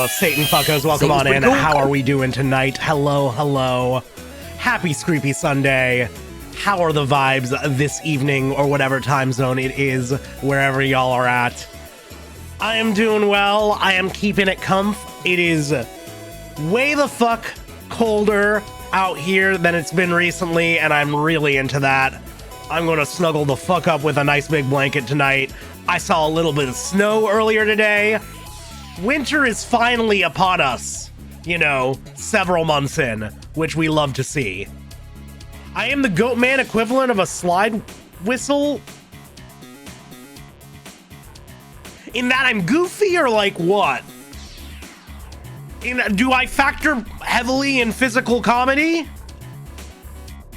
Hello, Satan fuckos. Welcome on in. Cool. How are we doing tonight? Hello, hello. Happy Screepy Sunday. How are the vibes this evening or whatever time zone it is, wherever y'all are at? I am doing well. I am keeping it comf. It is way the fuck colder out here than it's been recently, and I'm really into that. I'm going to snuggle the fuck up with a nice big blanket tonight. I saw a little bit of snow earlier today. Winter is finally upon us, you know, several months in, which we love to see. I am the goat man equivalent of a slide whistle. In that I'm goofy or like what? Do I factor heavily in physical comedy?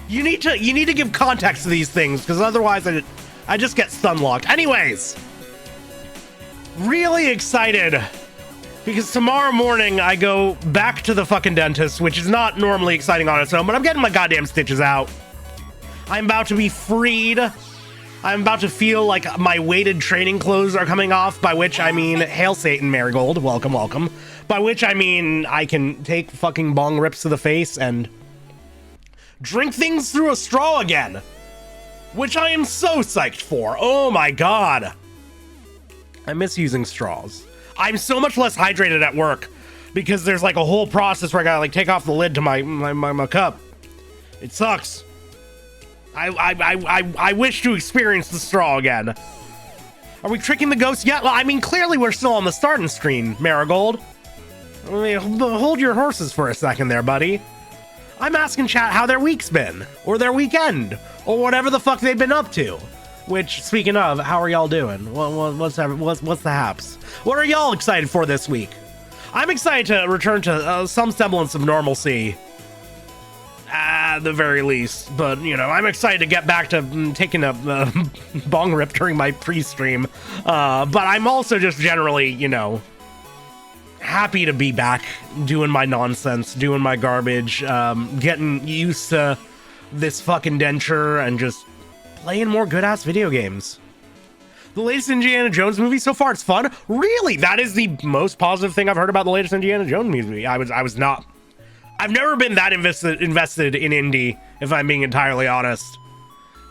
You need to give context to these things, because otherwise I just get stun locked. Anyways, really excited because tomorrow morning I go back to the fucking dentist, which is not normally exciting on its own, but I'm getting my goddamn stitches out. I'm about to be freed. I'm about to feel like my weighted training clothes are coming off, by which I mean, hail Satan, Marigold, welcome, welcome. By which I mean, I can take fucking bong rips to the face and drink things through a straw again, which I am so psyched for. Oh my god. I miss using straws. I'm so much less hydrated at work because there's like a whole process where I gotta like take off the lid to my cup. It sucks. I wish to experience the straw again. Are we tricking the ghost yet? Well, I mean, clearly we're still on the starting screen, Marigold. I mean, hold your horses for a second there, buddy. I'm asking chat how their week's been, or their weekend, or whatever the fuck they've been up to. Which, speaking of, how are y'all doing? What's the haps? What are y'all excited for this week? I'm excited to return to some semblance of normalcy, at the very least. But, you know, I'm excited to get back to taking a bong rip during my pre-stream. But I'm also just generally, you know, happy to be back doing my nonsense, doing my garbage, getting used to this fucking denture and just playing more good-ass video games. The latest Indiana Jones movie so far, it's fun. Really? That is the most positive thing I've heard about the latest Indiana Jones movie. I've never been that invested in indie, if I'm being entirely honest.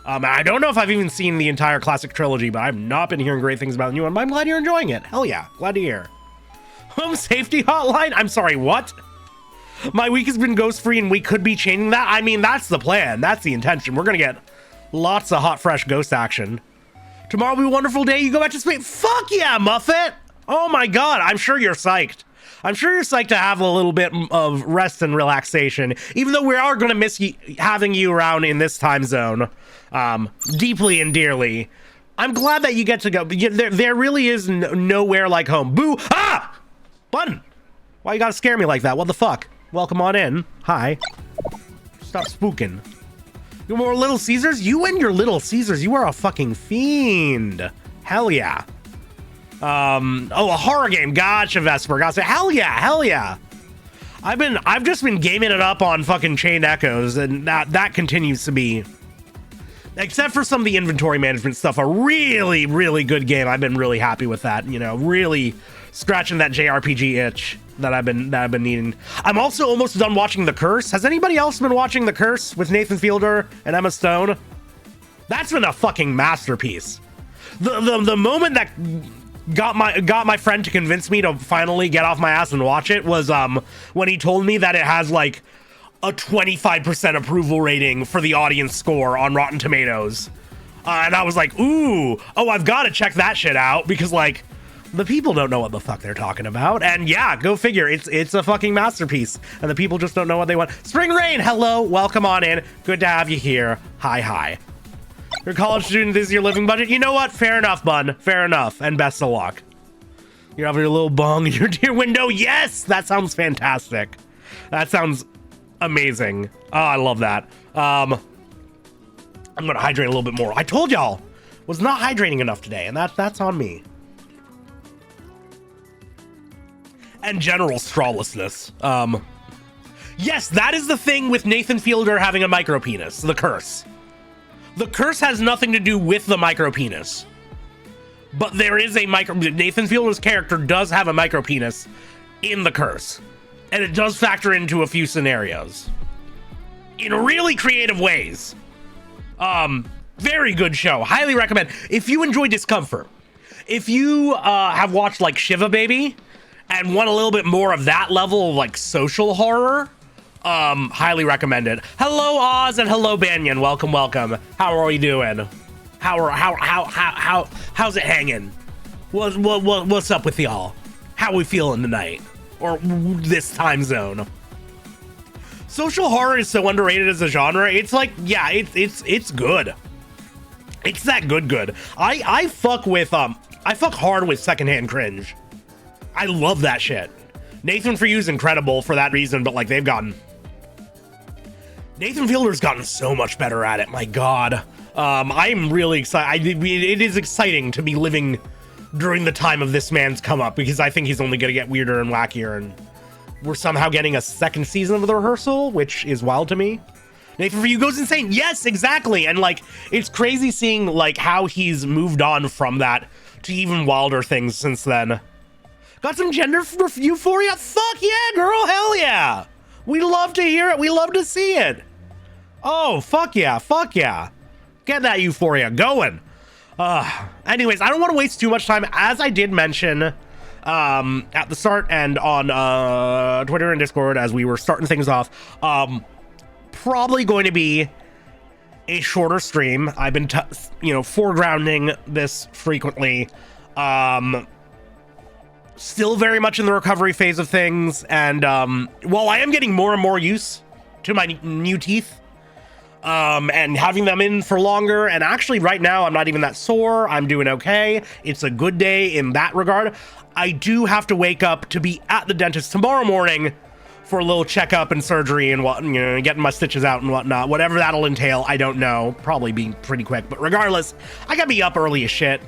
I don't know if I've even seen the entire classic trilogy, but I've not been hearing great things about the new one, but I'm glad you're enjoying it. Hell yeah, glad to hear. Home safety hotline? I'm sorry, what? My week has been ghost-free and we could be changing that? I mean, that's the plan. That's the intention. We're gonna get lots of hot, fresh ghost action. Tomorrow will be a wonderful day. You go back to space. Fuck yeah, Muffet! Oh my god, I'm sure you're psyched. I'm sure you're psyched to have a little bit of rest and relaxation, even though we are gonna miss having you around in this time zone, deeply and dearly. I'm glad that you get to go. There really is nowhere like home. Boo! Ah! Button! Why you gotta scare me like that? What the fuck? Welcome on in. Hi. Stop spooking. You more Little Caesars? You and your Little Caesars, you are a fucking fiend. Hell yeah. Oh, a horror game. Gotcha, Vesper. Gotcha. Hell yeah, hell yeah. I've just been gaming it up on fucking Chained Echoes, and that continues to be, except for some of the inventory management stuff, a really, really good game. I've been really happy with that, you know, really scratching that JRPG itch that I've been needing. I'm also almost done watching The Curse. Has anybody else been watching The Curse with Nathan Fielder and Emma Stone? That's been a fucking masterpiece. The moment that got my friend to convince me to finally get off my ass and watch it was when he told me that it has like a 25% approval rating for the audience score on Rotten Tomatoes. And I was like, ooh, oh, I've got to check that shit out, because like, the people don't know what the fuck they're talking about. And yeah, go figure. It's a fucking masterpiece. And the people just don't know what they want. Spring Rain, hello. Welcome on in. Good to have you here. Hi, hi. You're a college student. This is your living budget. You know what? Fair enough, bud. Fair enough. And best of luck. You're having your little bong in your dear window. Yes! That sounds fantastic. That sounds amazing. Oh, I love that. I'm going to hydrate a little bit more. I told y'all, was not hydrating enough today. And that's on me. And general strawlessness. Yes, that is the thing with Nathan Fielder having a micro penis. The curse. The curse has nothing to do with the micro penis. But there is a micro... Nathan Fielder's character does have a micro penis in the curse. And it does factor into a few scenarios in really creative ways. Very good show. Highly recommend. If you enjoy discomfort, if you have watched like Shiva Baby and want a little bit more of that level of like social horror, highly recommend it. Hello Oz and hello Banyan. Welcome, welcome. How are we doing? How's it hanging? What's up with y'all? How we feeling tonight? Or this time zone? Social horror is so underrated as a genre. It's like, yeah, it's good. It's that good. I fuck hard with secondhand cringe. I love that shit. Nathan For You is incredible for that reason, but like Nathan Fielder's gotten so much better at it. My God. I'm really excited. It is exciting to be living during the time of this man's come up, because I think he's only going to get weirder and wackier, and we're somehow getting a second season of The Rehearsal, which is wild to me. Nathan For You goes insane. Yes, exactly. And like, it's crazy seeing like how he's moved on from that to even wilder things since then. Got some gender euphoria? Fuck yeah, girl. Hell yeah. We love to hear it. We love to see it. Oh, fuck yeah. Fuck yeah. Get that euphoria going. Anyways, I don't want to waste too much time. As I did mention at the start and on Twitter and Discord as we were starting things off, probably going to be a shorter stream. I've been foregrounding this frequently. Still very much in the recovery phase of things, and while I am getting more and more used to my new teeth and having them in for longer, and actually right now I'm not even that sore. I'm doing okay. It's a good day in that regard. I do have to wake up to be at the dentist tomorrow morning for a little checkup and surgery and what, getting my stitches out and whatnot. Whatever that'll entail, I don't know. Probably be pretty quick, but regardless, I gotta be up early as shit.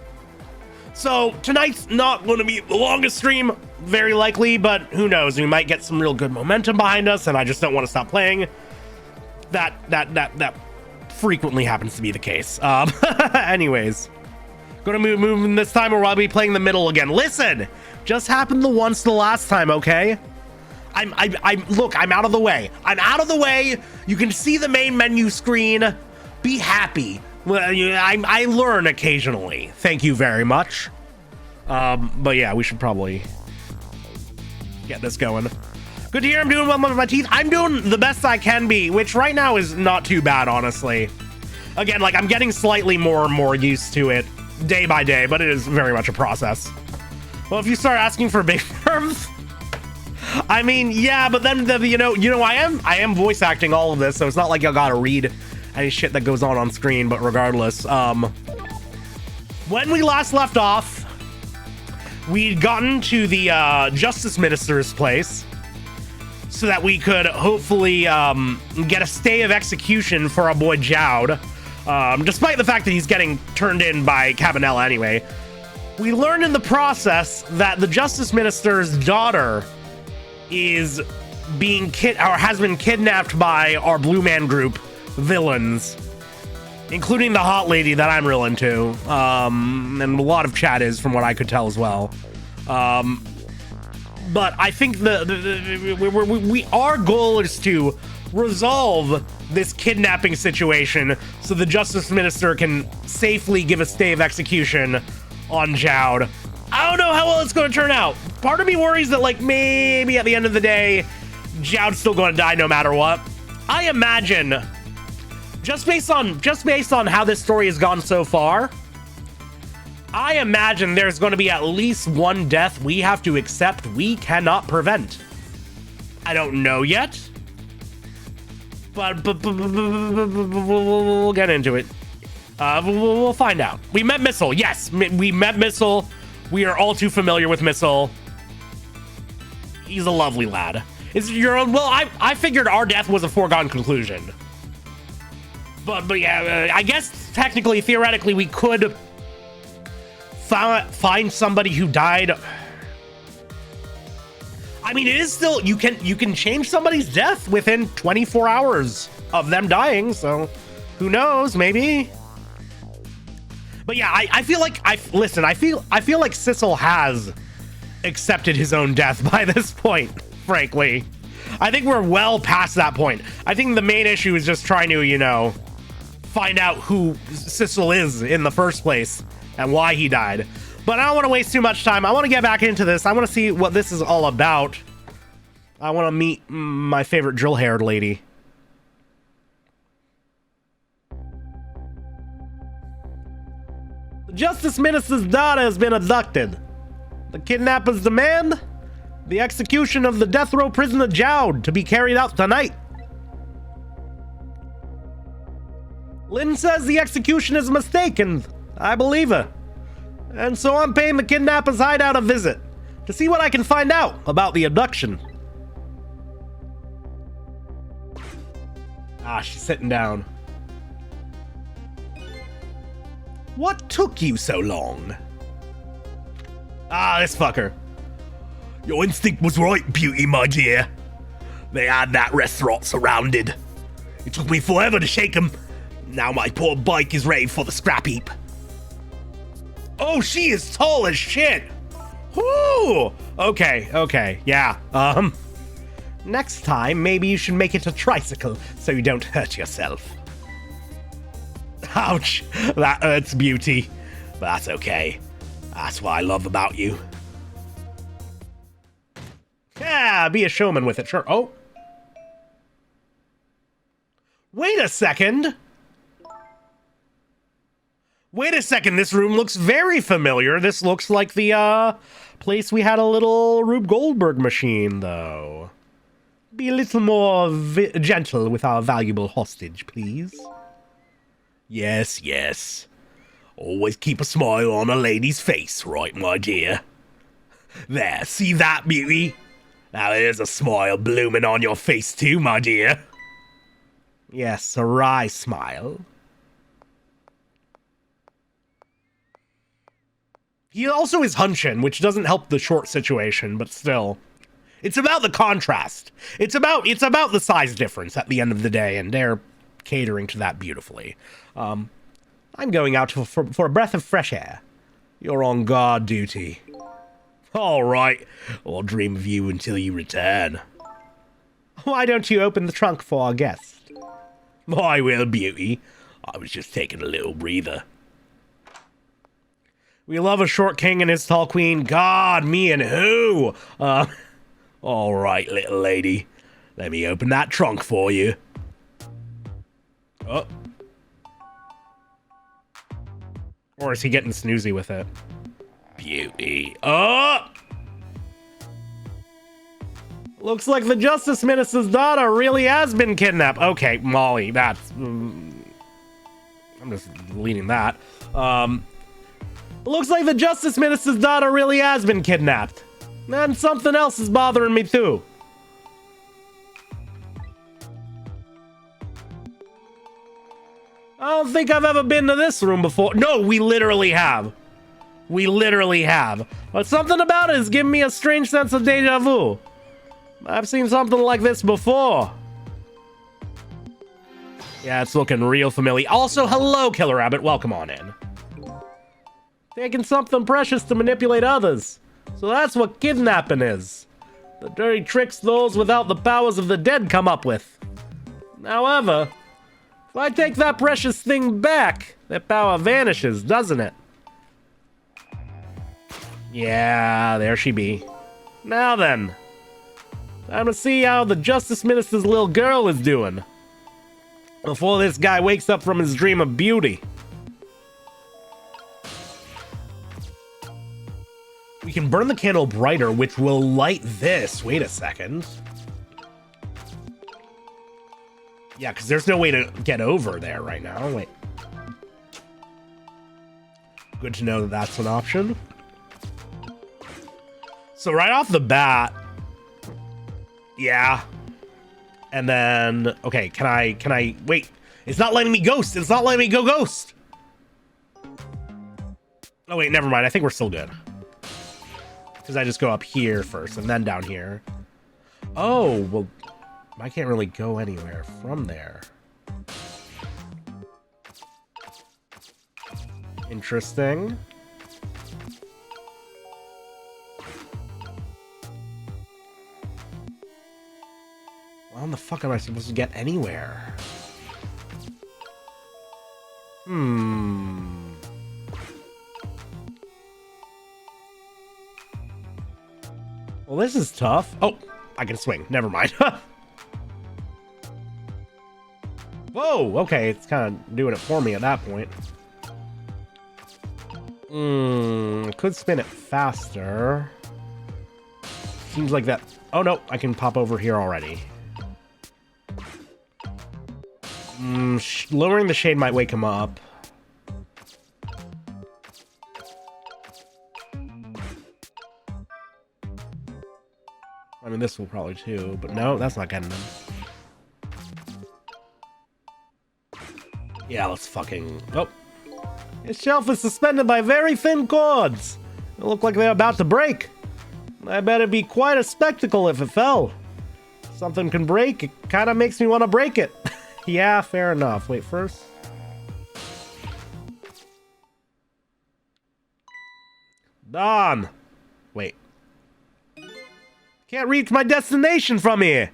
So tonight's not going to be the longest stream, very likely, but who knows? We might get some real good momentum behind us, and I just don't want to stop playing. That frequently happens to be the case. Anyways, gonna move this time, or I'll be playing the middle again. Listen, just happened the last time, okay? Look, I'm out of the way. I'm out of the way. You can see the main menu screen. Be happy. Well, I learn occasionally. Thank you very much. But yeah, we should probably get this going. Good to hear I'm doing well with my teeth. I'm doing the best I can be, which right now is not too bad, honestly. Again, like, I'm getting slightly more and more used to it day by day, but it is very much a process. Well, if you start asking for big terms, I mean, yeah, but then I am voice acting all of this, so it's not like I gotta read any shit that goes on screen. But regardless, when we last left off, we'd gotten to the Justice Minister's place so that we could hopefully get a stay of execution for our boy Jowd, despite the fact that he's getting turned in by Cabanela anyway. We learned in the process that the Justice Minister's daughter is has been kidnapped by our Blue Man Group villains, including the hot lady that I'm real into, and a lot of chat is, from what I could tell as well. But I think our goal is to resolve this kidnapping situation so the Justice Minister can safely give a stay of execution on Jowd. I don't know how well it's going to turn out. Part of me worries that, like, maybe at the end of the day, Jowd's still going to die no matter what. I imagine, just based on how this story has gone so far, I imagine there's going to be at least one death we have to accept we cannot prevent. I don't know yet, but we'll get into it. We'll find out. We met Missile. Yes, we met Missile. We are all too familiar with Missile. He's a lovely lad. Well, I figured our death was a foregone conclusion. But yeah, I guess technically, theoretically, we could find somebody who died. I mean, it is still, you can change somebody's death within 24 hours of them dying, so who knows, maybe. But yeah, I feel like I feel like Sissel has accepted his own death by this point, frankly. I think we're well past that point. I think the main issue is just trying to, you know, find out who Sissel is in the first place and why he died. But I don't want to waste too much time. I want to get back into this. I want to see what this is all about. I want to meet my favorite drill-haired lady. The Justice Minister's daughter has been abducted. The kidnappers demand the execution of the death row prisoner Jowd to be carried out tonight. Lynn says the execution is a mistake, and I believe her. And so I'm paying the kidnappers' hideout a visit to see what I can find out about the abduction. Ah, she's sitting down. What took you so long? Ah, this fucker. Your instinct was right, Beauty, my dear. They had that restaurant surrounded. It took me forever to shake them. Now my poor bike is ready for the scrap heap. Oh, she is tall as shit. Whoo! Okay, yeah. Next time, maybe you should make it a tricycle so you don't hurt yourself. Ouch, that hurts, Beauty. But that's okay. That's what I love about you. Yeah, be a showman with it, sure. Oh. Wait a second. This room looks very familiar. This looks like the, place we had a little Rube Goldberg machine, though. Be a little more gentle with our valuable hostage, please. Yes, yes. Always keep a smile on a lady's face, right, my dear? There, see that, Beauty? Now there's a smile blooming on your face too, my dear. Yes, a wry smile. He also is hunching, which doesn't help the short situation, but still. It's about the contrast. It's about the size difference at the end of the day, and they're catering to that beautifully. I'm going out for a breath of fresh air. You're on guard duty. All right, I'll dream of you until you return. Why don't you open the trunk for our guest? I will, Beauty. I was just taking a little breather. We love a short king and his tall queen. God, me and who? All right, little lady. Let me open that trunk for you. Oh. Or is he getting snoozy with it? Beauty. Oh! Looks like the Justice Minister's daughter really has been kidnapped. Okay, Molly, that's... I'm just leaning that. Looks like the Justice Minister's daughter really has been kidnapped. And something else is bothering me too. I don't think I've ever been to this room before. No, we literally have. We literally have. But something about it is giving me a strange sense of deja vu. I've seen something like this before. Yeah, it's looking real familiar. Also, hello, Killer Rabbit. Welcome on in. Taking something precious to manipulate others. So that's what kidnapping is. The dirty tricks those without the powers of the dead come up with. However, if I take that precious thing back, that power vanishes, doesn't it? Yeah, there she be. Now then, time to see how the Justice Minister's little girl is doing. Before this guy wakes up from his dream of beauty. We can burn the candle brighter, which will light this. Wait a second. Yeah, because there's no way to get over there right now. Wait. Good to know that that's an option. So right off the bat, yeah. And then, okay, can I, wait. It's not letting me ghost. It's not letting me go ghost. Oh, wait, never mind. I think we're still good. Because I just go up here first and then down here. Oh, well, I can't really go anywhere from there. Interesting. How the fuck am I supposed to get anywhere? Well, this is tough. Oh, I can swing. Never mind. Whoa, okay, it's kind of doing it for me at that point. Could spin it faster. Seems like that. Oh no, I can pop over here already. Lowering the shade might wake him up. I mean, this will probably too, but no, that's not getting them. Yeah, let's fucking... Oh. This shelf is suspended by very thin cords. They look like they're about to break. I bet it'd be quite a spectacle if it fell. Something can break, it kind of makes me want to break it. Yeah, fair enough. Wait, first... Don! Wait. Can't reach my destination from here!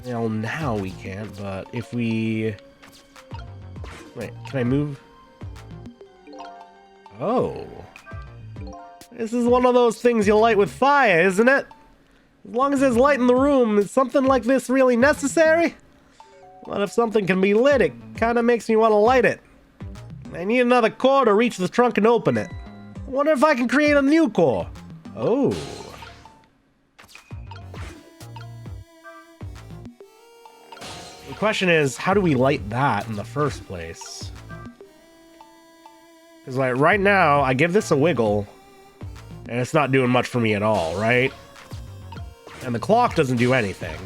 Well, now we can't, but if we... Wait, can I move? Oh. This is one of those things you light with fire, isn't it? As long as there's light in the room, is something like this really necessary? What if something can be lit? It kind of makes me want to light it. I need another core to reach the trunk and open it. I wonder if I can create a new core. Oh. The question is, how do we light that in the first place? Because like right now, I give this a wiggle, and it's not doing much for me at all, right? And the clock doesn't do anything.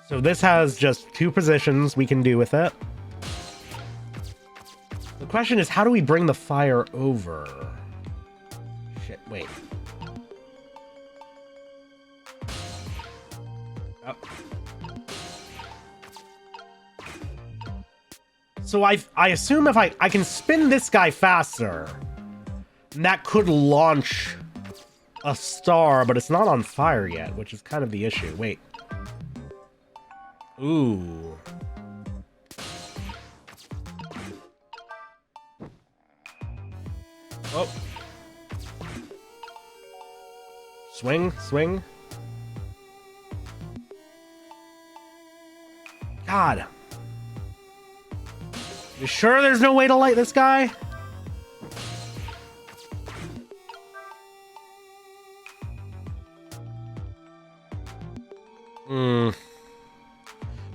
So this has just 2 positions we can do with it. The question is, how do we bring the fire over? Shit, wait. Oh. So I assume if I can spin this guy faster, and that could launch a star, but it's not on fire yet, which is kind of the issue. Wait. Ooh. Oh. Swing, swing. God. You sure there's no way to light this guy?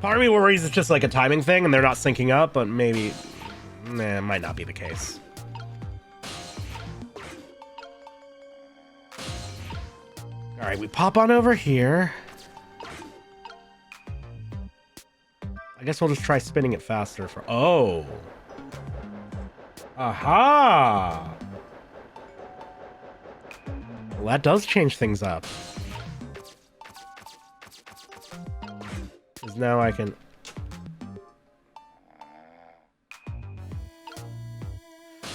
Part of me worries it's just like a timing thing and they're not syncing up, but maybe... Nah, it might not be the case. Alright, we pop on over here. I guess we'll just try spinning it faster for... Oh! Aha! Well, that does change things up. Because now I can...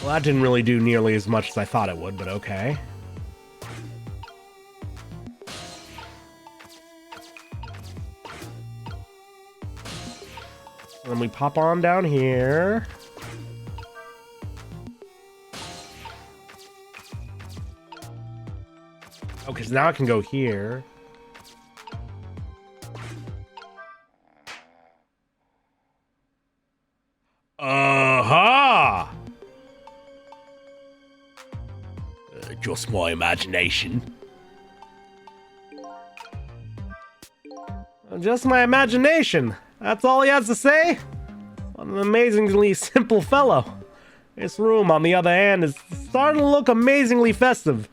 Well, that didn't really do nearly as much as I thought it would, but okay. And then we pop on down here. Oh, because now I can go here. Aha! Just my imagination. Just my imagination. That's all he has to say? What an amazingly simple fellow. This room, on the other hand, is starting to look amazingly festive.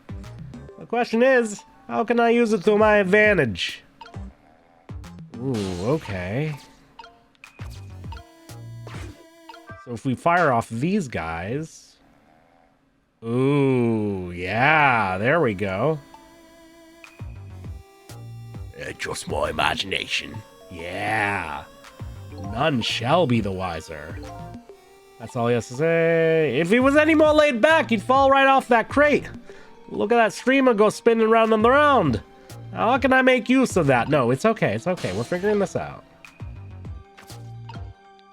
The question is, how can I use it to my advantage? Ooh, okay. So if we fire off these guys... Ooh, yeah, there we go. Just my imagination. Yeah. None shall be the wiser. That's all he has to say. If he was any more laid back, he'd fall right off that crate. Look at that streamer go spinning round and around. How can I make use of that? No, it's okay. It's okay. We're figuring this out.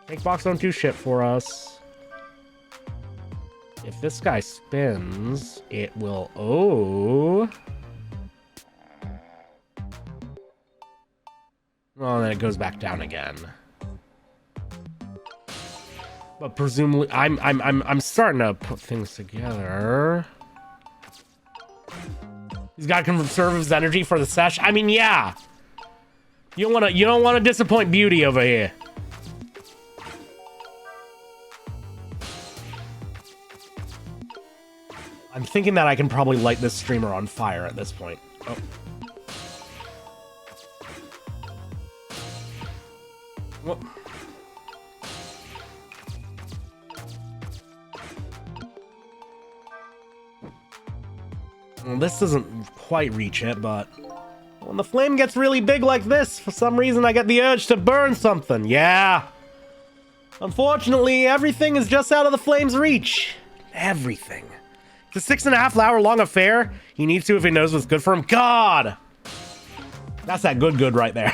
Cake box don't do shit for us. If this guy spins, it will... Oh. Well, then it goes back down again. But presumably, I'm starting to put things together. He's got to conserve his energy for the sesh. I mean, yeah. You don't want to disappoint Beauty over here. I'm thinking that I can probably light this streamer on fire at this point. Oh. Well. Well, this doesn't quite reach it, but when the flame gets really big like this, for some reason I get the urge to burn something. Yeah. Unfortunately, everything is just out of the flame's reach. Everything. It's a 6.5 hour long affair. He needs to if he knows what's good for him. God! That's that good right there.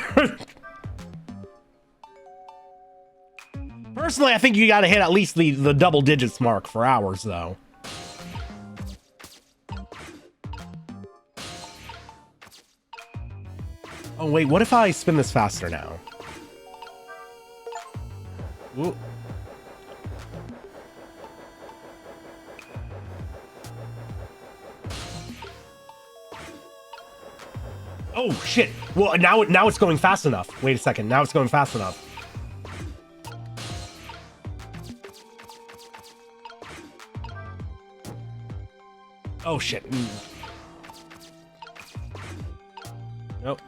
Personally, I think you gotta hit at least the double digits mark for hours, though. Oh, wait, what if I spin this faster now? Ooh. Oh, shit. Well, now it's going fast enough. Wait a second. Now it's going fast enough. Oh, shit. Nope.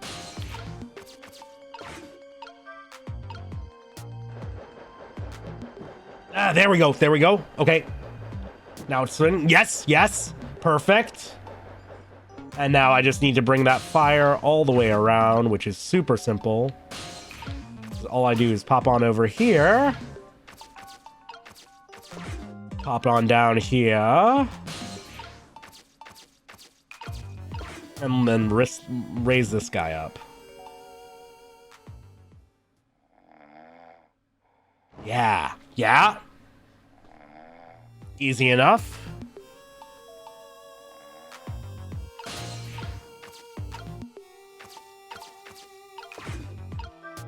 Ah, there we go. There we go. Okay. Now it's swinging. Yes, yes. Perfect. And now I just need to bring that fire all the way around, which is super simple. All I do is pop on over here. Pop on down here. And then raise this guy up. Yeah. Yeah. Easy enough.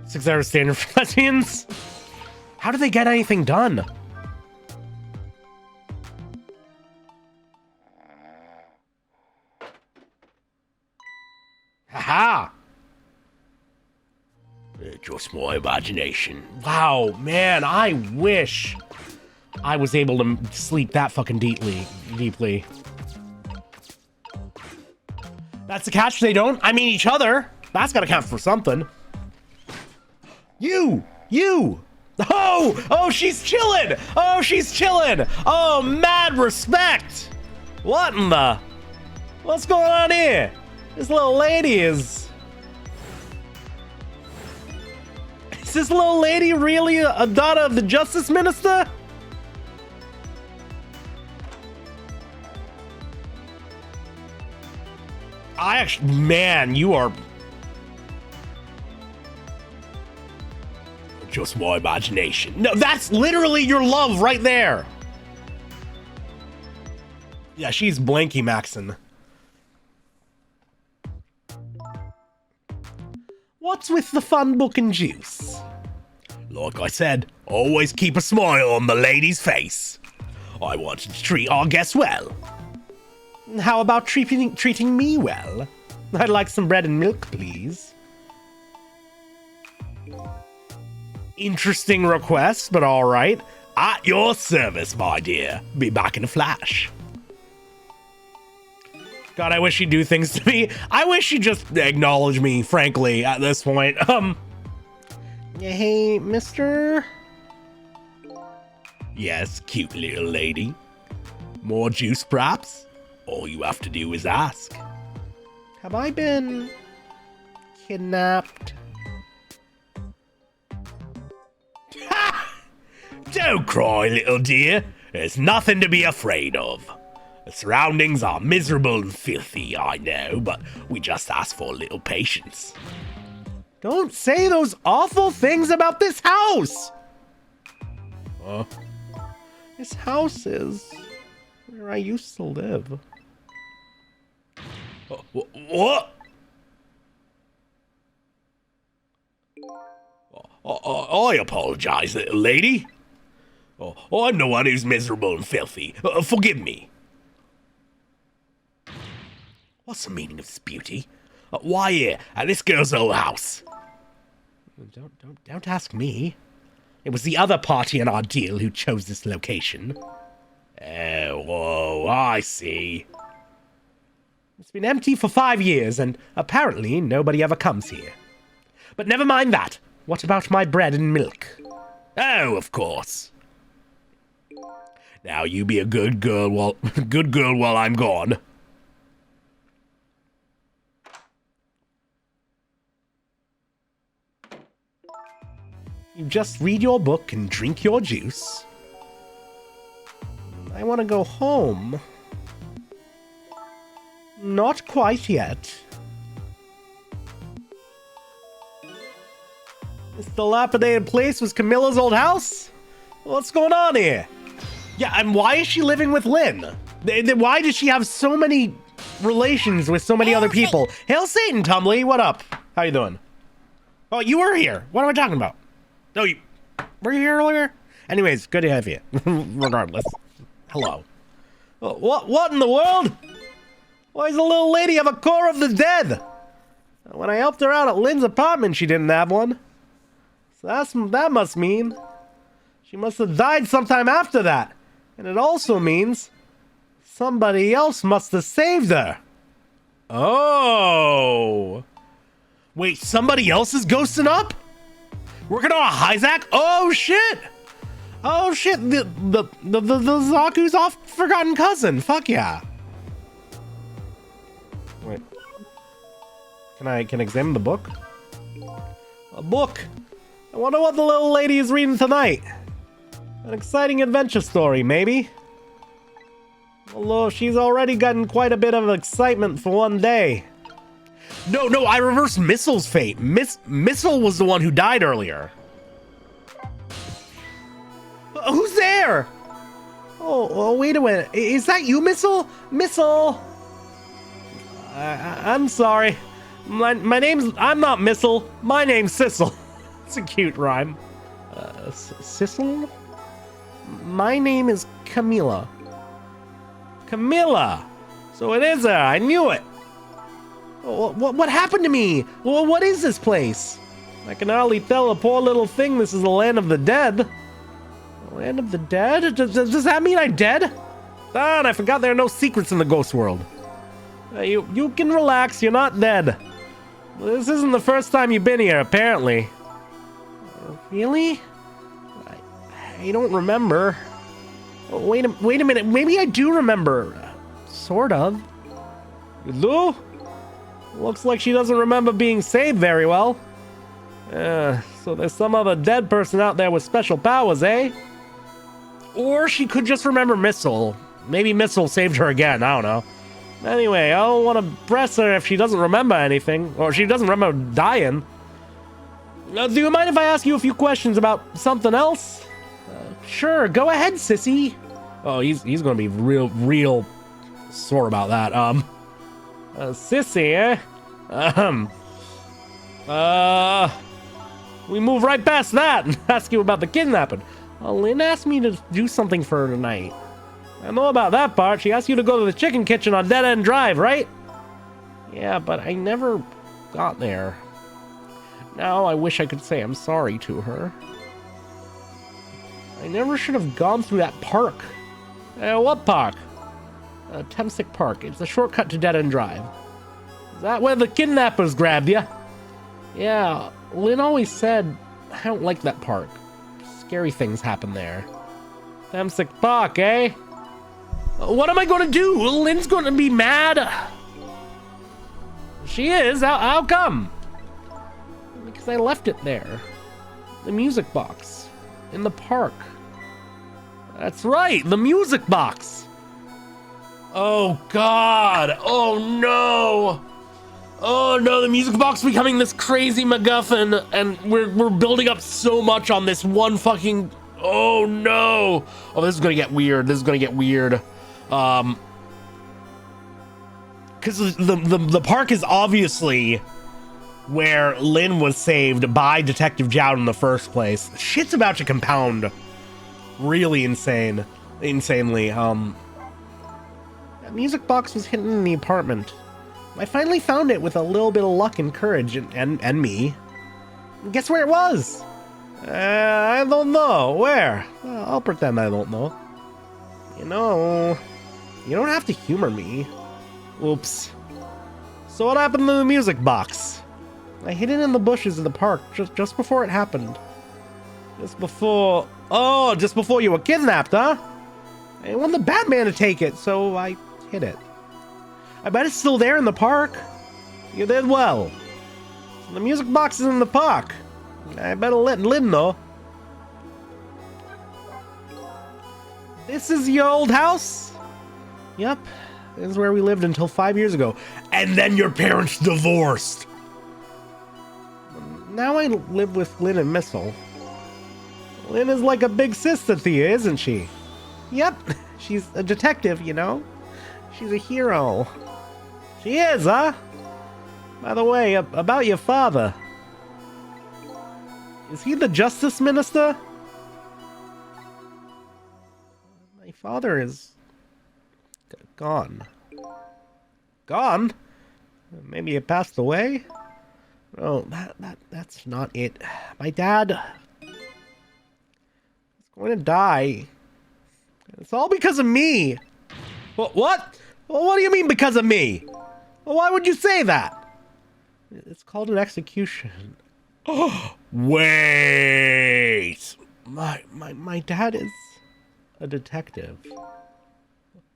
Six-hour standard for lesbians. How do they get anything done? Haha. Just my imagination. Wow, man, I wish I was able to sleep that fucking deeply. That's the catch. They don't. I mean, each other. That's gotta count for something. You. Oh, she's chilling. Oh, mad respect. What in the? What's going on here? This little lady is this little lady really a daughter of the Justice Minister? Man, you are... Just my imagination. No, that's literally your love right there. Yeah, she's blanky maxing. What's with the fun book and juice? Like I said, always keep a smile on the lady's face. I wanted to treat our guests well. How about treating me well? I'd like some bread and milk, please. Interesting request, but all right. At your service, my dear. Be back in a flash. God, I wish she'd do things to me. I wish she'd just acknowledge me, frankly, at this point. Hey, mister? Yes, cute little lady. More juice, perhaps? All you have to do is ask. Have I been kidnapped? Don't cry, little dear. There's nothing to be afraid of. The surroundings are miserable and filthy, I know, but we just ask for a little patience. Don't say those awful things about this house! This house is where I used to live. What? I apologize, little lady. I'm the one who's miserable and filthy. Forgive me. What's the meaning of this beauty? Why here, at this girl's old house? Don't ask me. It was the other party in our deal who chose this location. Oh, I see. It's been empty for 5 years, and apparently nobody ever comes here. But never mind that. What about my bread and milk? Oh, of course. Now you be a good girl while I'm gone. You just read your book and drink your juice. I want to go home. Not quite yet. This dilapidated place was Camilla's old house? What's going on here? Yeah, and why is she living with Lynn? Why does she have so many relations with so many other people? Hail Satan, Tumbly, what up? How you doing? Oh, you were here. What am I talking about? No, were you here earlier? Anyways, good to have you. Regardless. Hello. What in the world? Why does the little lady have a core of the dead? When I helped her out at Lynn's apartment, she didn't have one. So that must mean she must have died sometime after that. And it also means somebody else must have saved her. Oh. Wait, somebody else is ghosting up? Working on a hijack? Oh shit! Oh shit! The Zaku's off forgotten cousin. Fuck yeah! Wait. Can I examine the book? A book. I wonder what the little lady is reading tonight. An exciting adventure story, maybe. Although she's already gotten quite a bit of excitement for one day. No, I reversed Missile's fate. Missile was the one who died earlier. Who's there? Oh, wait a minute. Is that you, Missile? Missile! I'm sorry. I'm not Missile. My name's Sissel. It's a cute rhyme. Sissel? My name is Camila. Camilla! So it is her. I knew it. What happened to me? What is this place? I can hardly tell a poor little thing this is the land of the dead. The land of the dead? Does that mean I'm dead? Darn, I forgot there are no secrets in the ghost world. You can relax, you're not dead. This isn't the first time you've been here, apparently. Really? I don't remember. Wait a minute, maybe I do remember. Sort of. You do? Looks like she doesn't remember being saved very well. So there's some other dead person out there with special powers, eh? Or she could just remember Missile. Maybe Missile saved her again, I don't know. Anyway, I don't want to press her if she doesn't remember anything, or she doesn't remember dying. Do you mind if I ask you a few questions about something else? Sure, go ahead, sissy. Oh, he's gonna be real sore about that. Sissy, eh? We move right past that and ask you about the kidnapping. Lynn asked me to do something for her tonight. I know about that part. She asked you to go to the chicken kitchen on Dead End Drive, right? Yeah, but I never got there. Now I wish I could say I'm sorry to her. I never should have gone through that park. What park? Temsik Park. It's a shortcut to Dead End Drive. Is that where the kidnappers grabbed you? Yeah, Lynn always said, I don't like that park. Scary things happen there. Temsik Park, eh? What am I going to do? Lynn's going to be mad. She is? How come? Because I left it there. The music box. In the park. That's right, the music box. Oh God, oh no. Oh no, the music box becoming this crazy MacGuffin, and we're building up so much on this one fucking, oh no. Oh, this is gonna get weird, Cause the park is obviously where Lynn was saved by Detective Jowd in the first place. Shit's about to compound really insanely. That music box was hidden in the apartment. I finally found it with a little bit of luck and courage and me. Guess where it was? I don't know. Where? Well, I'll pretend I don't know. You know, you don't have to humor me. Oops. So what happened to the music box? I hid it in the bushes of the park just before it happened. Just before you were kidnapped, huh? I want the Batman to take it, so I hid it. I bet it's still there in the park. You did well. So the music box is in the park. I better let Lynn know. This is your old house? Yep. This is where we lived until 5 years ago. And then your parents divorced. Now I live with Lynn and Missile. Lynn is like a big sister to you, isn't she? Yep. She's a detective, you know? She's a hero. She is, huh? By the way, about your father. Is he the Justice Minister? My father is gone. Gone? Maybe he passed away? Oh, that's not it. My dad is going to die. It's all because of me. What? Well, what do you mean because of me? Well, why would you say that? It's called an execution. Oh, wait. My dad is a detective.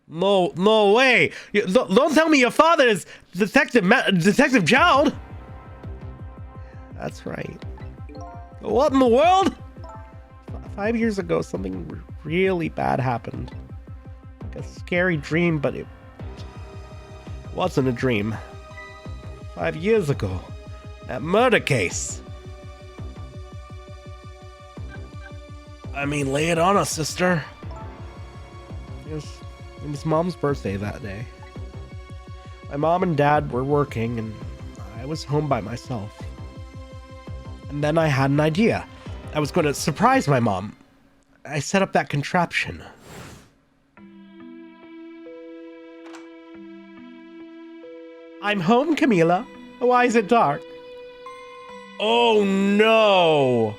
No way. Don't tell me your father is Detective Jowd. That's right. What in the world? 5 years ago, something really bad happened. Like a scary dream, but it wasn't a dream. 5 years ago, that murder case. I mean, lay it on us, sister. It was Mom's birthday that day. My mom and dad were working, and I was home by myself. And then I had an idea. I was going to surprise my mom. I set up that contraption. I'm home, Camila. Why is it dark? Oh no!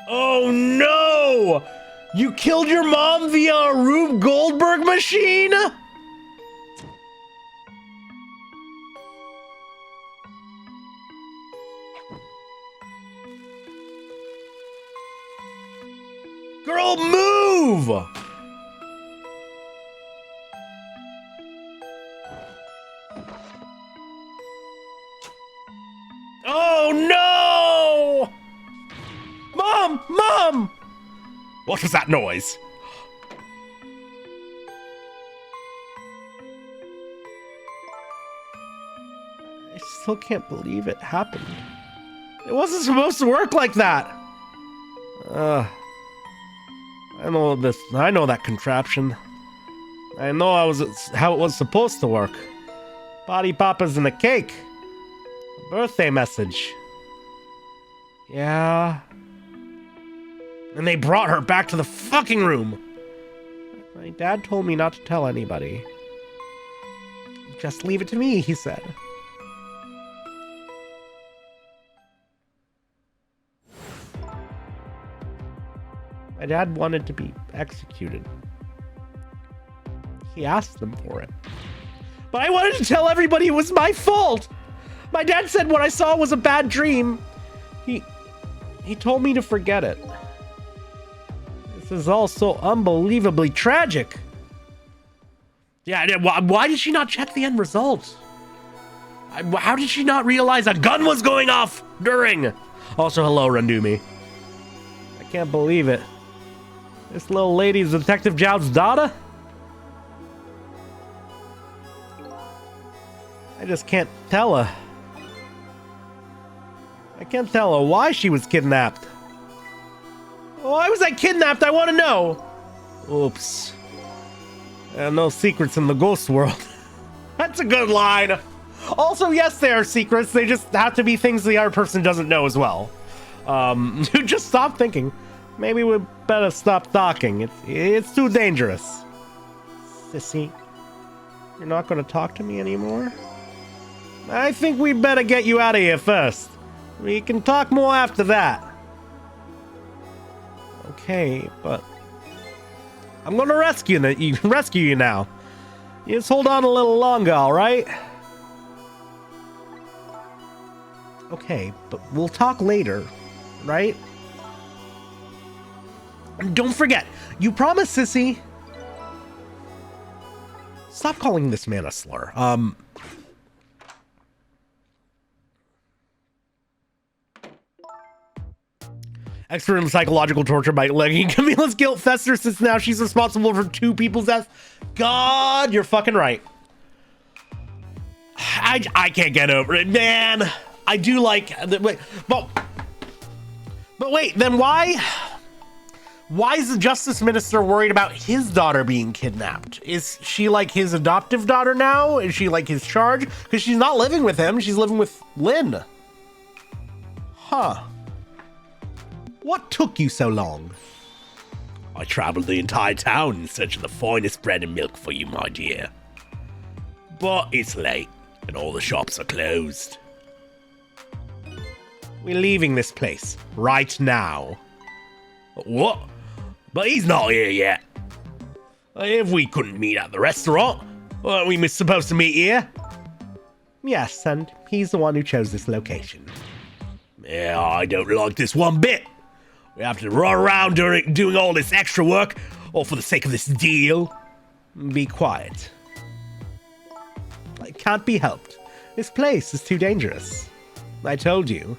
Oh no! You killed your mom via a Rube Goldberg machine? Girl, move! Oh no! Mom! What was that noise? I still can't believe it happened. It wasn't supposed to work like that. I know that contraption. I know how it was supposed to work. Body poppers in the cake. A birthday message. Yeah. And they brought her back to the fucking room. My dad told me not to tell anybody. Just leave it to me, he said. My dad wanted to be executed. He asked them for it. But I wanted to tell everybody it was my fault! My dad said what I saw was a bad dream. He told me to forget it. This is all so unbelievably tragic. Yeah, why did she not check the end result? How did she not realize a gun was going off during? Also, hello, Randumi. I can't believe it. This little lady is Detective Jowd's daughter? I just can't tell her. I can't tell her why she was kidnapped. Why was I kidnapped? I want to know. Oops. There are no secrets in the ghost world. That's a good line. Also, yes, there are secrets. They just have to be things the other person doesn't know as well. Just stop thinking. Maybe we better stop talking. It's too dangerous. Sissy, you're not going to talk to me anymore? I think we better get you out of here first. We can talk more after that. Okay, but I'm going to rescue you now. You just hold on a little longer, all right? Okay, but we'll talk later, right? And don't forget, you promised, Sissy. Stop calling this man a slur. Expert in psychological torture by letting Camila's guilt fester since now she's responsible for 2 people's deaths. God, you're fucking right. I can't get over it, man. I do like... Wait, but wait, then why is the Justice Minister worried about his daughter being kidnapped? Is she like his adoptive daughter now? Is she like his charge? Because she's not living with him. She's living with Lynn. Huh. What took you so long? I traveled the entire town in search of the finest bread and milk for you, my dear. But it's late, and all the shops are closed. We're leaving this place right now. What? But he's not here yet. If we couldn't meet at the restaurant, weren't we supposed to meet here? Yes, and he's the one who chose this location. Yeah, I don't like this one bit. We have to run around doing all this extra work, all for the sake of this deal. Be quiet. It can't be helped. This place is too dangerous. I told you,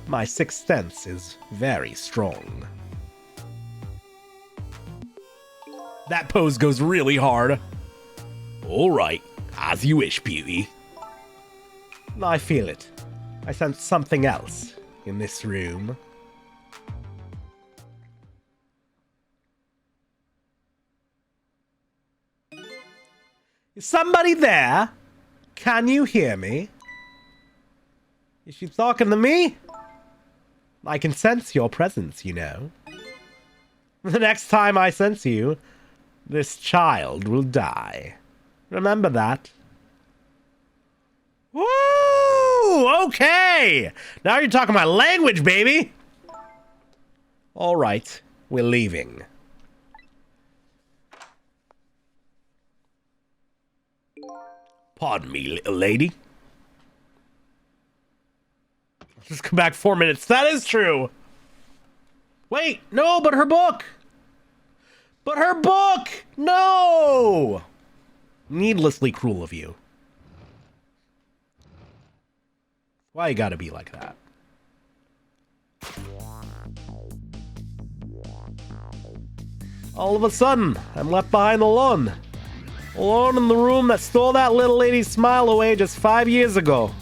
my sixth sense is very strong. That pose goes really hard. All right, as you wish, beauty. I feel it. I sense something else in this room. Is somebody there? Can you hear me? Is she talking to me? I can sense your presence, you know. The next time I sense you, this child will die. Remember that. Woo! Okay! Now you're talking my language, baby! All right, we're leaving. Pardon me, little lady. Just come back 4 minutes. That is true. Wait, no, but her book. But her book! No! Needlessly cruel of you. Why you gotta be like that? All of a sudden, I'm left behind alone. Alone in the room that stole that little lady's smile away just 5 years ago.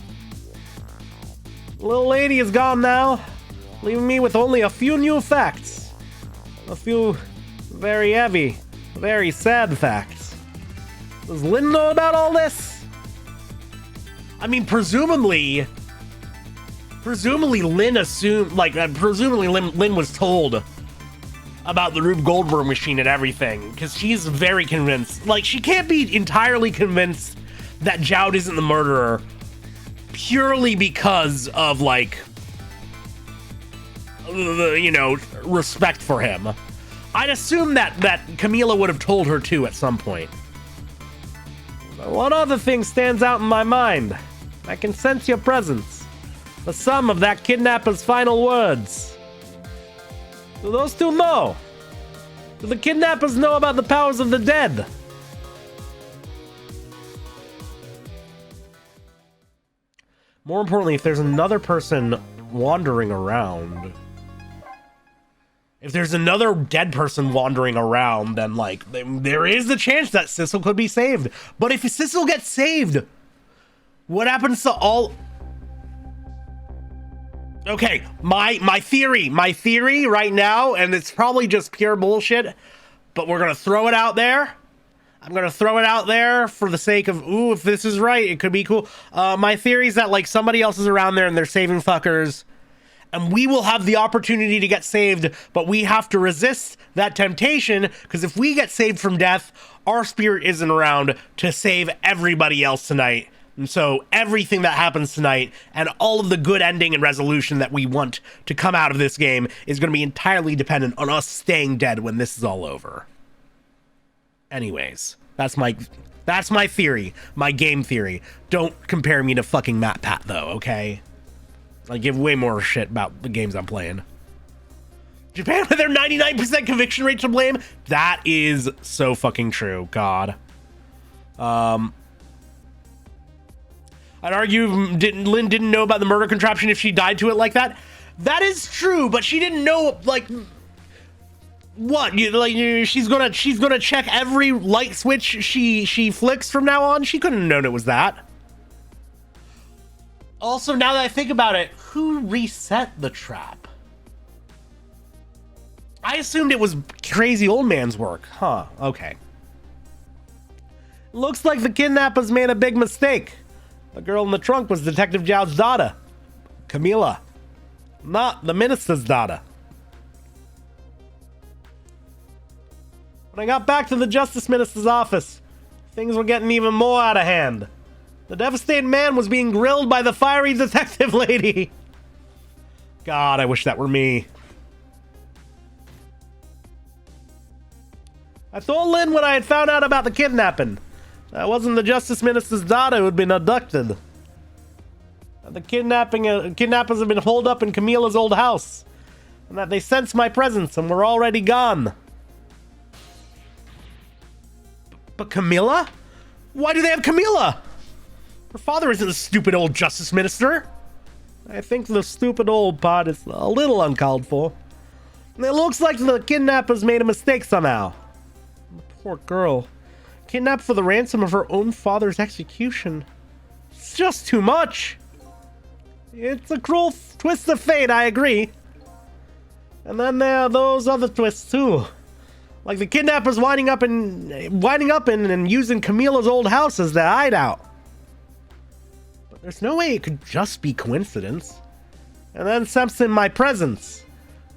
The little lady is gone now, leaving me with only a few new facts. A few very heavy, very sad facts. Does Lynn know about all this? I mean, presumably Lynn assumed, presumably Lynn was told about the Rube Goldberg machine and everything, because she's very convinced. Like, she can't be entirely convinced that Jowd isn't the murderer purely because of, like, respect for him. I'd assume that Camila would have told her too at some point. But one other thing stands out in my mind. I can sense your presence. The sum of that kidnapper's final words. Do those two know? Do the kidnappers know about the powers of the dead? More importantly, if there's another person wandering around If there's another dead person wandering around, then, like, there is the chance that Sissel could be saved. But if Sissel gets saved, what happens to all... Okay, my theory right now, and it's probably just pure bullshit, but we're gonna throw it out there. I'm gonna throw it out there for the sake of, ooh, if this is right, it could be cool. My theory is that, like, somebody else is around there and they're saving fuckers, and we will have the opportunity to get saved, but we have to resist that temptation, because if we get saved from death, our spirit isn't around to save everybody else tonight. And so everything that happens tonight and all of the good ending and resolution that we want to come out of this game is going to be entirely dependent on us staying dead when this is all over. Anyways, that's my theory, my game theory. Don't compare me to fucking MatPat though, okay? I give way more shit about the games I'm playing. Japan with their 99% conviction rate to blame? That is so fucking true, God. I'd argue Lynn didn't know about the murder contraption if she died to it like that. That is true, but she didn't know, like, what? She's gonna check every light switch she flicks from now on? She couldn't have known it was that. Also, now that I think about it, who reset the trap? I assumed it was crazy old man's work. Huh, okay. Looks like the kidnappers made a big mistake. The girl in the trunk was Detective Zhao's daughter, Camila, not the minister's daughter. When I got back to the Justice Minister's office, things were getting even more out of hand. The devastated man was being grilled by the fiery detective lady. God, I wish that were me. I told Lynn what I had found out about the kidnapping. That wasn't the Justice Minister's daughter who had been abducted. The kidnappers have been holed up in Camila's old house. And that they sensed my presence and were already gone. But Camila? Why do they have Camila? Her father isn't a stupid old Justice Minister. I think the stupid old part is a little uncalled for. And it looks like the kidnappers made a mistake somehow. The poor girl. Kidnapped for the ransom of her own father's execution. It's just too much. It's a cruel twist of fate, I agree. And then there are those other twists too. Like the kidnappers winding up in and using Camila's old house as their hideout. But there's no way it could just be coincidence. And then sensing my presence.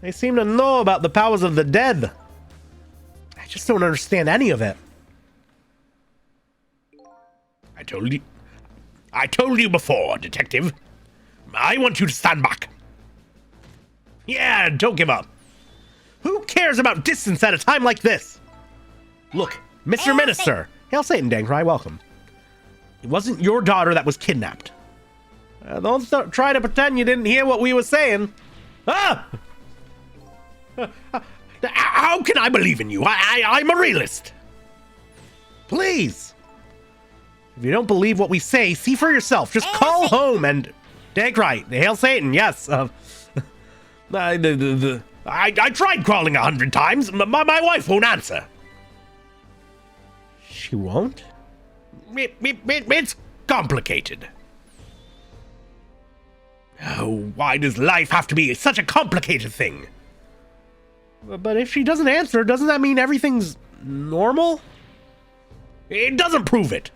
They seem to know about the powers of the dead. I just don't understand any of it. I told you before, Detective. I want you to stand back. Yeah, don't give up. Who cares about distance at a time like this? Look, Mr. Minister. Hail Satan, Dangcry, welcome. It wasn't your daughter that was kidnapped. Don't try to pretend you didn't hear what we were saying. Ah! How can I believe in you? I'm a realist. Please. If you don't believe what we say, see for yourself. Just call home and... Dangcry, Hail Satan, yes. I tried calling 100 times. My wife won't answer. She won't? It's complicated. Oh, why does life have to be such a complicated thing? But if she doesn't answer, doesn't that mean everything's normal? It doesn't prove it.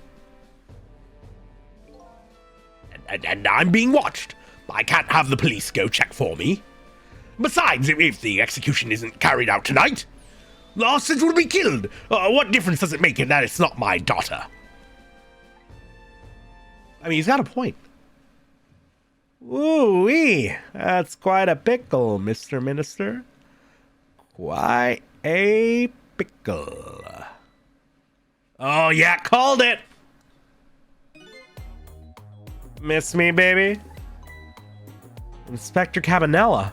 And I'm being watched. I can't have the police go check for me. Besides, if the execution isn't carried out tonight, the hostage will be killed. What difference does it make in that it's not my daughter? I mean, he's got a point. Ooh-wee. That's quite a pickle, Mr. Minister. Quite a pickle. Oh, yeah, called it. Miss me, baby? Inspector Cabanela.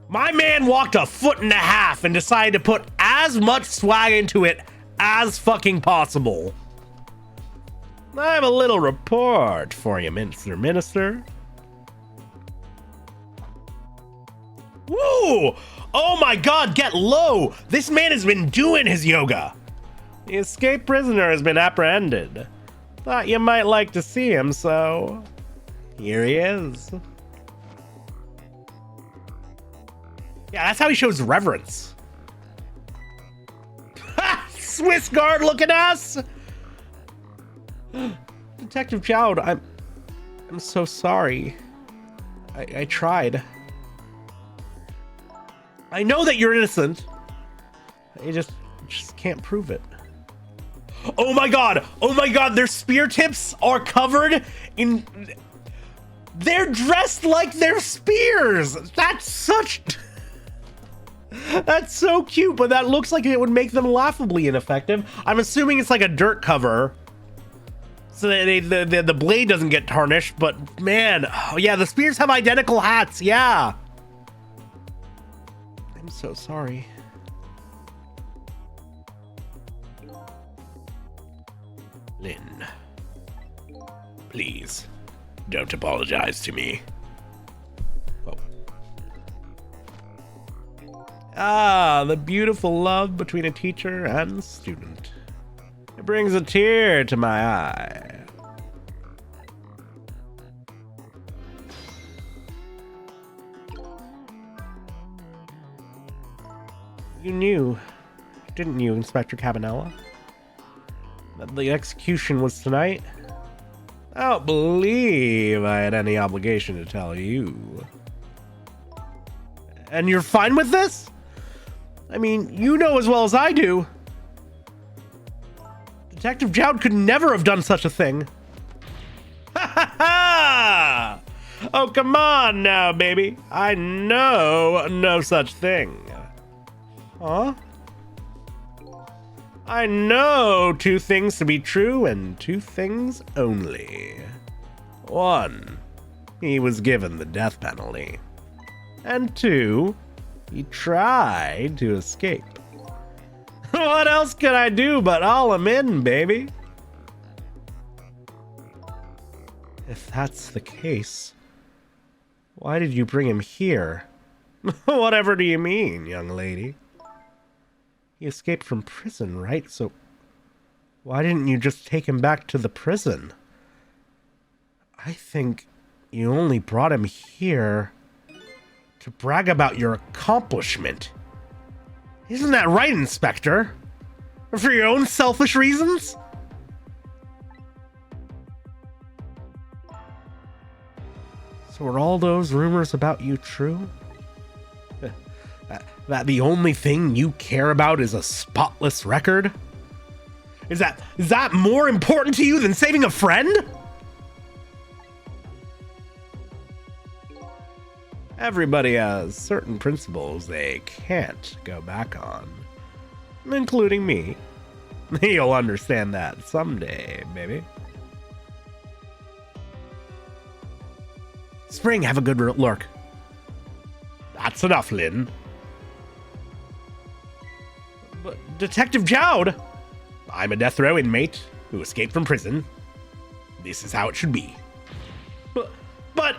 My man walked 1.5 feet and decided to put as much swag into it as fucking possible. I have a little report for you, Mr. Minister. Woo! Oh my god, get low! This man has been doing his yoga! The escaped prisoner has been apprehended. Thought you might like to see him, so... here he is. Yeah, that's how he shows reverence. Ha! Swiss guard looking ass! Detective Jowd, I'm so sorry. I tried. I know that you're innocent. I just can't prove it. Oh my god! Oh my god, their spear tips are covered in... they're dressed like their spears! That's such... that's so cute, but that looks like it would make them laughably ineffective. I'm assuming it's like a dirt cover. So that the blade doesn't get tarnished, but man, oh yeah, the spears have identical hats, yeah. I'm so sorry. Lynn, please, don't apologize to me. Oh. Ah, the beautiful love between a teacher and student. It brings a tear to my eye. You knew, didn't you, Inspector Cabanela, that the execution was tonight? I don't believe I had any obligation to tell you. And you're fine with this? I mean, you know as well as I do. Detective Jowd could never have done such a thing. Ha ha ha! Oh, come on now, baby. I know no such thing. Huh? I know two things to be true and two things only. One, he was given the death penalty. And two, he tried to escape. What else can I do but haul him in, baby? If that's the case, why did you bring him here? Whatever do you mean, young lady? He escaped from prison, right? So why didn't you just take him back to the prison? I think you only brought him here to brag about your accomplishment. Isn't that right, Inspector? For your own selfish reasons? So are all those rumors about you true? That the only thing you care about is a spotless record? Is that more important to you than saving a friend? Everybody has certain principles they can't go back on, including me. You'll understand that someday, baby. Spring, have a good lurk. That's enough, Lynn. But Detective Jowd! I'm a death row inmate who escaped from prison. This is how it should be. But...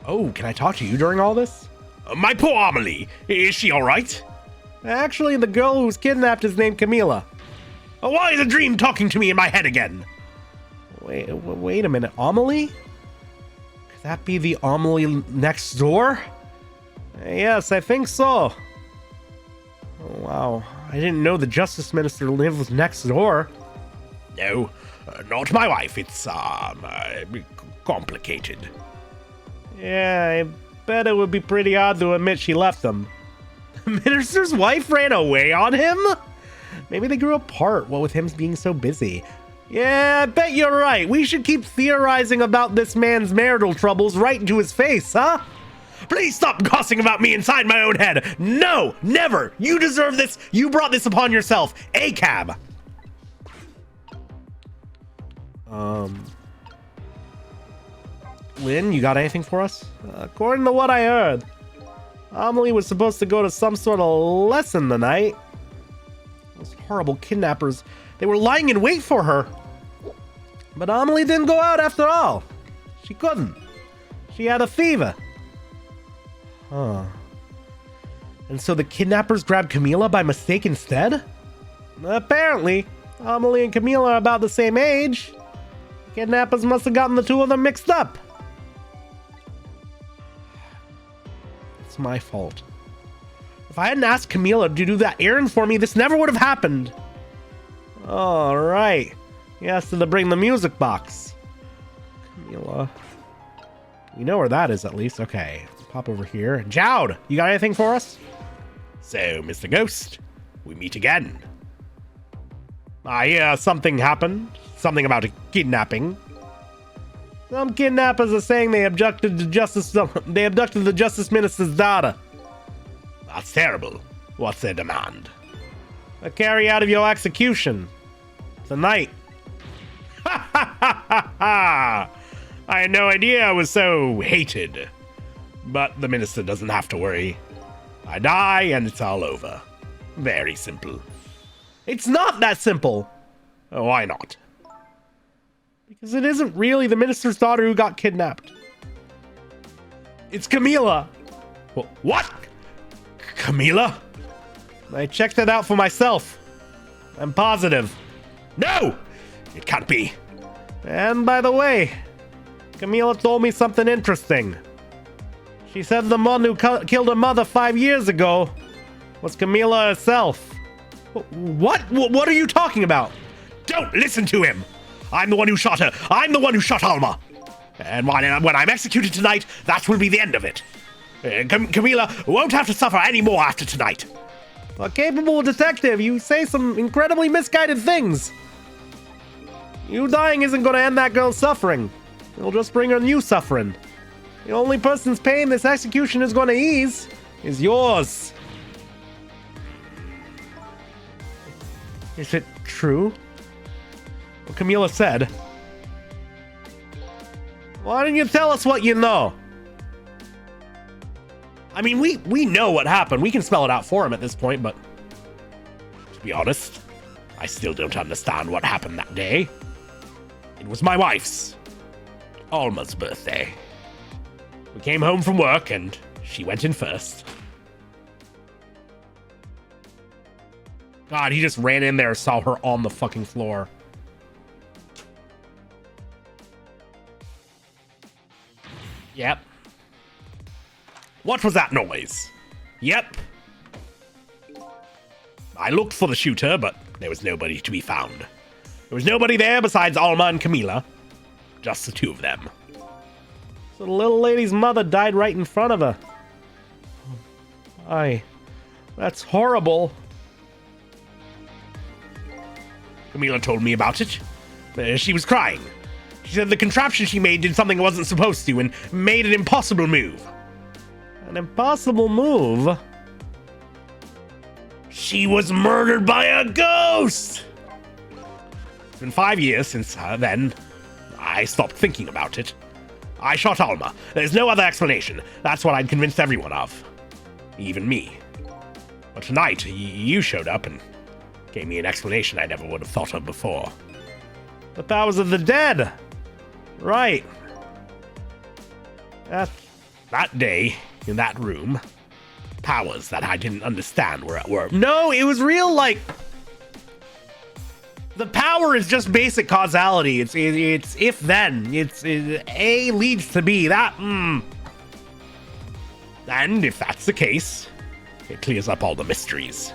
Oh, can I talk to you during all this? My poor Amelie, is she alright? Actually, the girl who was kidnapped is named Camila. Why is a dream talking to me in my head again? Wait a minute, Amelie? Could that be the Amelie next door? Yes, I think so. Oh, wow, I didn't know the Justice Minister lived next door. No, not my wife. It's, complicated. Yeah, I bet it would be pretty odd to admit she left him. The minister's wife ran away on him? Maybe they grew apart, what with him being so busy. Yeah, I bet you're right. We should keep theorizing about this man's marital troubles right into his face, huh? Please stop gossiping about me inside my own head. No, never. You deserve this. You brought this upon yourself. ACAB. Lynn, you got anything for us? According to what I heard, Amelie was supposed to go to some sort of lesson tonight. Those horrible kidnappers, they were lying in wait for her. But Amelie didn't go out after all. She couldn't. She had a fever. Huh. And so the kidnappers grabbed Camila by mistake instead? Apparently. Amelie and Camila are about the same age. Kidnappers must have gotten the two of them mixed up. It's my fault. If I hadn't asked Camila to do that errand for me, this never would have happened. All right. He asked her to bring the music box. Camila. You know where that is, at least. Okay, let's pop over here. Jowd, you got anything for us? So, Mr. Ghost, we meet again. I hear something happened. Something about a kidnapping. Some kidnappers are saying they abducted the justice minister's daughter. That's terrible. What's their demand? A carry out of your execution. Tonight. Ha ha ha ha ha! I had no idea I was so hated. But the minister doesn't have to worry. I die and it's all over. Very simple. It's not that simple. Why not? Because it isn't really the minister's daughter who got kidnapped. It's Camila. What? Camila? I checked it out for myself. I'm positive. No! It can't be. And by the way, Camila told me something interesting. She said the one who killed her mother 5 years ago was Camila herself. What? What are you talking about? Don't listen to him! I'm the one who shot her. I'm the one who shot Alma. And when I'm executed tonight, that will be the end of it. Camila won't have to suffer any more after tonight. A capable detective, you say some incredibly misguided things. You dying isn't going to end that girl's suffering. It'll just bring her new suffering. The only person's pain this execution is going to ease is yours. Is it true? What Camila said. Why didn't you tell us what you know? I mean, we know what happened. We can spell it out for him at this point, but to be honest, I still don't understand what happened that day. It was my wife's, Alma's birthday. We came home from work and she went in first. God, he just ran in there and saw her on the fucking floor. Yep. What was that noise? Yep. I looked for the shooter, but there was nobody to be found. There was nobody there besides Alma and Camila. Just the two of them. So the little lady's mother died right in front of her. That's horrible. Camila told me about it. She was crying. She said the contraption she made did something it wasn't supposed to and made an impossible move. An impossible move? She was murdered by a ghost! It's been 5 years since then. I stopped thinking about it. I shot Alma. There's no other explanation. That's what I'd convinced everyone of. Even me. But tonight, you showed up and gave me an explanation I never would have thought of before. The powers of the dead! Right. That day, in that room, powers that I didn't understand were at work. No, it was real, like... The power is just basic causality. It's if-then. It's A leads to B. And if that's the case, it clears up all the mysteries.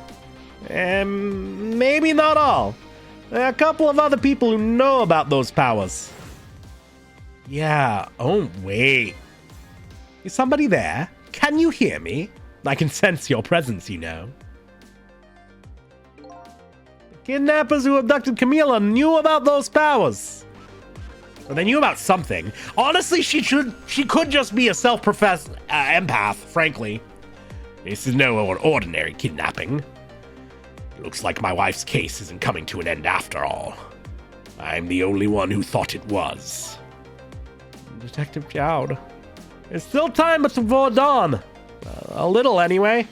Maybe not all. There are a couple of other people who know about those powers. Yeah, oh wait. Is somebody there? Can you hear me? I can sense your presence, you know. The kidnappers who abducted Camila knew about those powers. Well, they knew about something. Honestly, she could just be a self-professed empath, frankly. This is no ordinary kidnapping. It looks like my wife's case isn't coming to an end after all. I'm the only one who thought it was. Detective Jowd. There's still time before dawn. A little, anyway.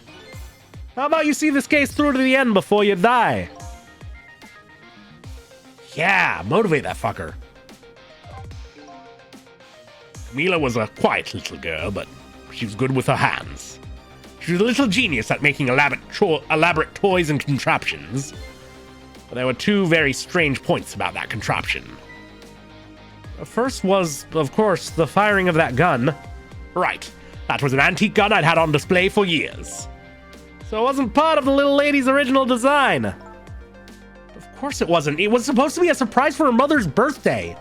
How about you see this case through to the end before you die? Yeah, motivate that fucker. Camila was a quiet little girl, but she was good with her hands. She was a little genius at making elaborate toys and contraptions. But there were two very strange points about that contraption. The first was, of course, the firing of that gun. Right. That was an antique gun I'd had on display for years. So it wasn't part of the little lady's original design. Of course it wasn't. It was supposed to be a surprise for her mother's birthday.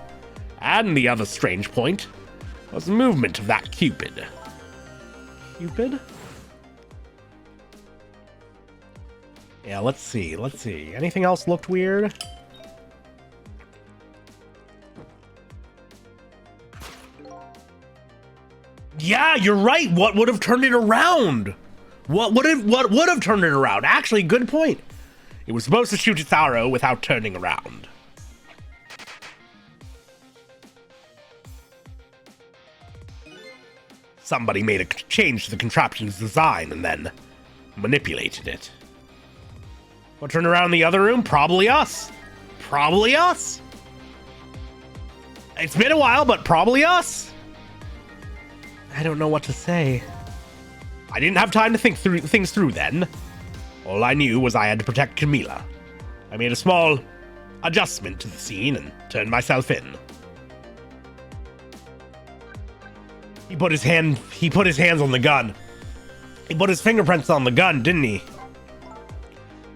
And the other strange point was the movement of that Cupid. Cupid? Yeah, let's see. Anything else looked weird? Yeah, you're right. What would have turned it around? What would have turned it around? Actually, good point. It was supposed to shoot its arrow without turning around. Somebody made a change to the contraption's design and then manipulated it. What turned around the other room? Probably us. Probably us. It's been a while, but probably us. I don't know what to say. I didn't have time to think things through then. All I knew was I had to protect Camila. I made a small adjustment to the scene and turned myself in. He put his hands on the gun. He put his fingerprints on the gun, didn't he?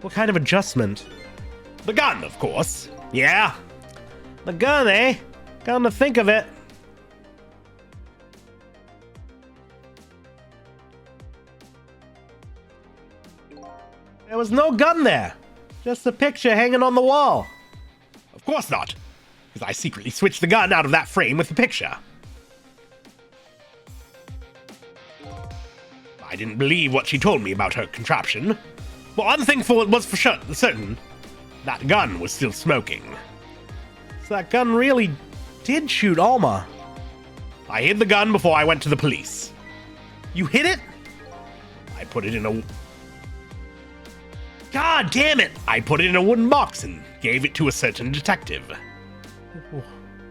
What kind of adjustment? The gun, of course. Yeah. The gun, eh? Come to think of it. There was no gun there. Just a picture hanging on the wall. Of course not. Because I secretly switched the gun out of that frame with the picture. I didn't believe what she told me about her contraption. But one thing was for certain. That gun was still smoking. So that gun really did shoot Alma. I hid the gun before I went to the police. You hid it? I put it in a... God damn it! I put it in a wooden box and gave it to a certain detective.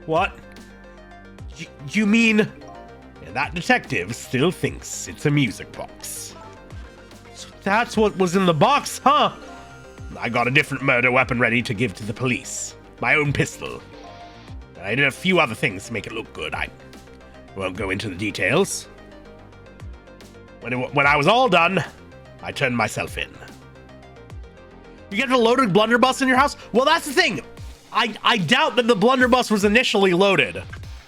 What? You mean... And that detective still thinks it's a music box. So that's what was in the box, huh? I got a different murder weapon ready to give to the police. My own pistol. And I did a few other things to make it look good. I won't go into the details. When I was all done, I turned myself in. You get a loaded blunderbuss in your house? Well, that's the thing. I doubt that the blunderbuss was initially loaded,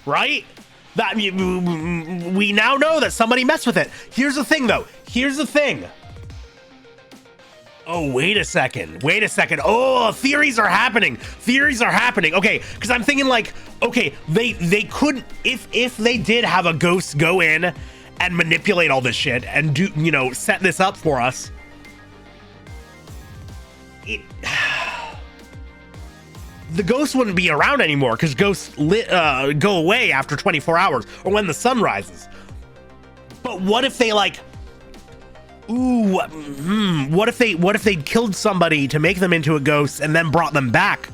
right? That we now know that somebody messed with it. Here's the thing, though. Here's the thing. Oh, wait a second. Oh, theories are happening. Okay, because I'm thinking like, okay, they could, if they did have a ghost go in and manipulate all this shit and do, set this up for us. The ghosts wouldn't be around anymore because ghosts go away after 24 hours or when the sun rises. But what if they what if they killed somebody to make them into a ghost and then brought them back?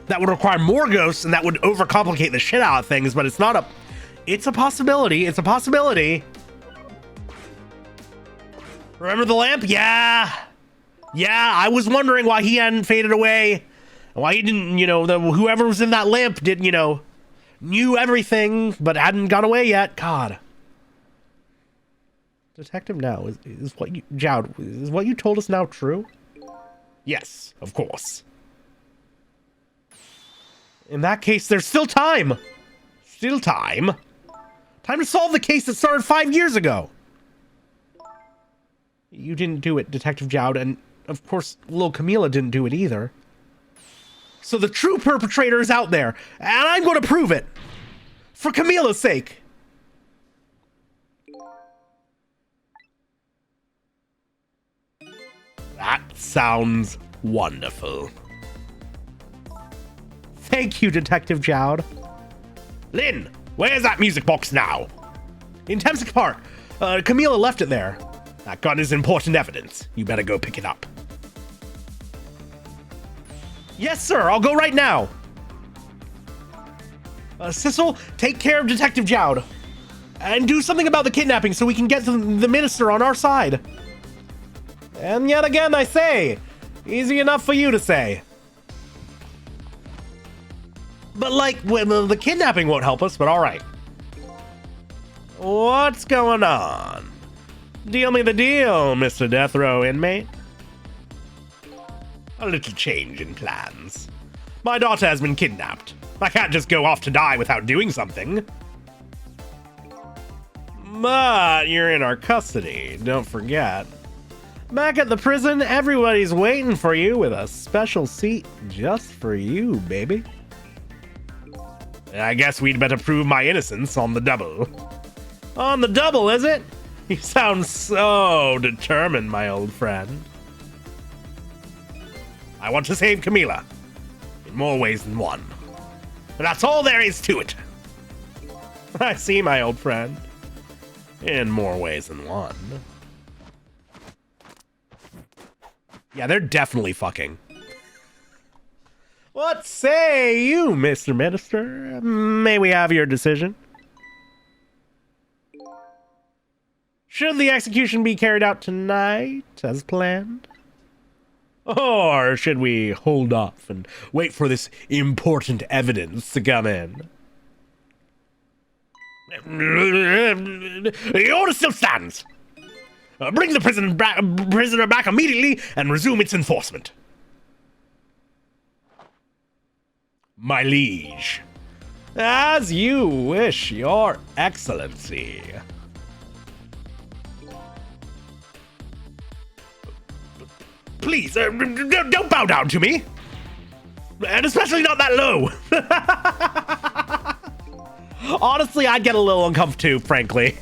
That would require more ghosts and that would overcomplicate the shit out of things, but it's a possibility. It's a possibility. Remember the lamp? Yeah, I was wondering why he hadn't faded away. Why he didn't, whoever was in that lamp did, knew everything, but hadn't gone away yet. God. Detective now, is what you told us now true? Yes, of course. In that case, there's still time. Still time? Time to solve the case that started 5 years ago. You didn't do it, Detective Jowd, and of course, little Camila didn't do it either. So the true perpetrator is out there, and I'm going to prove it. For Camila's sake. That sounds wonderful. Thank you, Detective Jowd. Lynn, Where's that music box now? In Temsik Park. Camila left it there. That gun is important evidence. You better go pick it up. Yes, sir. I'll go right now. Sissel, take care of Detective Jowd. And do something about the kidnapping so we can get the minister on our side. And yet again, I say, easy enough for you to say. But like, well, the kidnapping won't help us, but all right. What's going on? Deal me the deal, Mr. Death Row inmate. A little change in plans. My daughter has been kidnapped. I can't just go off to die without doing something. But you're in our custody, don't forget. Back at the prison, everybody's waiting for you with a special seat just for you, baby. I guess we'd better prove my innocence on the double. On the double, is it? You sound so determined, my old friend. I want to save Camila. In more ways than one. But that's all there is to it. I see, my old friend. In more ways than one. Yeah, they're definitely fucking. What say you, Mr. Minister? May we have your decision? Should the execution be carried out tonight, as planned? Or should we hold off and wait for this important evidence to come in? The order still stands. Bring the prisoner back immediately and resume its enforcement. My liege. As you wish, your excellency. Please, don't bow down to me. And especially not that low. Honestly, I'd get a little uncomfortable too, frankly.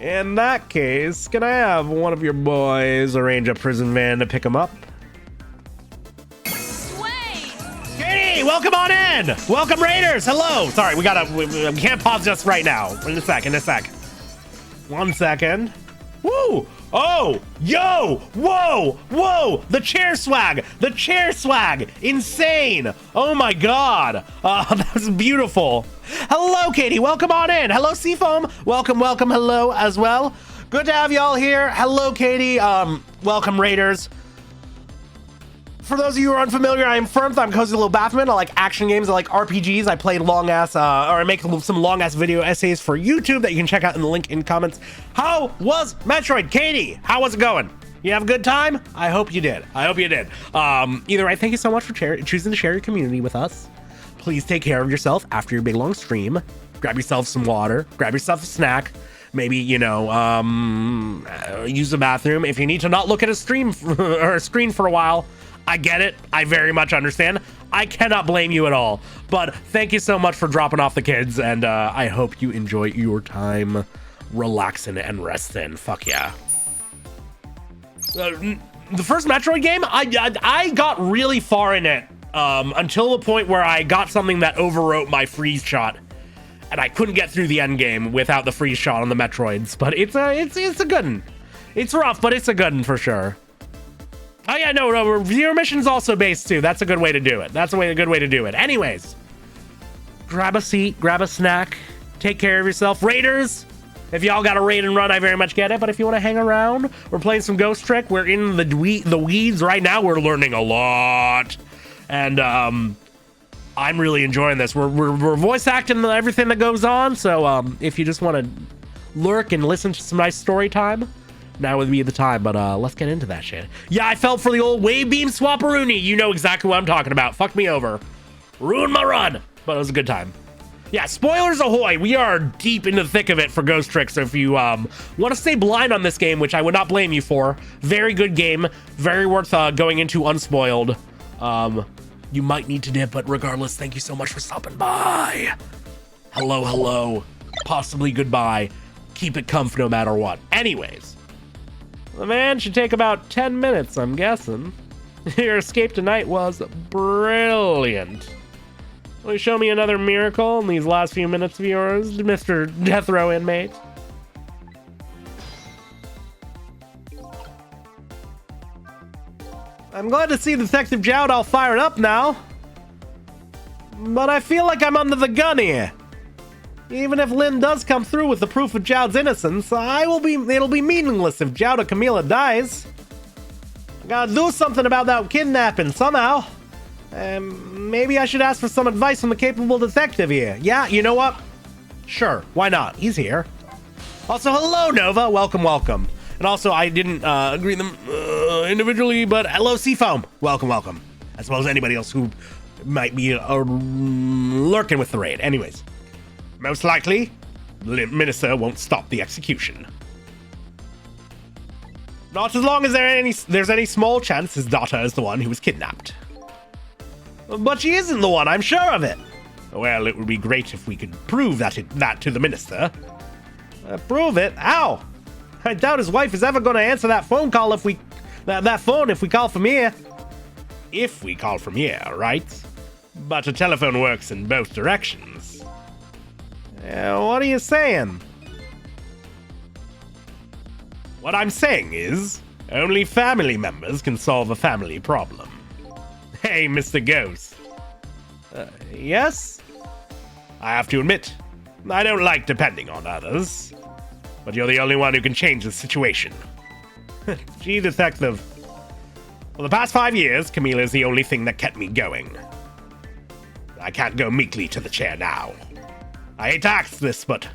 In that case, can I have one of your boys arrange a prison van to pick him up? Katie, welcome on in! Welcome, Raiders! Hello! Sorry, we can't pause just right now. In a sec. 1 second. Woo! Oh! Yo! Whoa! The chair swag! Insane! Oh my god! That was beautiful. Hello, Katie. Welcome on in. Hello, Seafoam. Welcome. Hello as well. Good to have y'all here. Hello, Katie. Welcome, Raiders. For those of you who are unfamiliar, I am Firmth. I'm Cozy Little Bathman. I like action games. I like RPGs. I play I make some long-ass video essays for YouTube that you can check out in the link in comments. How was Metroid? Katie, how was it going? You have a good time? I hope you did. Either way, thank you so much for choosing to share your community with us. Please take care of yourself after your big long stream. Grab yourself some water. Grab yourself a snack. Maybe, use the bathroom. If you need to not look at a stream or a screen for a while, I get it. I very much understand. I cannot blame you at all. But thank you so much for dropping off the kids, and I hope you enjoy your time relaxing and resting. Fuck yeah. The first Metroid game, I got really far in it until the point where I got something that overwrote my freeze shot, and I couldn't get through the end game without the freeze shot on the Metroids. But it's a good one. It's rough, but it's a good one for sure. Oh yeah, no, Zero Mission's also based too. That's a good way to do it. A good way to do it. Anyways, grab a seat, grab a snack, take care of yourself. Raiders, if y'all got a raid and run, I very much get it. But if you want to hang around, we're playing some Ghost Trick. We're in the weeds right now. We're learning a lot. And I'm really enjoying this. We're voice acting everything that goes on. So if you just want to lurk and listen to some nice story time, now would be the time, but let's get into that shit. Yeah, I fell for the old wave beam swapperoonie. You know exactly what I'm talking about. Fucked me over. Ruined my run, but it was a good time. Yeah, spoilers ahoy. We are deep in the thick of it for Ghost Trick, so if you want to stay blind on this game, which I would not blame you for, very good game, very worth going into unspoiled. You might need to dip, but regardless, thank you so much for stopping by. Hello, possibly goodbye. Keep it comf no matter what. Anyways. The man should take about 10 minutes, I'm guessing. Your escape tonight was brilliant. Will you show me another miracle in these last few minutes of yours, Mr. Death Row inmate? I'm glad to see Detective Jowd all fired up now. But I feel like I'm under the gun here. Even if Lynn does come through with the proof of Jowd's innocence, it'll be meaningless if Jowd or Camila dies. I gotta do something about that kidnapping somehow. Maybe I should ask for some advice from the capable detective here. Yeah, you know what? Sure, why not? He's here. Also, hello, Nova. Welcome, welcome. And also, I didn't agree them individually, but hello, Seafoam. Welcome, welcome. As well as anybody else who might be lurking with the raid. Anyways, most likely, the minister won't stop the execution. Not as long as there's any small chance his daughter is the one who was kidnapped. But she isn't the one, I'm sure of it. Well, it would be great if we could prove that to the minister. Prove it? How? I doubt his wife is ever going to answer that phone call if we call from here. If we call from here, right? But a telephone works in both directions. What are you saying? What I'm saying is, only family members can solve a family problem. Hey, Mr. Ghost. Yes? I have to admit, I don't like depending on others. But you're the only one who can change the situation. Gee, detective. For the past 5 years, Camila is the only thing that kept me going. I can't go meekly to the chair now. I hate to ask this, but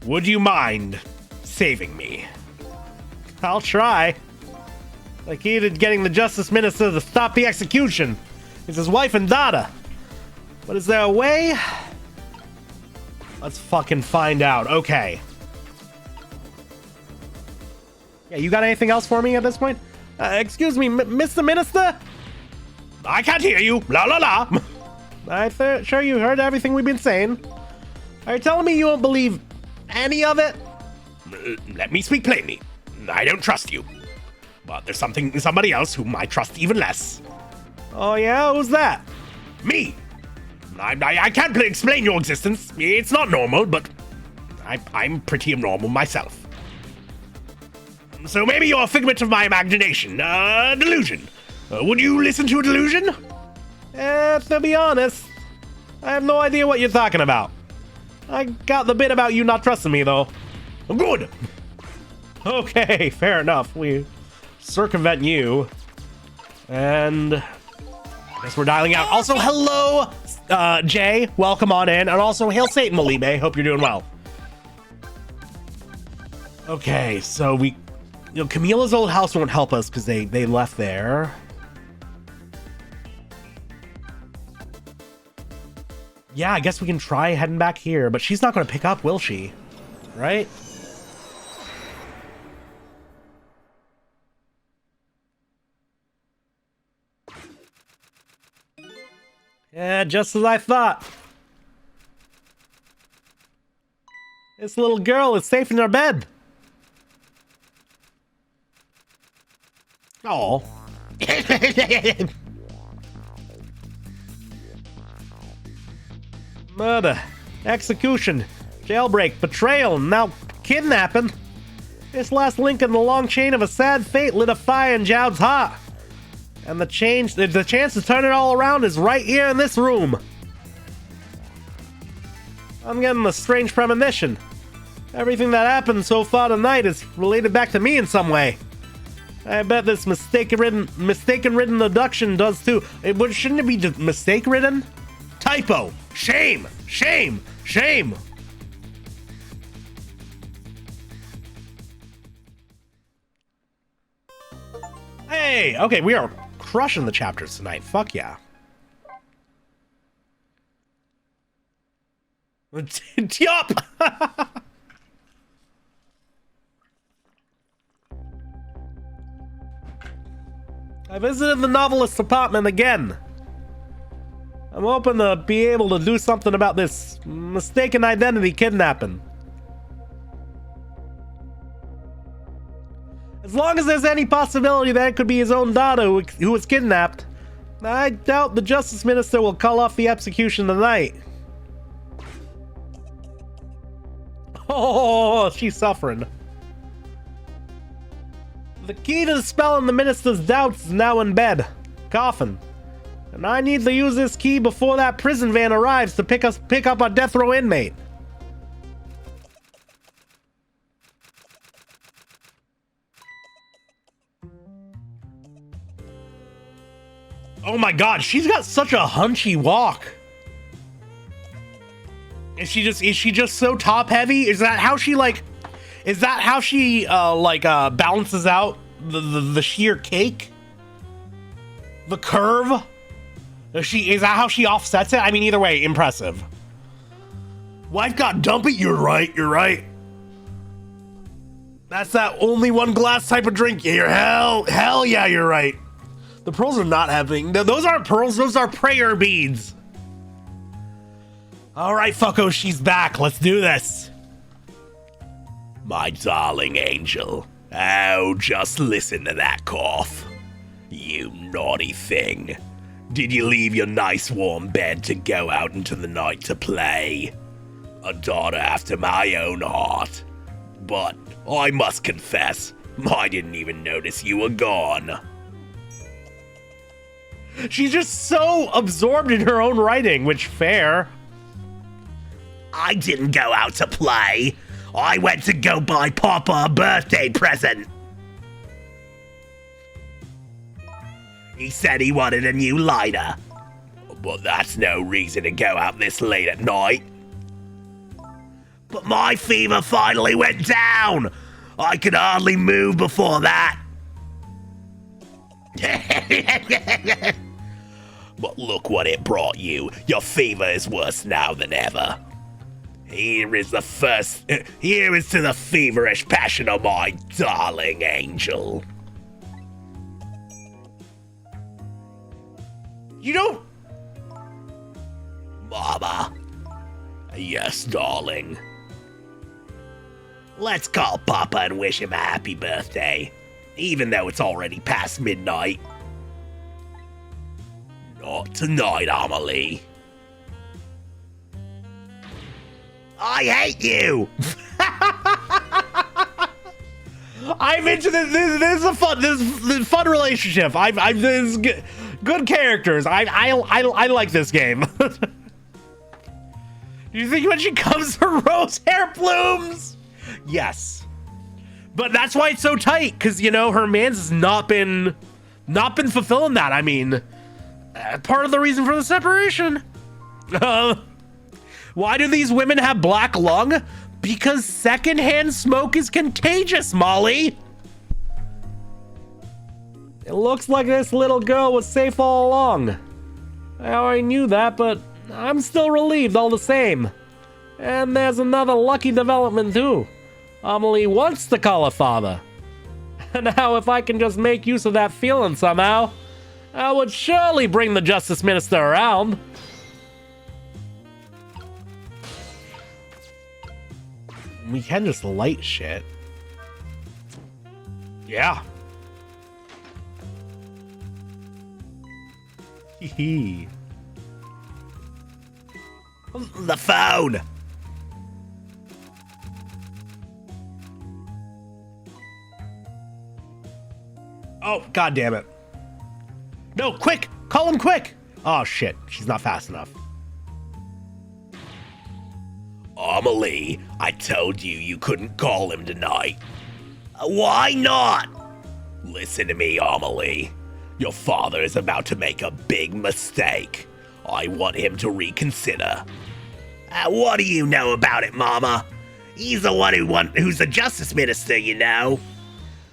would you mind saving me? I'll try. The key to getting the Justice Minister to stop the execution is his wife and daughter. But is there a way? Let's fucking find out. Okay. Yeah, you got anything else for me at this point? Excuse me, Mr. Minister? I can't hear you. La la la. I'm sure you heard everything we've been saying. Are you telling me you don't believe any of it? Let me speak plainly. I don't trust you. But there's somebody else whom I trust even less. Oh yeah? Who's that? Me. I can't explain your existence. It's not normal, but I'm pretty normal myself. So maybe you're a figment of my imagination, a delusion. Would you listen to a delusion? To be honest, I have no idea what you're talking about. I got the bit about you not trusting me, though. Good. Okay, fair enough. We circumvent you. And I guess we're dialing out. Also, hello, Jay. Welcome on in. And also, hail Satan, Malibe. Hope you're doing well. Okay, so Camila's old house won't help us because they left there. Yeah, I guess we can try heading back here, but she's not going to pick up, will she? Right? Yeah, just as I thought. This little girl is safe in her bed. Oh. Murder, execution, jailbreak, betrayal, and now kidnapping. This last link in the long chain of a sad fate lit a fire in Jowd's heart. And the chance to turn it all around is right here in this room. I'm getting a strange premonition. Everything that happened so far tonight is related back to me in some way. I bet this mistaken-ridden abduction does too. Shouldn't it be mistake-ridden? Typo. Shame. Shame. Shame. Hey, okay, we are crushing the chapters tonight. Fuck yeah. Yup. I visited the novelist's apartment again. I'm hoping to be able to do something about this mistaken identity kidnapping. As long as there's any possibility that it could be his own daughter who was kidnapped, I doubt the Justice Minister will call off the execution tonight. Oh, she's suffering. The key to dispelling the Minister's doubts is now in bed. Coffin. And I need to use this key before that prison van arrives to pick up our death row inmate. Oh my god, she's got such a hunchy walk. Is she just so top heavy? Is that how she balances out the sheer cake? The curve? Is that how she offsets it? I mean, either way, impressive. Wife got dumpy? You're right. That's that only one glass type of drink. Hell yeah, you're right. The pearls are not happening. Those aren't pearls, those are prayer beads. All right, fucko, she's back. Let's do this. My darling angel. Oh, just listen to that cough. You naughty thing. Did you leave your nice warm bed to go out into the night to play? A daughter after my own heart. But I must confess, I didn't even notice you were gone. She's just so absorbed in her own writing, which fair. I didn't go out to play. I went to go buy Papa a birthday present. He said he wanted a new lighter. But that's no reason to go out this late at night. But my fever finally went down. I could hardly move before that. But look what it brought you. Your fever is worse now than ever. Here is to the feverish passion of my darling angel. You don't... Mama. Yes, darling. Let's call Papa and wish him a happy birthday, even though it's already past midnight. Not tonight, Amelie. I hate you! I'm into this. This is a fun relationship. This is good characters. I like this game. Do you think when she comes to rose hair plumes? Yes. But that's why it's so tight, because, you know, her man's has not been fulfilling that. I mean, part of the reason for the separation. Why do these women have black lung? Because secondhand smoke is contagious, Molly. It looks like this little girl was safe all along. I already knew that, but I'm still relieved all the same. And there's another lucky development too. Amelie wants to call her father. And now if I can just make use of that feeling somehow, I would surely bring the Justice Minister around. We can just light shit. Yeah. Hee. The phone! Oh, god damn it. No, quick! Call him quick! Oh shit, she's not fast enough. Amelie, I told you couldn't call him tonight. Why not? Listen to me, Amelie. Your father is about to make a big mistake. I want him to reconsider. What do you know about it, Mama? He's the one who's the Justice Minister, you know.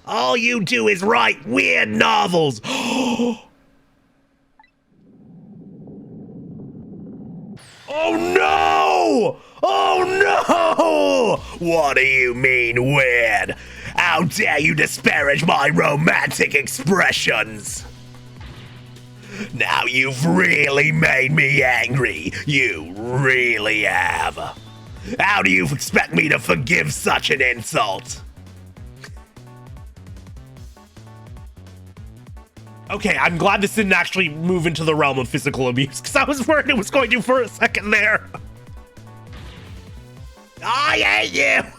All you do is write weird novels. Oh no! Oh no! What do you mean weird? How dare you disparage my romantic expressions? Now you've really made me angry. You really have. How do you expect me to forgive such an insult? Okay, I'm glad this didn't actually move into the realm of physical abuse, because I was worried it was going to for a second there. I hate you!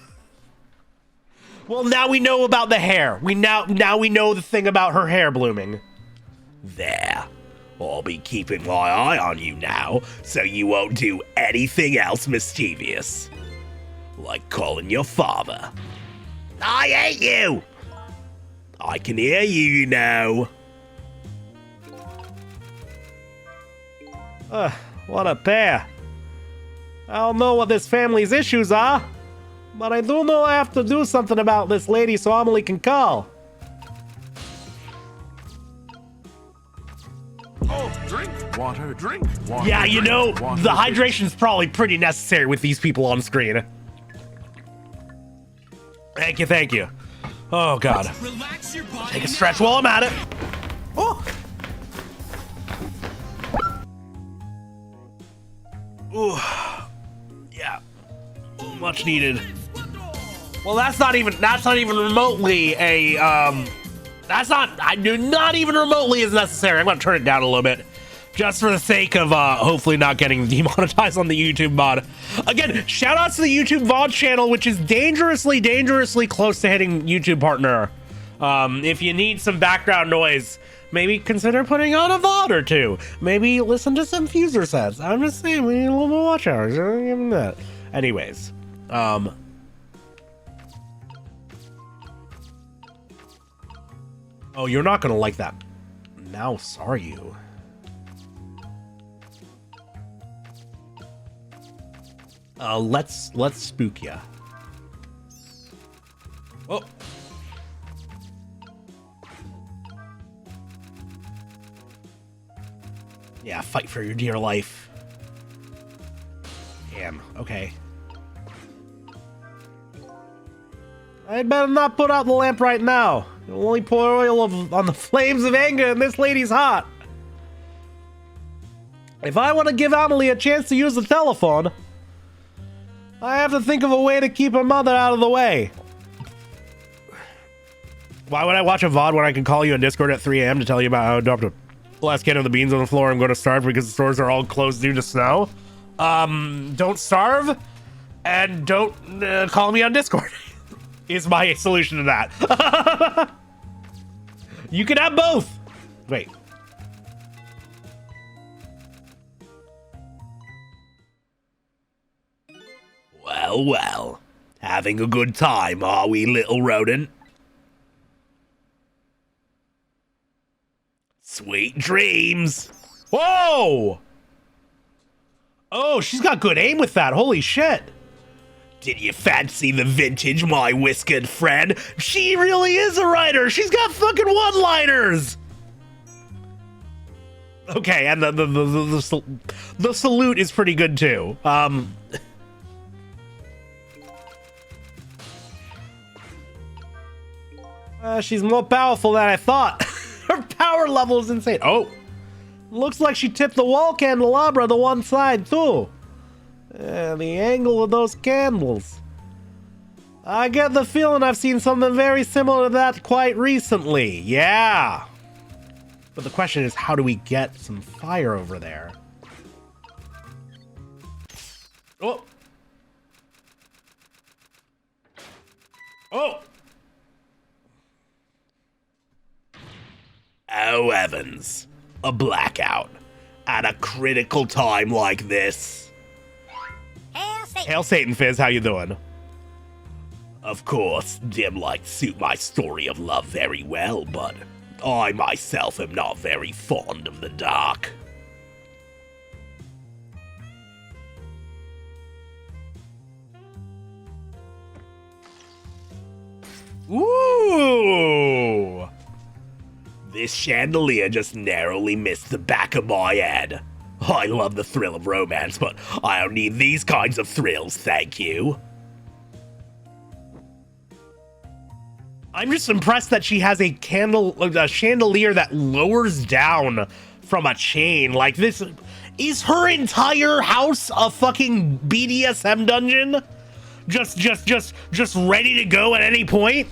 Well, now we know about the hair. Now we know the thing about her hair blooming. There. I'll be keeping my eye on you now, so you won't do anything else mischievous. Like calling your father. I hate you! I can hear you, you know. What a pair. I don't know what this family's issues are, but I do know I have to do something about this lady so Amelie can call. Oh, drink water, drink water. Yeah, you know, water, the hydration's probably pretty necessary with these people on screen. Thank you, thank you. Oh, God. Relax your body. Take a stretch while I'm at it. Oh! Ooh. Yeah. Much needed. Well, that's not even remotely a, not even remotely as necessary. I'm gonna turn it down a little bit. Just for the sake of, hopefully not getting demonetized on the YouTube mod. Again, shout outs to the YouTube VOD channel, which is dangerously close to hitting YouTube partner. If you need some background noise, maybe consider putting on a VOD or two. Maybe listen to some Fuser sets. I'm just saying, we need a little more watch hours. Give them that. Anyways, oh, you're not gonna like that mouse, are you? Let's spook ya. Oh. Yeah, fight for your dear life. Damn, okay. I'd better not put out the lamp right now. It'll only pour oil on the flames of anger in this lady's heart. If I want to give Amelie a chance to use the telephone, I have to think of a way to keep her mother out of the way. Why would I watch a VOD when I can call you on Discord at 3 a.m. to tell you about how I dropped a last can of the beans on the floor? I'm going to starve because the stores are all closed due to snow. Don't starve and don't call me on Discord is my solution to that. You can have both. Wait. Well, well. Having a good time, are we, little rodent? Sweet dreams. Whoa! Oh, she's got good aim with that. Holy shit. Did you fancy the vintage, my whiskered friend? She really is a writer. She's got fucking one-liners. Okay, and the salute is pretty good too. She's more powerful than I thought. Her power level is insane. Oh, looks like she tipped the wall candelabra to one side too. The angle of those candles. I get the feeling I've seen something very similar to that quite recently. Yeah. But the question is, how do we get some fire over there? Oh. Oh. Oh, Evans. A blackout. At a critical time like this. Hail Satan, Fizz. How you doing? Of course, dim lights suit my story of love very well, but I myself am not very fond of the dark. Ooh! This chandelier just narrowly missed the back of my head. I love the thrill of romance, but I don't need these kinds of thrills, thank you. I'm just impressed that she has a chandelier that lowers down from a chain. Like, this is her entire house a fucking BDSM dungeon? Just ready to go at any point?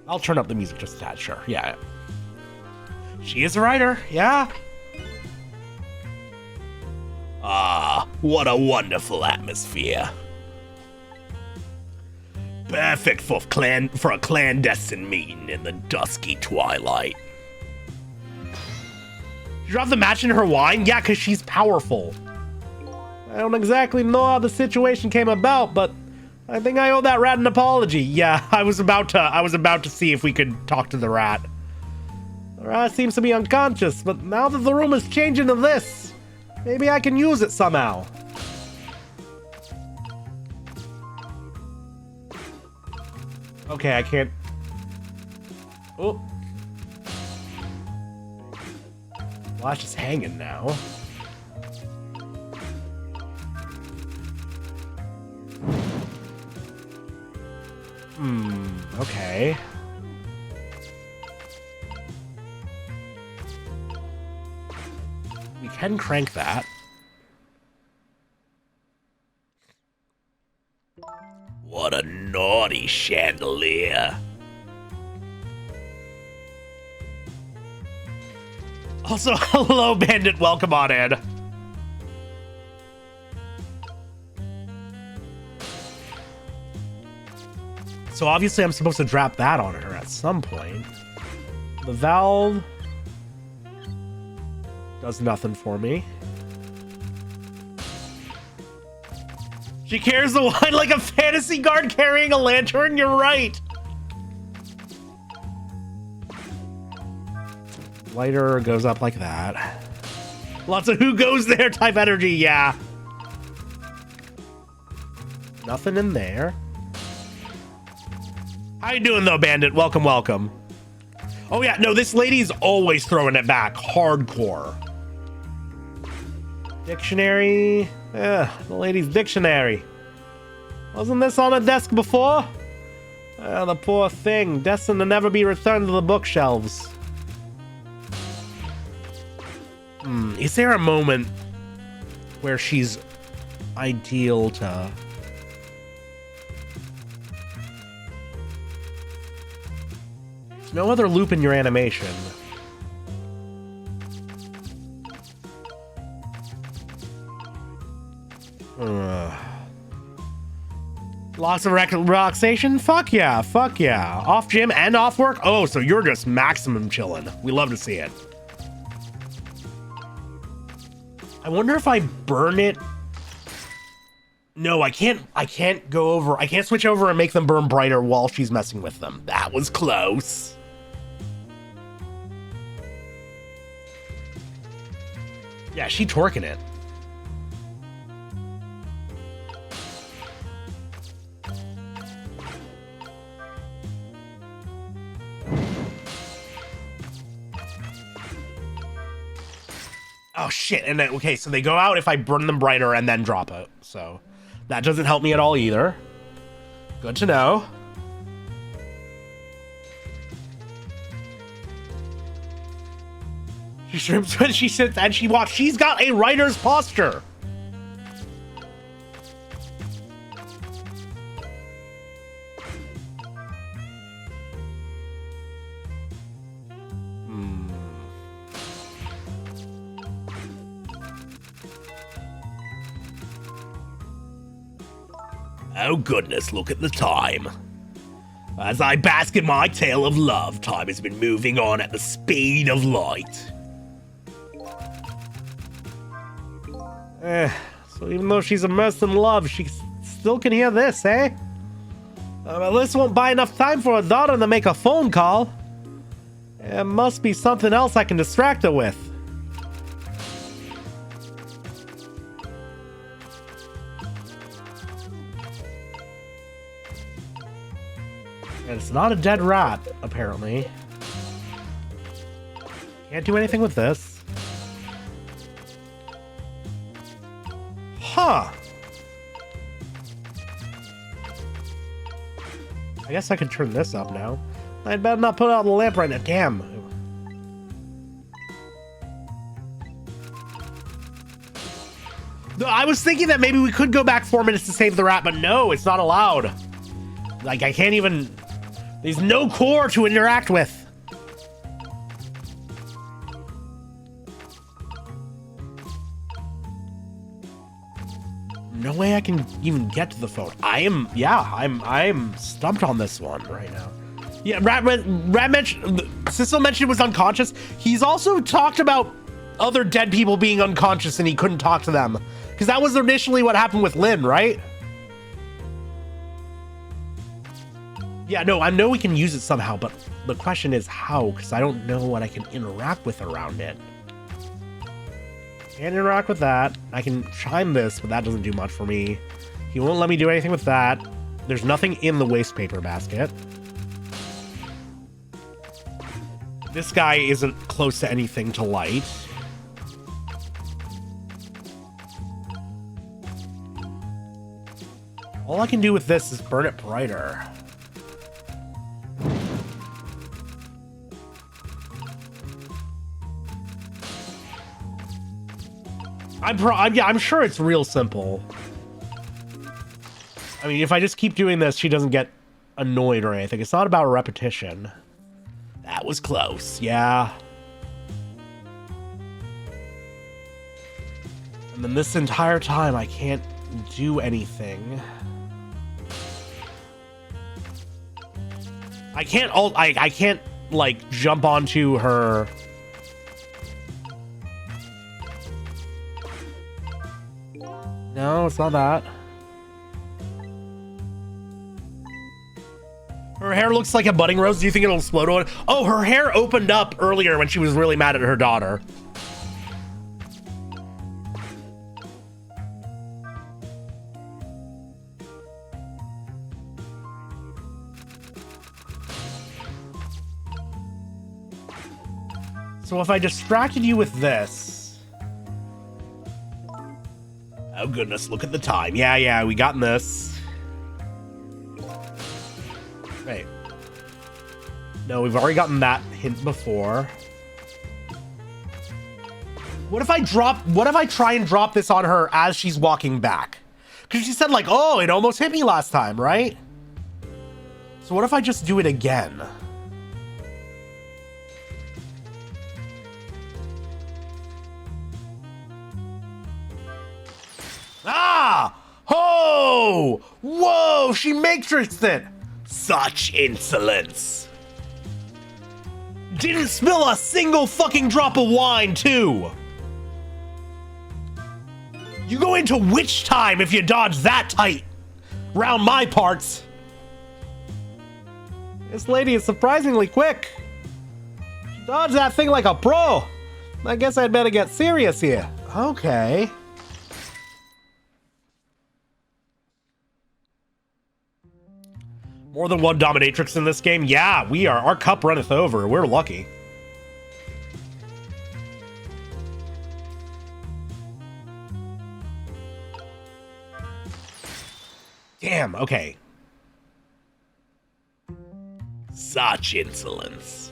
I'll turn up the music just a tad, sure. Yeah. She is a writer, yeah. Ah, what a wonderful atmosphere. Perfect for a clandestine meeting in the dusky twilight. You dropped the match in her wine? Yeah, because she's powerful. I don't exactly know how the situation came about, but I think I owe that rat an apology. Yeah, I was about to see if we could talk to the rat. The rat seems to be unconscious, but now that the room is changing to this, maybe I can use it somehow. Okay, I can't. Oh. Flash is hanging now. Okay. We can crank that. What a naughty chandelier. Also, hello, Bandit. Welcome on in. So obviously I'm supposed to drop that on her at some point. The valve does nothing for me. She carries the wine like a fantasy guard carrying a lantern. You're right. Lighter goes up like that. Lots of who goes there type energy, yeah. Nothing in there. How you doing though, Bandit? Welcome, welcome. Oh yeah, no, this lady's always throwing it back. Hardcore. Dictionary. The lady's dictionary. Wasn't this on a desk before? The poor thing. Destined to never be returned to the bookshelves. Is there a moment where she's ideal to... There's no other loop in your animation. Lots of relaxation? Fuck yeah, fuck yeah. Off gym and off work? Oh, so you're just maximum chilling. We love to see it. I wonder if I burn it. No, I can't go over. I can't switch over and make them burn brighter while she's messing with them. That was close. Yeah, she twerking it. Oh shit, and then, okay, so they go out if I burn them brighter and then drop it. So that doesn't help me at all either. Good to know. She shrimps when she sits and she walks. She's got a writer's posture. Oh goodness, look at the time. As I bask in my tale of love, time has been moving on at the speed of light. So even though she's immersed in love, she still can hear this, eh? But this won't buy enough time for her daughter to make a phone call. There must be something else I can distract her with. And it's not a dead rat, apparently. Can't do anything with this. Huh. I guess I can turn this up now. I'd better not put out the lamp right now. Damn. I was thinking that maybe we could go back 4 minutes to save the rat, but no, it's not allowed. Like, I can't even... There's no core to interact with. no way I can even get to the phone. I'm stumped on this one right now. Yeah, Rat mentioned, Sissel mentioned was unconscious. He's also talked about other dead people being unconscious and he couldn't talk to them. Because that was initially what happened with Lynn, right? Yeah, no, I know we can use it somehow, but the question is how, because I don't know what I can interact with around it. Can't interact with that. I can chime this, but that doesn't do much for me. He won't let me do anything with that. There's nothing in the waste paper basket. This guy isn't close to anything to light. All I can do with this is burn it brighter. I'm sure it's real simple. I mean, if I just keep doing this, she doesn't get annoyed or anything. It's not about repetition. That was close, yeah. And then this entire time, I can't do anything. I can't, like, jump onto her. No, it's not that. Her hair looks like a budding rose. Do you think it'll explode on? Oh, her hair opened up earlier when she was really mad at her daughter. So if I distracted you with this. Oh goodness, look at the time. Yeah, we got in this. Wait. No, we've already gotten that hint before. What if I try and drop this on her as she's walking back? Because she said like, oh, it almost hit me last time, right? So what if I just do it again? Ah! Oh! Whoa! She matrixed it! Such insolence. Didn't spill a single fucking drop of wine, too! You go into witch time if you dodge that tight! Round my parts! This lady is surprisingly quick. She dodged that thing like a pro! I guess I'd better get serious here. Okay. More than one dominatrix in this game? Yeah, we are. Our cup runneth over. We're lucky. Damn, okay. Such insolence.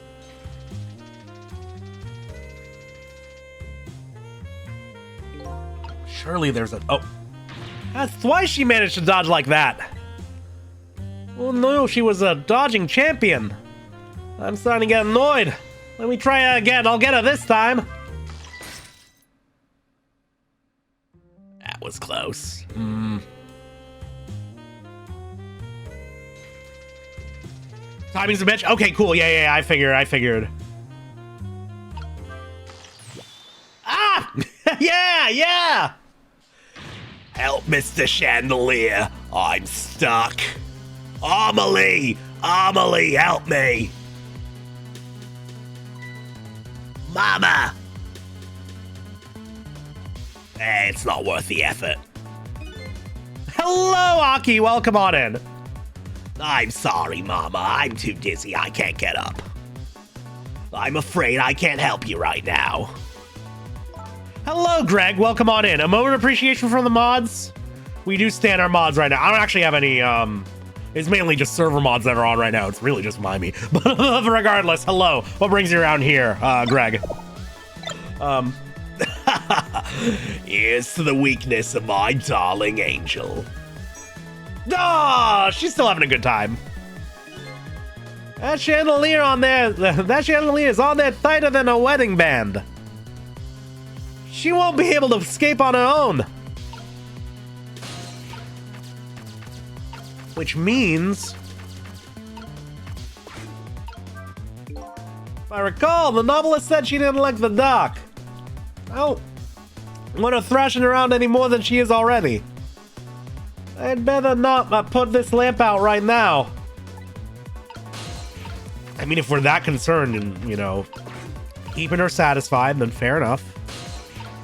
Surely there's a... Oh. That's why she managed to dodge like that. Oh no, she was a dodging champion. I'm starting to get annoyed. Let me try again. I'll get her this time. That was close. Timing's a bitch. Okay, cool. Yeah, I figured. Ah! yeah! Help, Mr. Chandelier. I'm stuck. Amelie, help me. Mama. It's not worth the effort. Hello, Aki. Welcome on in. I'm sorry, Mama. I'm too dizzy. I can't get up. I'm afraid I can't help you right now. Hello, Greg. Welcome on in. A moment of appreciation from the mods. We do stand our mods right now. I don't actually have any, it's mainly just server mods that are on right now. It's really just Mimey. But regardless, hello. What brings you around here, Greg? Here's to the weakness of my darling angel. Ah, she's still having a good time. That chandelier on there, that chandelier is on there tighter than a wedding band. She won't be able to escape on her own. Which means... if I recall, the novelist said she didn't like the dock. I don't want her thrashing around any more than she is already. I'd better not put this lamp out right now. I mean, if we're that concerned in, you know, keeping her satisfied, then fair enough.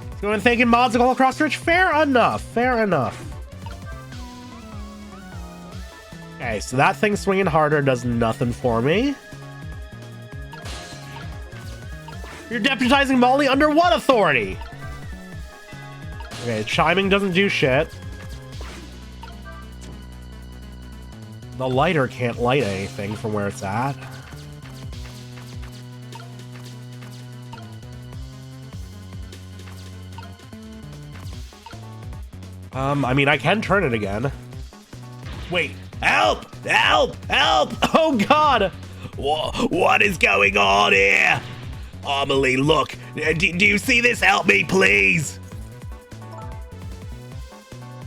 Let's go and thanking mods all across Twitch. Fair enough. Fair enough. Okay, so that thing swinging harder does nothing for me. You're deputizing Molly under what authority? Okay, chiming doesn't do shit. The lighter can't light anything from where it's at. I mean, I can turn it again. Wait, help! Help! Help! Oh, God! What is going on here? Amelie, look. Do you see this? Help me, please.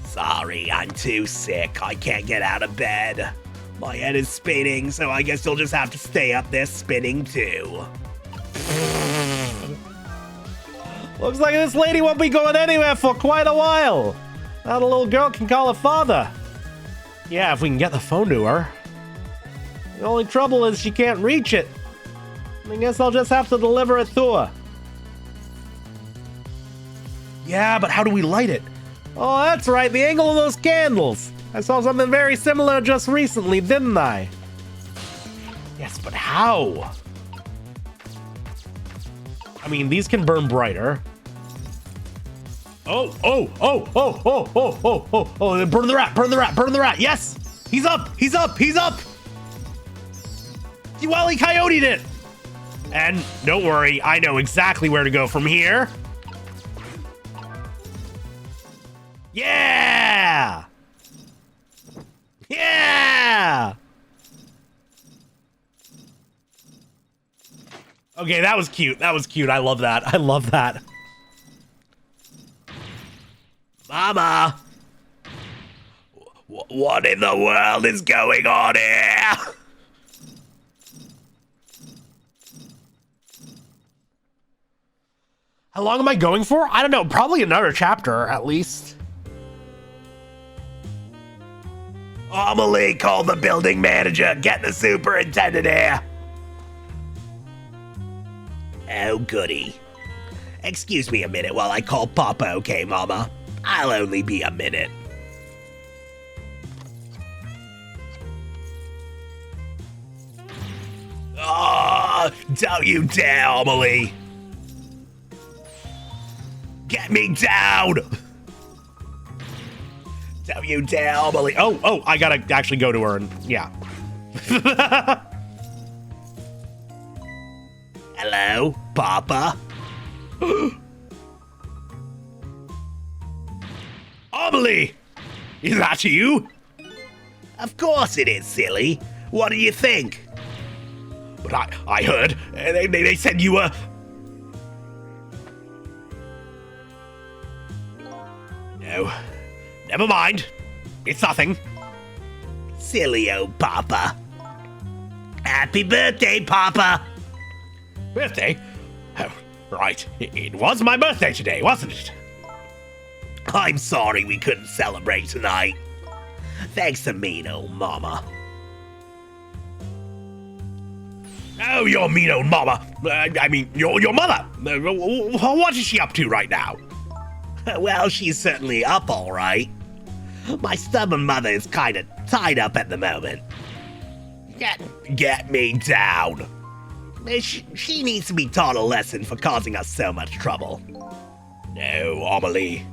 Sorry, I'm too sick. I can't get out of bed. My head is spinning, so I guess you'll just have to stay up there spinning too. Looks like this lady won't be going anywhere for quite a while. Now the little girl can call her father. Yeah, if we can get the phone to her. The only trouble is she can't reach it. I guess I'll just have to deliver it to her. Yeah, but how do we light it? Oh, that's right, the angle of those candles. I saw something very similar just recently, didn't I? Yes, but how? I mean, these can burn brighter. Oh, burn the rat, burn the rat, burn the rat. Yes, he's up, he's up, he's up. Well, he coyoted it. And don't worry, I know exactly where to go from here. Yeah! Yeah! Okay, that was cute. That was cute. I love that. I love that. Mama! What in the world is going on here? How long am I going for? I don't know. Probably another chapter, at least. Amelie, call the building manager. Get the superintendent here. Oh, goody. Excuse me a minute while I call Papa, okay, Mama? I'll only be a minute. Oh, don't you dare, Amelie. Get me down. Don't you dare, Amelie. Oh, I gotta actually go to her and, yeah. Hello, Papa? Amelie! Is that you? Of course it is, silly. What do you think? But I heard they said you were... No. Never mind. It's nothing. Silly old Papa. Happy birthday, Papa! Birthday? Oh, right. It was my birthday today, wasn't it? I'm sorry we couldn't celebrate tonight. Thanks to mean old Mama. Oh, your mean old Mama. I mean, your mother. What is she up to right now? Well, she's certainly up all right. My stubborn mother is kind of tied up at the moment. Get me down. She needs to be taught a lesson for causing us so much trouble. No, Amelie.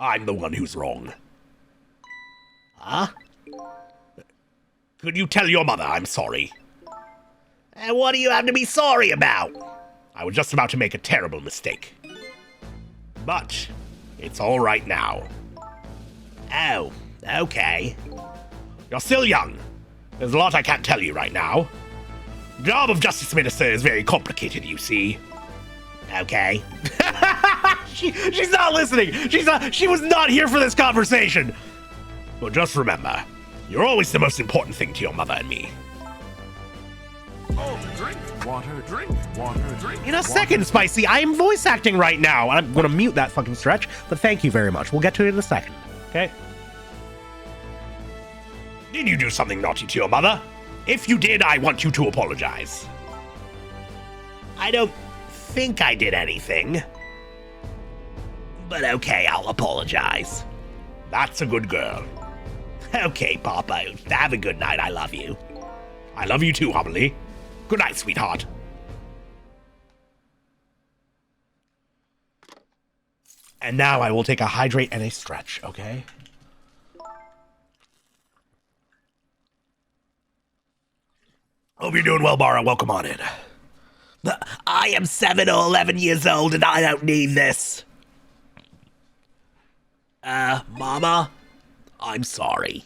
I'm the one who's wrong. Huh? Could you tell your mother I'm sorry? And what do you have to be sorry about? I was just about to make a terrible mistake. But it's all right now. Oh, okay. You're still young. There's a lot I can't tell you right now. The job of Justice Minister is very complicated, you see. Okay. She's not listening. She was not here for this conversation. But just remember, you're always the most important thing to your mother and me. Oh, drink water, drink water, drink. In a second, Spicy. I am voice acting right now. I'm going to mute that fucking stretch, but thank you very much. We'll get to it in a second. Okay? Did you do something naughty to your mother? If you did, I want you to apologize. I don't think I did anything. But okay, I'll apologize. That's a good girl. Okay, Papa. Have a good night. I love you. I love you too, Homily. Good night, sweetheart. And now I will take a hydrate and a stretch, okay? Hope you're doing well, Bara. Welcome on in. I am 7 or 11 years old and I don't need this. Mama? I'm sorry.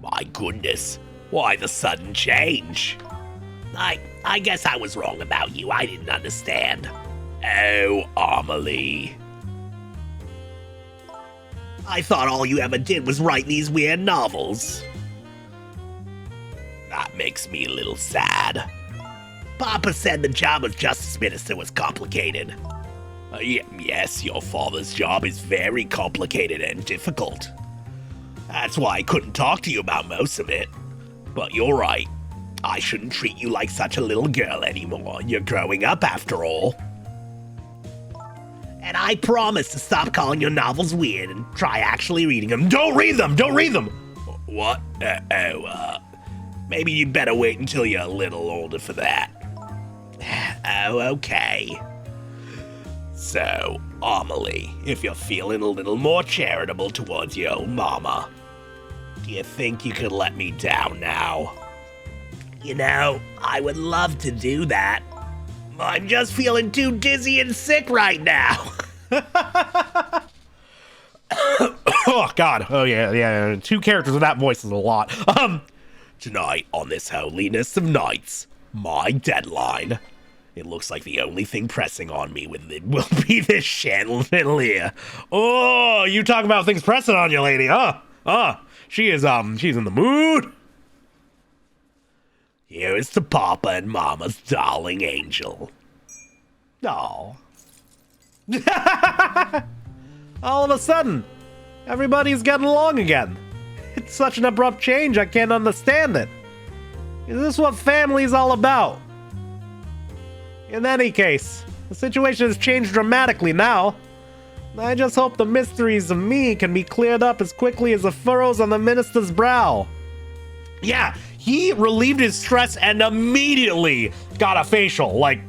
My goodness. Why the sudden change? I guess I was wrong about you. I didn't understand. Oh, Amelie. I thought all you ever did was write these weird novels. That makes me a little sad. Papa said the job of Justice Minister was complicated. Yes, your father's job is very complicated and difficult. That's why I couldn't talk to you about most of it. But you're right. I shouldn't treat you like such a little girl anymore. You're growing up after all. And I promise to stop calling your novels weird and try actually reading them. Don't read them! Don't read them! What? Maybe you'd better wait until you're a little older for that. Oh, okay. So, Amelie, if you're feeling a little more charitable towards your old mama, do you think you could let me down now? You know, I would love to do that. I'm just feeling too dizzy and sick right now. Oh, God. Oh, yeah. 2 characters with that voice is a lot. Tonight, on this holiness of nights, my deadline, it looks like the only thing pressing on me will be this chandelier. Oh, you talk about things pressing on you, lady, huh? She's in the mood. Here is to Papa and Mama's darling angel. Oh. All of a sudden, everybody's getting along again. It's such an abrupt change, I can't understand it. Is this what family's all about? In any case, the situation has changed dramatically now. I just hope the mysteries of me can be cleared up as quickly as the furrows on the minister's brow. Yeah, he relieved his stress and immediately got a facial, like,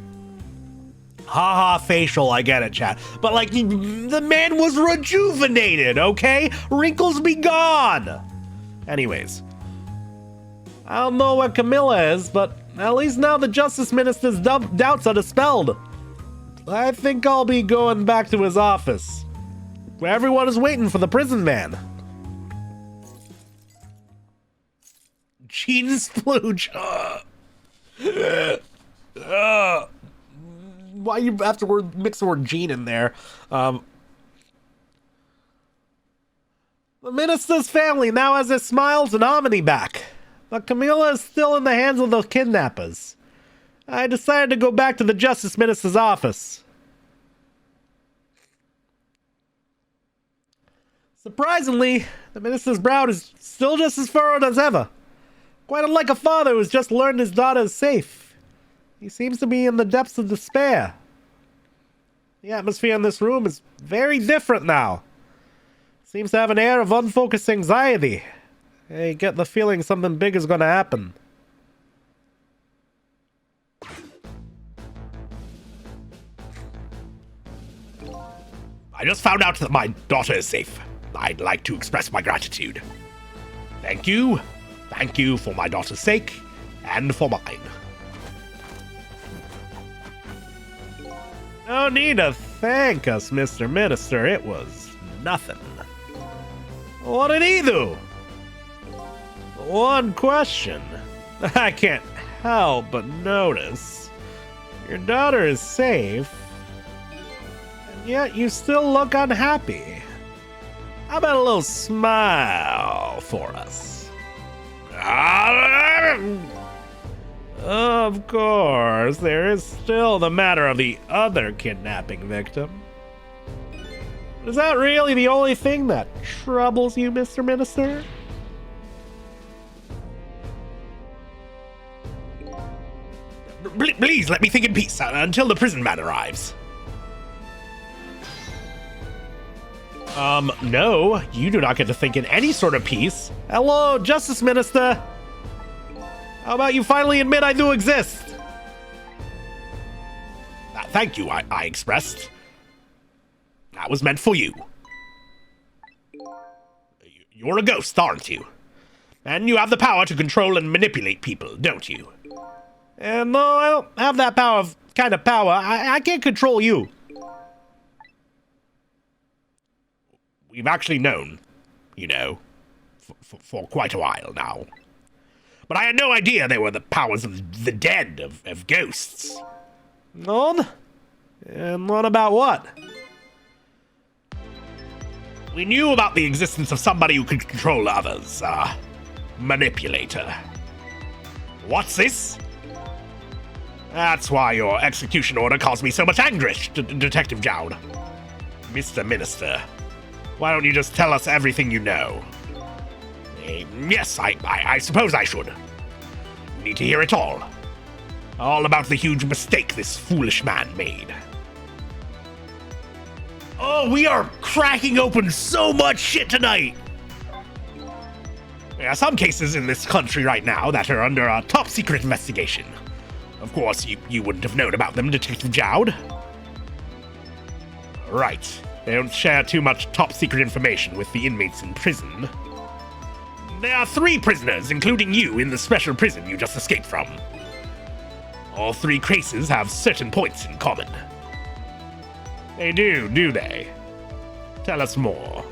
haha facial, I get it, chat. But like, the man was rejuvenated, okay? Wrinkles be gone. Anyways, I don't know where Camilla is, but at least now the Justice Minister's doubts are dispelled. I think I'll be going back to his office, where everyone is waiting for the prison van. Gene splooge. Why you have to mix the word Gene in there? The minister's family now has their smiles and harmony back, but Camilla is still in the hands of the kidnappers. I decided to go back to the Justice Minister's office. Surprisingly, the minister's brow is still just as furrowed as ever. Quite unlike a father who's just learned his daughter is safe. He seems to be in the depths of despair. The atmosphere in this room is very different now. Seems to have an air of unfocused anxiety. I get the feeling something big is going to happen. I just found out that my daughter is safe. I'd like to express my gratitude. Thank you. Thank you for my daughter's sake and for mine. No need to thank us, Mr. Minister. It was nothing. What did he do? One question. I can't help but notice. Your daughter is safe. Yet you still look unhappy. How about a little smile for us? Of course, there is still the matter of the other kidnapping victim. Is that really the only thing that troubles you, Mr. Minister? Please let me think in peace until the prison man arrives. No, you do not get to think in any sort of peace. Hello, Justice Minister. How about you finally admit I do exist? Thank you, I expressed. That was meant for you. You're a ghost, aren't you? And you have the power to control and manipulate people, don't you? And no, I don't have that kind of power. I can't control you. We've actually known, you know, for quite a while now. But I had no idea they were the powers of the dead, of ghosts. None? And what about what? We knew about the existence of somebody who could control others, manipulator. What's this? That's why your execution order caused me so much anguish, Detective Jowd. Mr. Minister, why don't you just tell us everything you know? Yes, I suppose I should. You need to hear it all. All about the huge mistake this foolish man made. Oh, we are cracking open so much shit tonight! There are some cases in this country right now that are under a top-secret investigation. Of course, you wouldn't have known about them, Detective Jowd. Right. They don't share too much top-secret information with the inmates in prison. There are 3 prisoners, including you, in the special prison you just escaped from. All 3 cases have certain points in common. They do they? Tell us more.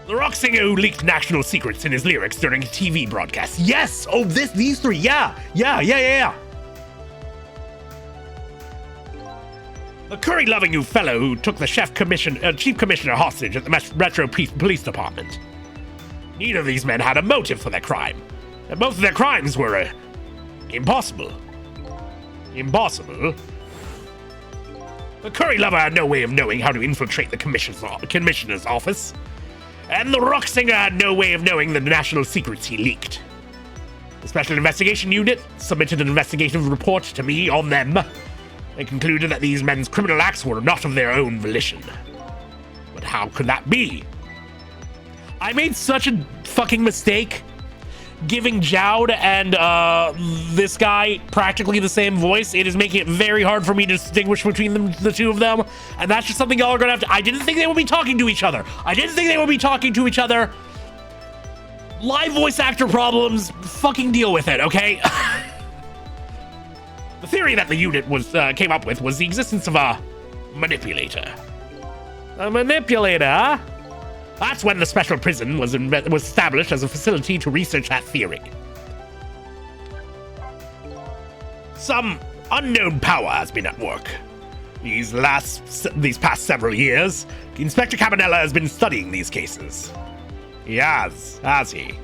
The rock singer who leaked national secrets in his lyrics during a TV broadcast. Yes! Oh, these 3, yeah! The curry-loving fellow who took the chief commissioner hostage at the Metro Police Department. Neither of these men had a motive for their crime, and both of their crimes were impossible. Impossible? The curry lover had no way of knowing how to infiltrate the commissioner's office, and the rock singer had no way of knowing the national secrets he leaked. The Special Investigation Unit submitted an investigative report to me on them. They concluded that these men's criminal acts were not of their own volition. But how could that be? I made such a fucking mistake giving Jowd and this guy practically the same voice. It is making it very hard for me to distinguish between the 2 of them. And that's just something y'all are gonna have to... I didn't think they would be talking to each other. Live voice actor problems, fucking deal with it, okay? The theory that the unit came up with was the existence of a manipulator. A manipulator, huh? That's when the special prison was established as a facility to research that theory. Some unknown power has been at work. These past several years, Inspector Cabanela has been studying these cases. He has he?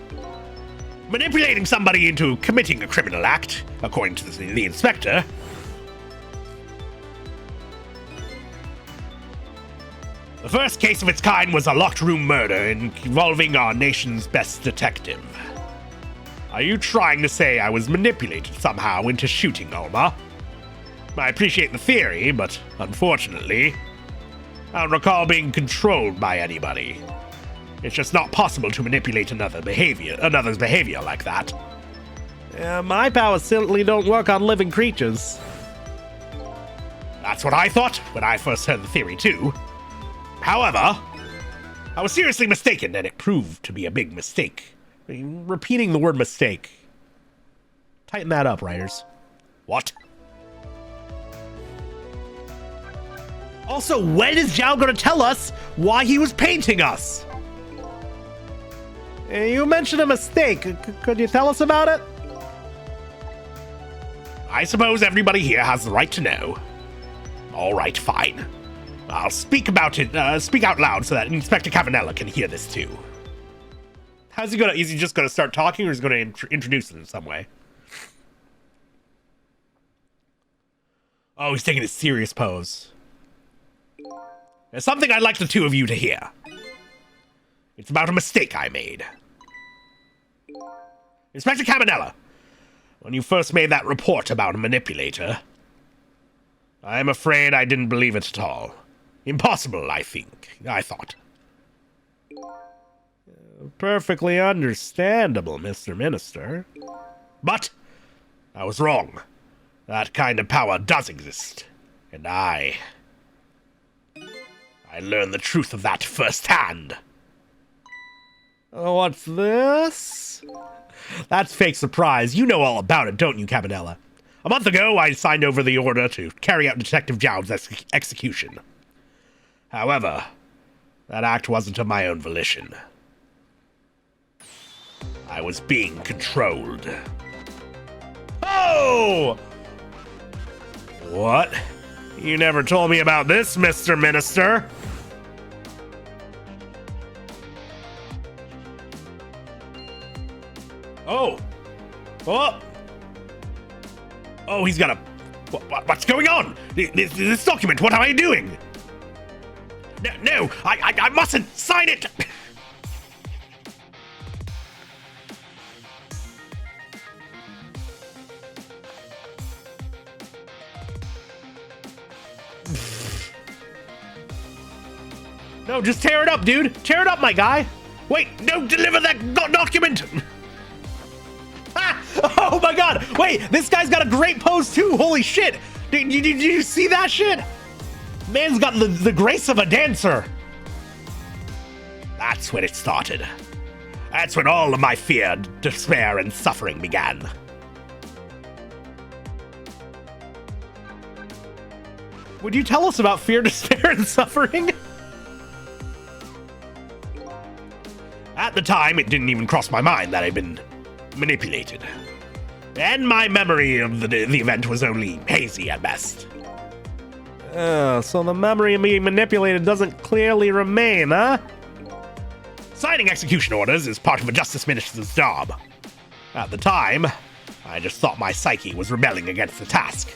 Manipulating somebody into committing a criminal act, according to the inspector. The first case of its kind was a locked room murder involving our nation's best detective. Are you trying to say I was manipulated somehow into shooting Alma? I appreciate the theory, but unfortunately, I don't recall being controlled by anybody. It's just not possible to manipulate another's behavior like that. My powers certainly don't work on living creatures. That's what I thought when I first heard the theory too. However, I was seriously mistaken, and it proved to be a big mistake. Repeating the word mistake. Tighten that up, writers. What? Also, when is Zhao gonna tell us why he was painting us? You mentioned a mistake. Could you tell us about it? I suppose everybody here has the right to know. All right, fine. I'll speak about it, speak out loud so that Inspector Cabanela can hear this too. How's he gonna, is he just gonna start talking or is he gonna introduce it in some way? Oh, he's taking a serious pose. There's something I'd like the two of you to hear. It's about a mistake I made. Inspector Cabanela, when you first made that report about a manipulator, I'm afraid I didn't believe it at all. Impossible, I thought. Perfectly understandable, Mr. Minister. But I was wrong. That kind of power does exist. And I learned the truth of that firsthand. What's this? That's fake surprise. You know all about it, don't you, Cabanela? A month ago, I signed over the order to carry out Detective Jowd's execution. However, that act wasn't of my own volition. I was being controlled. Oh! What? You never told me about this, Mr. Minister. Oh! Oh! Oh, he's got a... What's going on? This document, what am I doing? No, I mustn't sign it! No, just tear it up, dude. Tear it up, my guy. Wait, don't deliver that document! Ah! Oh my god! Wait, this guy's got a great pose too. Holy shit! Did you see that shit? Man's got the grace of a dancer. That's when it started. That's when all of my fear, despair, and suffering began. Would you tell us about fear, despair, and suffering? At the time, it didn't even cross my mind that I'd been manipulated. And my memory of the event was only hazy at best. So the memory of being manipulated doesn't clearly remain, huh? Signing execution orders is part of a justice minister's job. At the time, I just thought my psyche was rebelling against the task.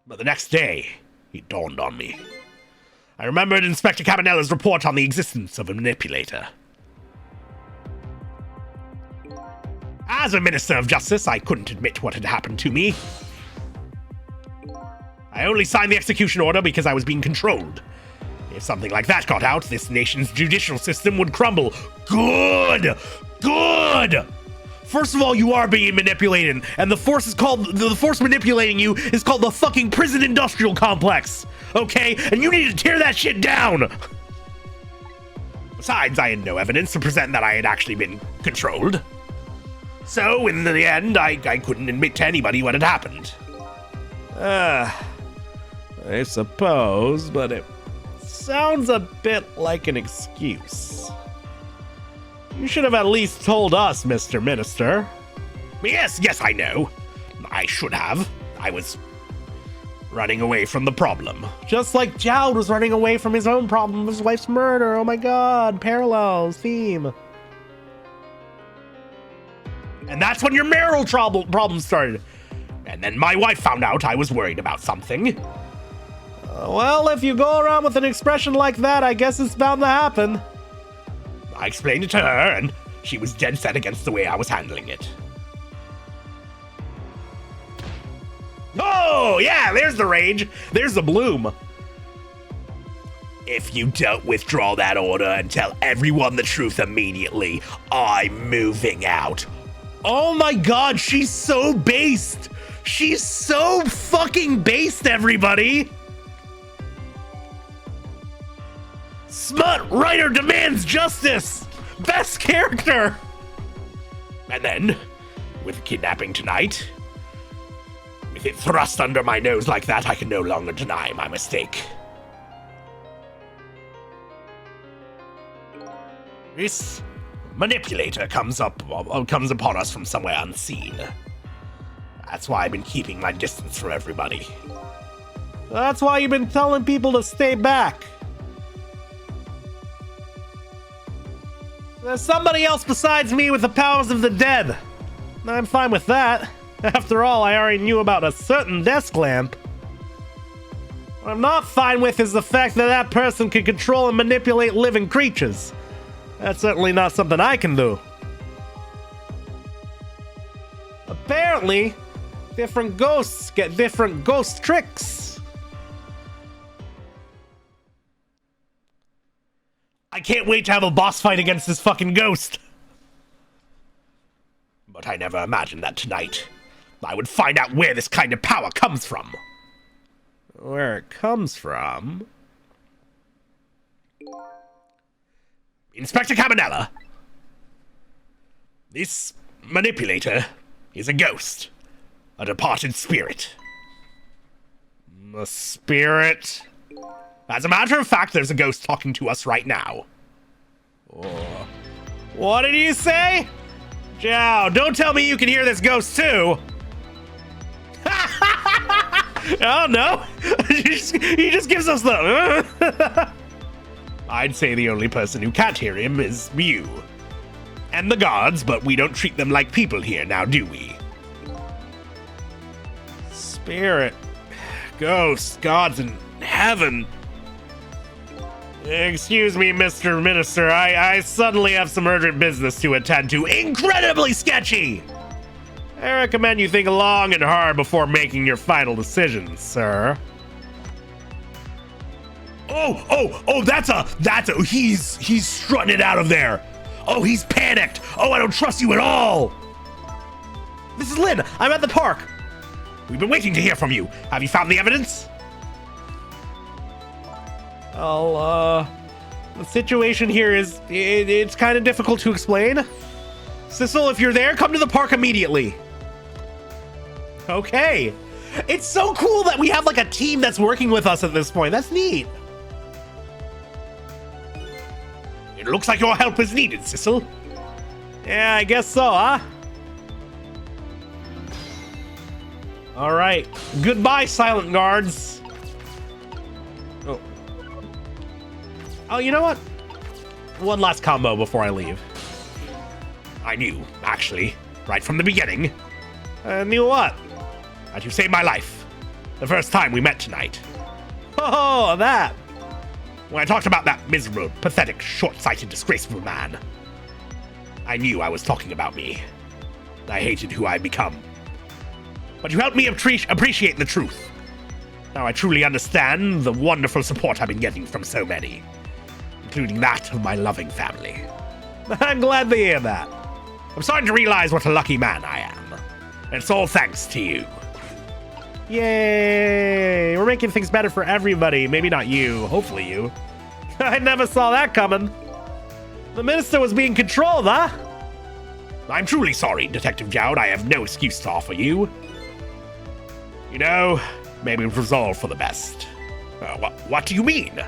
But the next day, it dawned on me. I remembered Inspector Cabanela's report on the existence of a manipulator. As a Minister of Justice, I couldn't admit what had happened to me. I only signed the execution order because I was being controlled. If something like that got out, this nation's judicial system would crumble. Good! Good! First of all, you are being manipulated, and the force manipulating you is called the fucking prison industrial complex. Okay? And you need to tear that shit down! Besides, I had no evidence to present that I had actually been controlled. So, in the end, I couldn't admit to anybody what had happened. I suppose, but it sounds a bit like an excuse. You should have at least told us, Mr. Minister. Yes, I know. I should have. I was running away from the problem. Just like Jowd was running away from his own problem of his wife's murder. Oh my god, parallels, theme. And that's when your marital problem started. And then my wife found out I was worried about something. Well, if you go around with an expression like that, I guess it's bound to happen. I explained it to her, and she was dead set against the way I was handling it. Oh, yeah, there's the rage. There's the bloom. If you don't withdraw that order and tell everyone the truth immediately, I'm moving out. Oh my god, she's so based. She's so fucking based, everybody. Smut writer demands justice. Best character. And then, with kidnapping tonight, with it thrust under my nose like that, I can no longer deny my mistake. This manipulator comes upon us from somewhere unseen. That's why I've been keeping my distance from everybody. That's why you've been telling people to stay back. There's somebody else besides me with the powers of the dead. I'm fine with that. After all, I already knew about a certain desk lamp. What I'm not fine with is the fact that that person can control and manipulate living creatures. That's certainly not something I can do. Apparently, different ghosts get different ghost tricks. I can't wait to have a boss fight against this fucking ghost. But I never imagined that tonight I would find out where this kind of power comes from. Where it comes from? Inspector Cabanela. This manipulator is a ghost. A departed spirit. A spirit? As a matter of fact, there's a ghost talking to us right now. Oh. What did you say? Jow, don't tell me you can hear this ghost too. Oh no, he just gives us the. I'd say the only person who can't hear him is you. And the gods, but we don't treat them like people here now, do we? Spirit, ghosts, gods in heaven. Excuse me, Mr. Minister, I suddenly have some urgent business to attend to. Incredibly sketchy! I recommend you think long and hard before making your final decisions, sir. Oh, that's a, he's strutting it out of there. Oh, he's panicked. Oh, I don't trust you at all. This is Lynn, I'm at the park. We've been waiting to hear from you. Have you found the evidence? The situation here is, it's kind of difficult to explain. Sissel, if you're there, come to the park immediately. Okay. It's so cool that we have like a team that's working with us at this point. That's neat. It looks like your help is needed, Sissel. Yeah, I guess so, huh? All right. Goodbye, silent guards. Oh, you know what? One last combo before I leave. I knew, actually, right from the beginning. Knew what? That you saved my life. The first time we met tonight. Oh, that. When I talked about that miserable, pathetic, short-sighted, disgraceful man, I knew I was talking about me. I hated who I'd become. But you helped me appreciate the truth. Now I truly understand the wonderful support I've been getting from so many, including that of my loving family. I'm glad to hear that. I'm starting to realize what a lucky man I am. And it's all thanks to you. Yay! We're making things better for everybody. Maybe not you. Hopefully you. I never saw that coming. The minister was being controlled, huh? I'm truly sorry, Detective Jowd. I have no excuse to offer you. You know, maybe it was all for the best. What do you mean?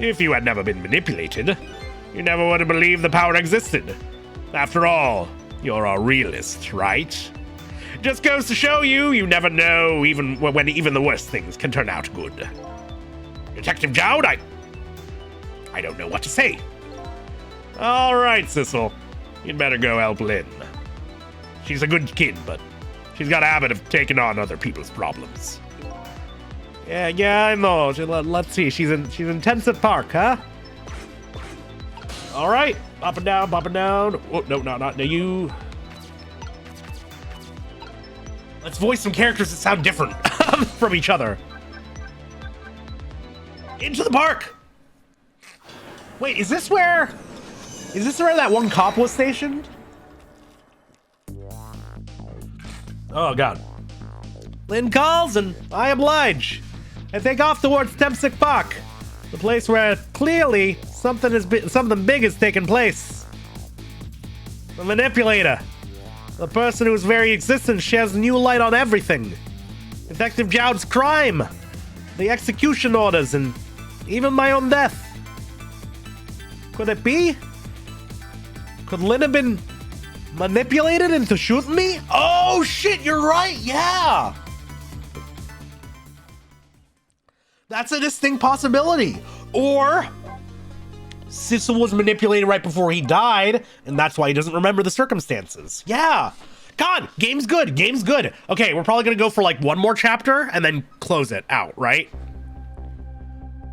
If you had never been manipulated, you never would have believed the power existed. After all, you're a realist, right? Just goes to show you, you never know even when even the worst things can turn out good. Detective Jowd, I don't know what to say. All right, Sissel. You'd better go help Lynn. She's a good kid, but she's got a habit of taking on other people's problems. Yeah, I know. Let's see. She's in Temsik Park, huh? All right. Up and down, up and down. Oh, no, not you. Let's voice some characters that sound different from each other. Into the park. Wait, is this where that one cop was stationed? Oh, God. Lynn calls and I oblige. I take off towards Temsik Park, the place where clearly something big has taken place. The manipulator, the person whose very existence sheds new light on everything. Detective Jowd's crime, the execution orders, and even my own death. Could it be? Could Lynn have been Manipulated into shooting me? Oh shit, you're right, yeah! That's a distinct possibility. Or Sissel was manipulated right before he died, and that's why he doesn't remember the circumstances. Yeah. God, game's good, game's good. Okay, we're probably gonna go for like one more chapter and then close it out, right?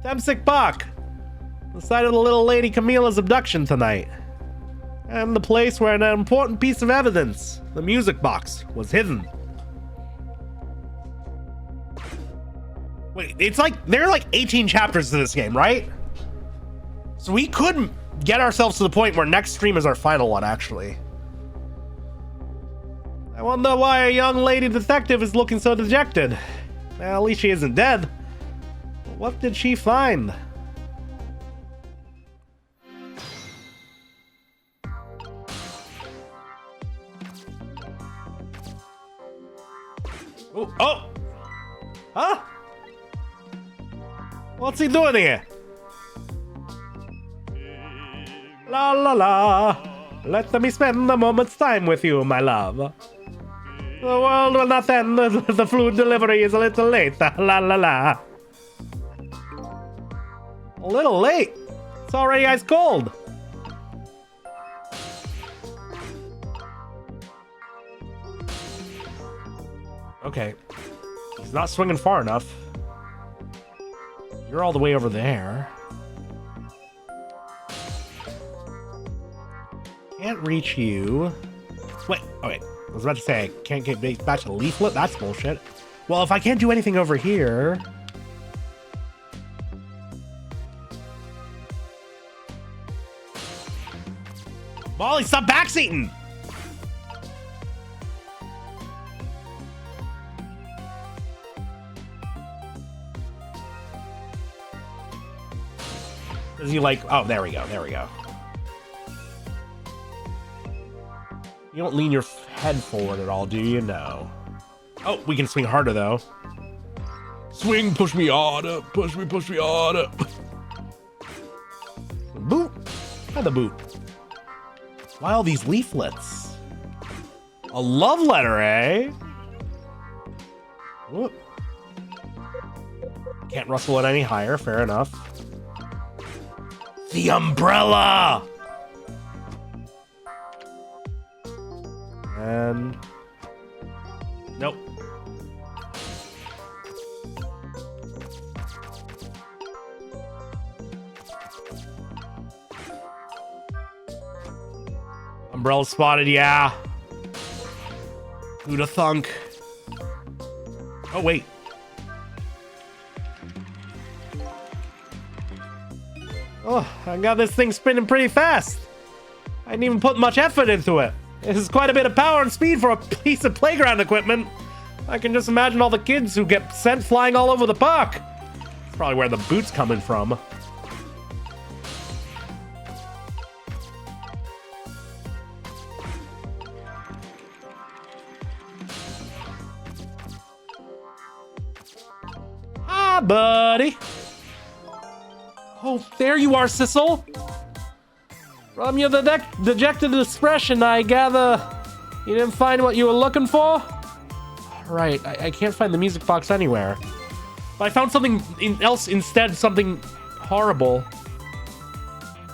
Temsik Bach, the site of the little lady Camila's abduction tonight. And the place where an important piece of evidence, the music box, was hidden. Wait, it's like, there are like 18 chapters to this game, right? So we could get ourselves to the point where next stream is our final one, actually. I wonder why a young lady detective is looking so dejected. Well, at least she isn't dead. What did she find? Oh, oh! Huh? What's he doing here? La la la. Let me spend a moment's time with you, my love. The world will not end. The food delivery is a little late. La la la. A little late? It's already ice cold. Okay. He's not swinging far enough. You're all the way over there. Can't reach you. Wait, oh wait. I was about to say I can't get back to the leaflet. That's bullshit. Well, if I can't do anything over here... Molly, stop backseating! Does he like... Oh, there we go. There we go. You don't lean your head forward at all, do you? No. Oh, we can swing harder, though. Swing, push me harder. Push me harder. Boot. Had the boot. Why all these leaflets? A love letter, eh? Whoop. Can't rustle it any higher. Fair enough. The umbrella! And... Nope. Umbrella spotted, yeah. Who'da thunk? Oh, wait. Oh, I got this thing spinning pretty fast. I didn't even put much effort into it. This is quite a bit of power and speed for a piece of playground equipment. I can just imagine all the kids who get sent flying all over the park. That's probably where the boot's coming from. Hi, buddy. Oh, there you are, Sissel. From your dejected expression, I gather you didn't find what you were looking for? Right, I can't find the music box anywhere. But I found something else instead, something horrible.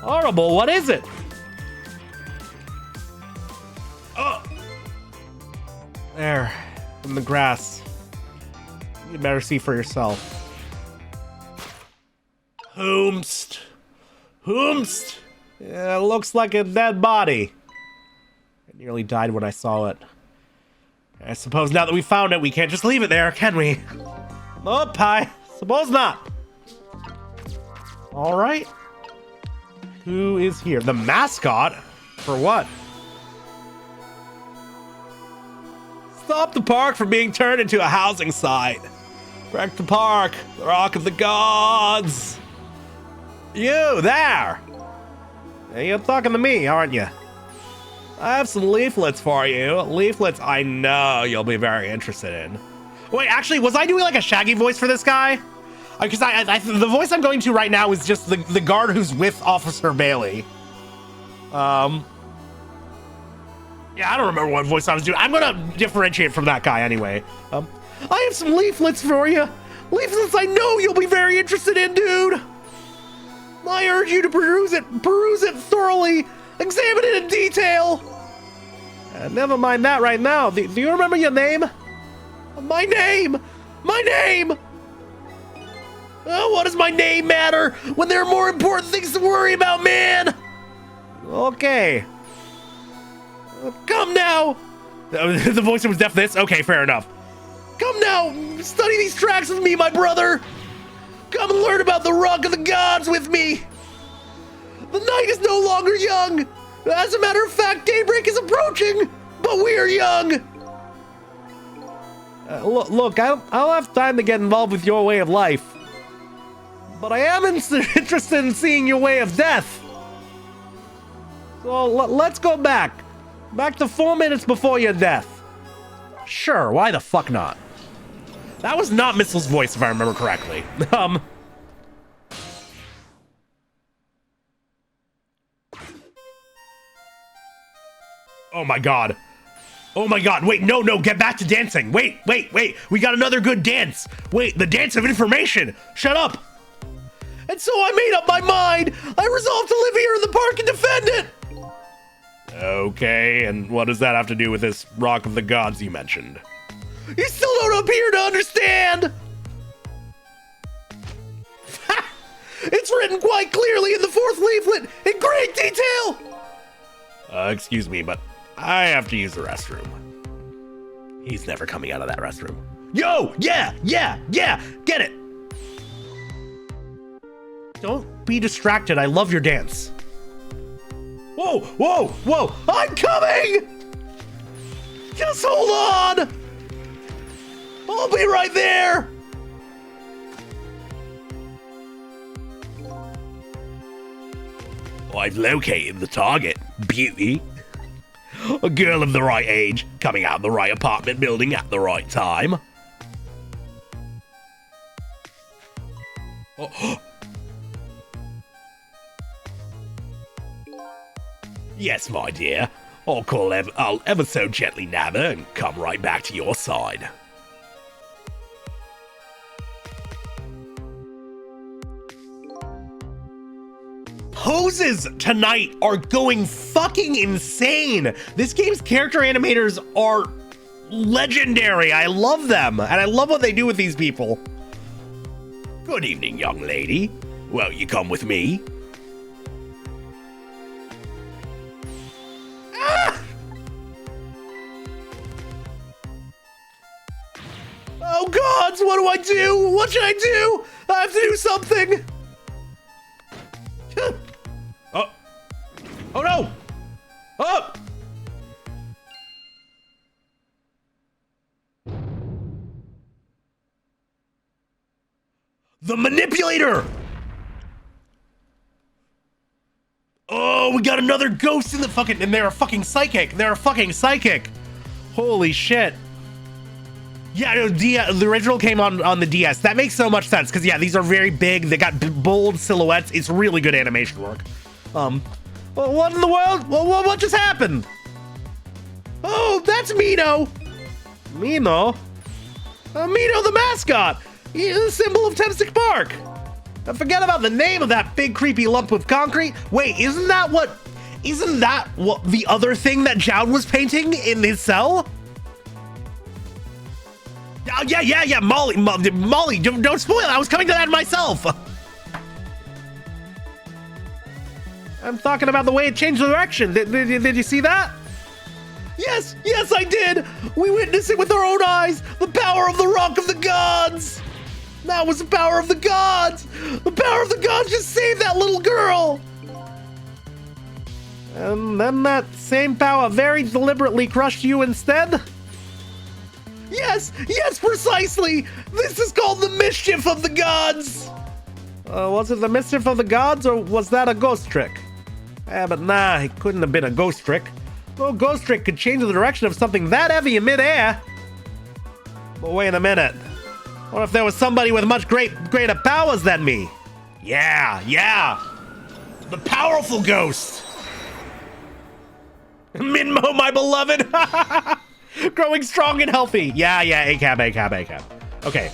Horrible? What is it? Oh! There, in the grass. You better see for yourself. Whomst. Whomst. Yeah, looks like a dead body. I nearly died when I saw it. I suppose now that we found it, we can't just leave it there, can we? Nope, I suppose not. All right. Who is here? The mascot? For what? Stop the park from being turned into a housing site. Wreck the park, the rock of the gods. You, there! Hey, you're talking to me, aren't you? I have some leaflets for you. Leaflets I know you'll be very interested in. Wait, actually, was I doing like a Shaggy voice for this guy? Because the voice I'm going to right now is just the guard who's with Officer Bailey. Yeah, I don't remember what voice I was doing. I'm gonna differentiate from that guy anyway. I have some leaflets for you. Leaflets I know you'll be very interested in, dude. I urge you to peruse it thoroughly, examine it in detail. Never mind that right now. Do you remember your name? My name! My name! Oh, what does my name matter when there are more important things to worry about, man? Okay. Come now. The voice was deaf this? Okay, fair enough. Come now, study these tracks with me, my brother. Come and learn about the Rock of the Gods with me. The night is no longer young. As a matter of fact, daybreak is approaching, but we are young. Look, I don't have time to get involved with your way of life. But I am interested in seeing your way of death. So let's go back. Back to 4 minutes before your death. Sure, why the fuck not? That was not Missel's voice, if I remember correctly. Oh my god. Oh my god, wait, no, get back to dancing. Wait, we got another good dance. Wait, the dance of information. Shut up. And so I made up my mind. I resolved to live here in the park and defend it. Okay, and what does that have to do with this Rock of the Gods you mentioned? You still don't appear to understand! It's written quite clearly in the 4th leaflet, in great detail! Excuse me, but I have to use the restroom. He's never coming out of that restroom. Yo! Yeah! Get it! Don't be distracted, I love your dance. Whoa! I'm coming! Just hold on! I'll be right there! I've located the target, beauty. A girl of the right age, coming out of the right apartment building at the right time. Oh. Yes, my dear. I'll ever so gently nab her and come right back to your side. Poses tonight are going fucking insane. This game's character animators are legendary. I love them, and I love what they do with these people. Good evening, young lady. Well, you come with me. Oh gods, what do I do? What should I do? I have to do something. Oh no! Oh! The manipulator! Oh, we got another ghost in the fucking, and they're a fucking psychic. Holy shit. Yeah, no, the original came on the DS. That makes so much sense, because yeah, these are very big. They got bold silhouettes. It's really good animation work. Well, what in the world? Well, what just happened? Oh, that's Mino. Mino? Mino the mascot. He's the symbol of Temsik Park. Forget about the name of that big creepy lump of concrete. Wait, isn't that what the other thing that Jowd was painting in his cell? Oh, yeah, Molly, don't spoil it. I was coming to that myself. I'm talking about the way it changed direction. Did you see that? Yes, I did. We witnessed it with our own eyes. The power of the Rock of the Gods. That was the power of the gods. The power of the gods just saved that little girl. And then that same power very deliberately crushed you instead? Yes, precisely. This is called the mischief of the gods. Was it the mischief of the gods, or was that a ghost trick? But nah, it couldn't have been a ghost trick. No ghost trick could change the direction of something that heavy in midair. But wait a minute. What if there was somebody with much greater powers than me? Yeah. The powerful ghost. Minmo, my beloved. Growing strong and healthy. Yeah, ACAB. Okay.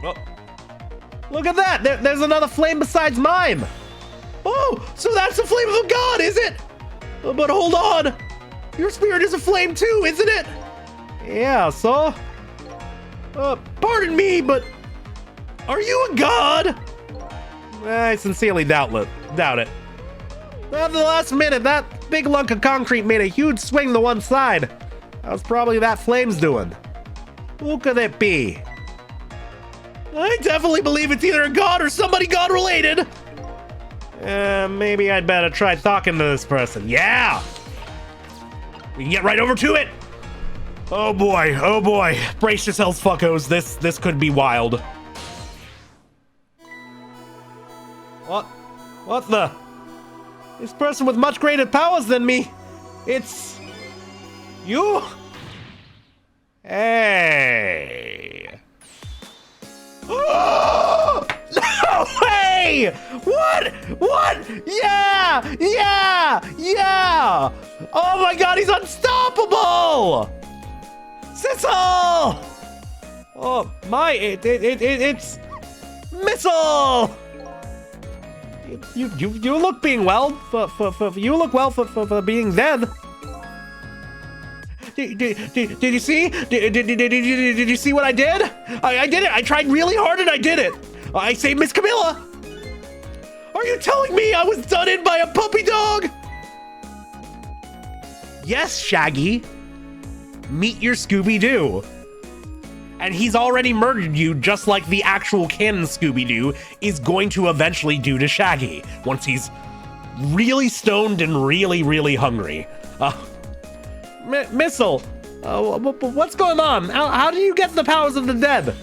Well, look at that. There's another flame besides mine. Oh, so that's the flame of a god, is it? But hold on. Your spirit is a flame too, isn't it? Yeah, so... pardon me, but... Are you a god? I sincerely doubt it. At the last minute, that big lunk of concrete made a huge swing to one side. That was probably that flame's doing. Who could it be? I definitely believe it's either a god or somebody god-related. Maybe I'd better try talking to this person. Yeah! We can get right over to it. Oh boy. Brace yourselves, fuckos. This could be wild. What the? This person with much greater powers than me. It's... you? Hey. Oh! No way! What? Yeah! Oh my god, he's unstoppable! Sizzle! Oh my, it's missile! You look being well you look well for being dead. Did you see? Did you see what I did? I did it. I tried really hard and I did it. I saved Miss Camilla. Are you telling me I was done in by a puppy dog? Yes, Shaggy. Meet your Scooby-Doo. And he's already murdered you just like the actual canon Scooby-Doo is going to eventually do to Shaggy once he's really stoned and really hungry. Missile, what's going on? How do you get the powers of the dead?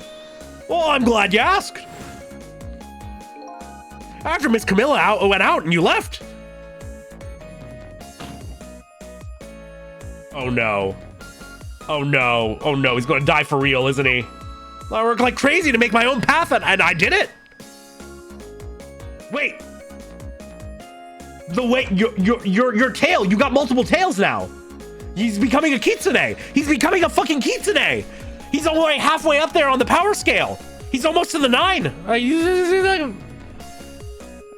Well, I'm glad you asked. After Miss Camilla went out and you left. Oh no, he's gonna die for real, isn't he? I worked like crazy to make my own path and I did it. Wait. Your tail, you got multiple tails now. He's becoming a kitsune. He's becoming a fucking kitsune. He's only halfway up there on the power scale. He's almost to the 9.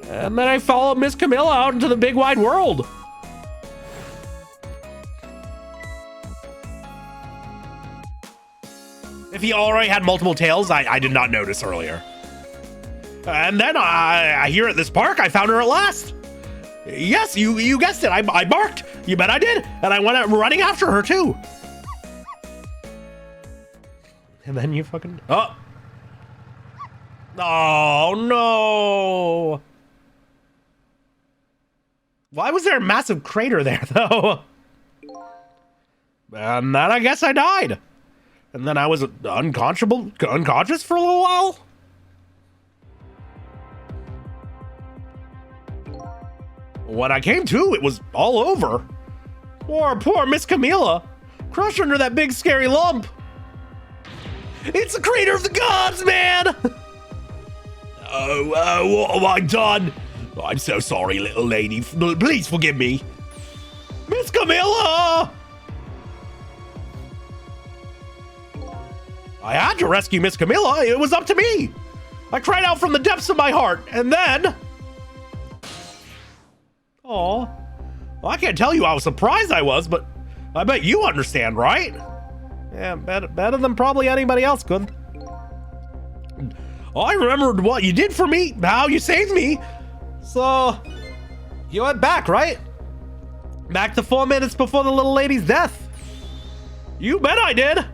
And then I followed Miss Camilla out into the big wide world. If he already had multiple tails, I did not notice earlier. And then here at this park, I found her at last. Yes, you guessed it. I barked. You bet I did. And I went out running after her too. And then you fucking... Oh no. Why was there a massive crater there though? And then I guess I died. And then I was unconscious for a little while. When I came to, it was all over. Poor Miss Camilla, crushed under that big scary lump. It's the crater of the gods, man! What have I done? I'm so sorry, little lady. Please forgive me. Miss Camilla! I had to rescue Miss Camilla. It was up to me. I cried out from the depths of my heart, and then... Oh, well, I can't tell you how surprised I was, but I bet you understand, right? Yeah, better than probably anybody else could. I remembered what you did for me, how you saved me. So, you went back, right? Back to 4 minutes before the little lady's death. You bet I did.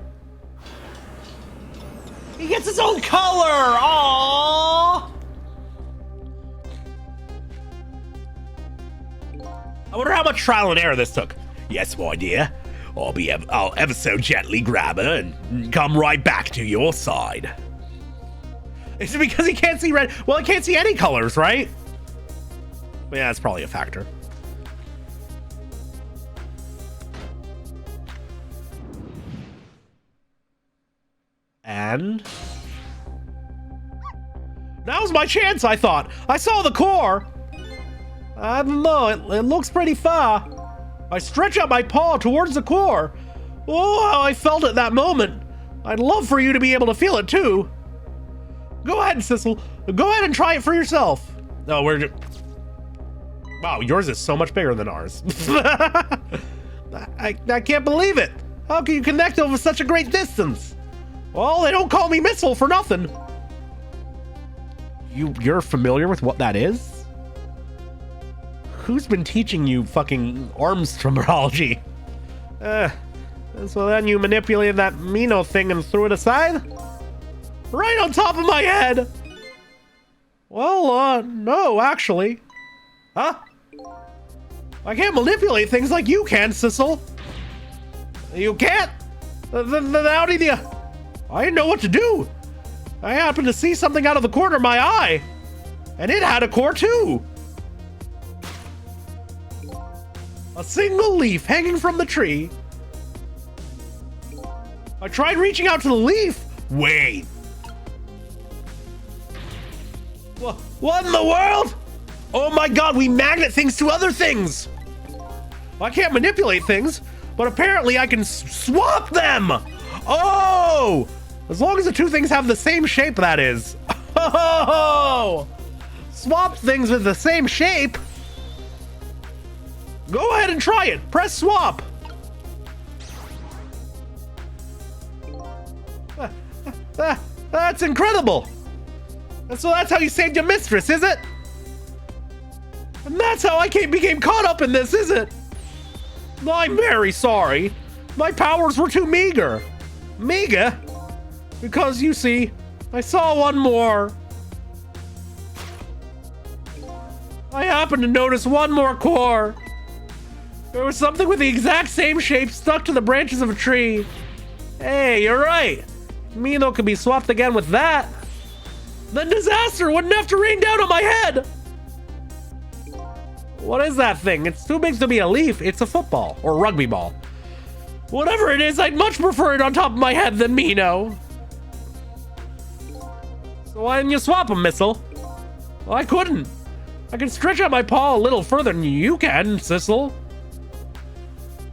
He gets his own color. Aww. I wonder how much trial and error this took. Yes, my dear. I'll ever so gently grab her and come right back to your side. Is it because he can't see red? Well, he can't see any colors, right? Yeah, that's probably a factor. And now's my chance, I thought. I saw the core. I don't know, it looks pretty far. I stretch out my paw towards the core. Oh, how I felt at that moment. I'd love for you to be able to feel it too. Go ahead, Sissel. Go ahead and try it for yourself. No, wow, yours is so much bigger than ours. I can't believe it. How can you connect over such a great distance? Well, they don't call me Missile for nothing. You're familiar with what that is? Who's been teaching you fucking arms terminology? So then you manipulated that Mino thing and threw it aside? Right on top of my head! Well, no, actually. Huh? I can't manipulate things like you can, Sissel. You can't? Then how did you... I didn't know what to do. I happened to see something out of the corner of my eye. And it had a core too. A single leaf hanging from the tree. I tried reaching out to the leaf. Wait. What in the world? Oh my god, we magnet things to other things. I can't manipulate things, but apparently I can swap them. Oh, as long as the two things have the same shape, that is. Oh, swap things with the same shape. Go ahead and try it. Press swap. That's incredible. And so that's how you saved your mistress, is it? And that's how I became caught up in this, is it? I'm very sorry. My powers were too meager. Meager? Because, you see, I saw one more. I happened to notice one more core. There was something with the exact same shape stuck to the branches of a tree. Hey, you're right. Mino could be swapped again with that. Then disaster wouldn't have to rain down on my head. What is that thing? It's too big to be a leaf. It's a football or rugby ball. Whatever it is, I'd much prefer it on top of my head than Mino. So why didn't you swap them, Missile? Well, I couldn't. I can stretch out my paw a little further than you can, Sissel.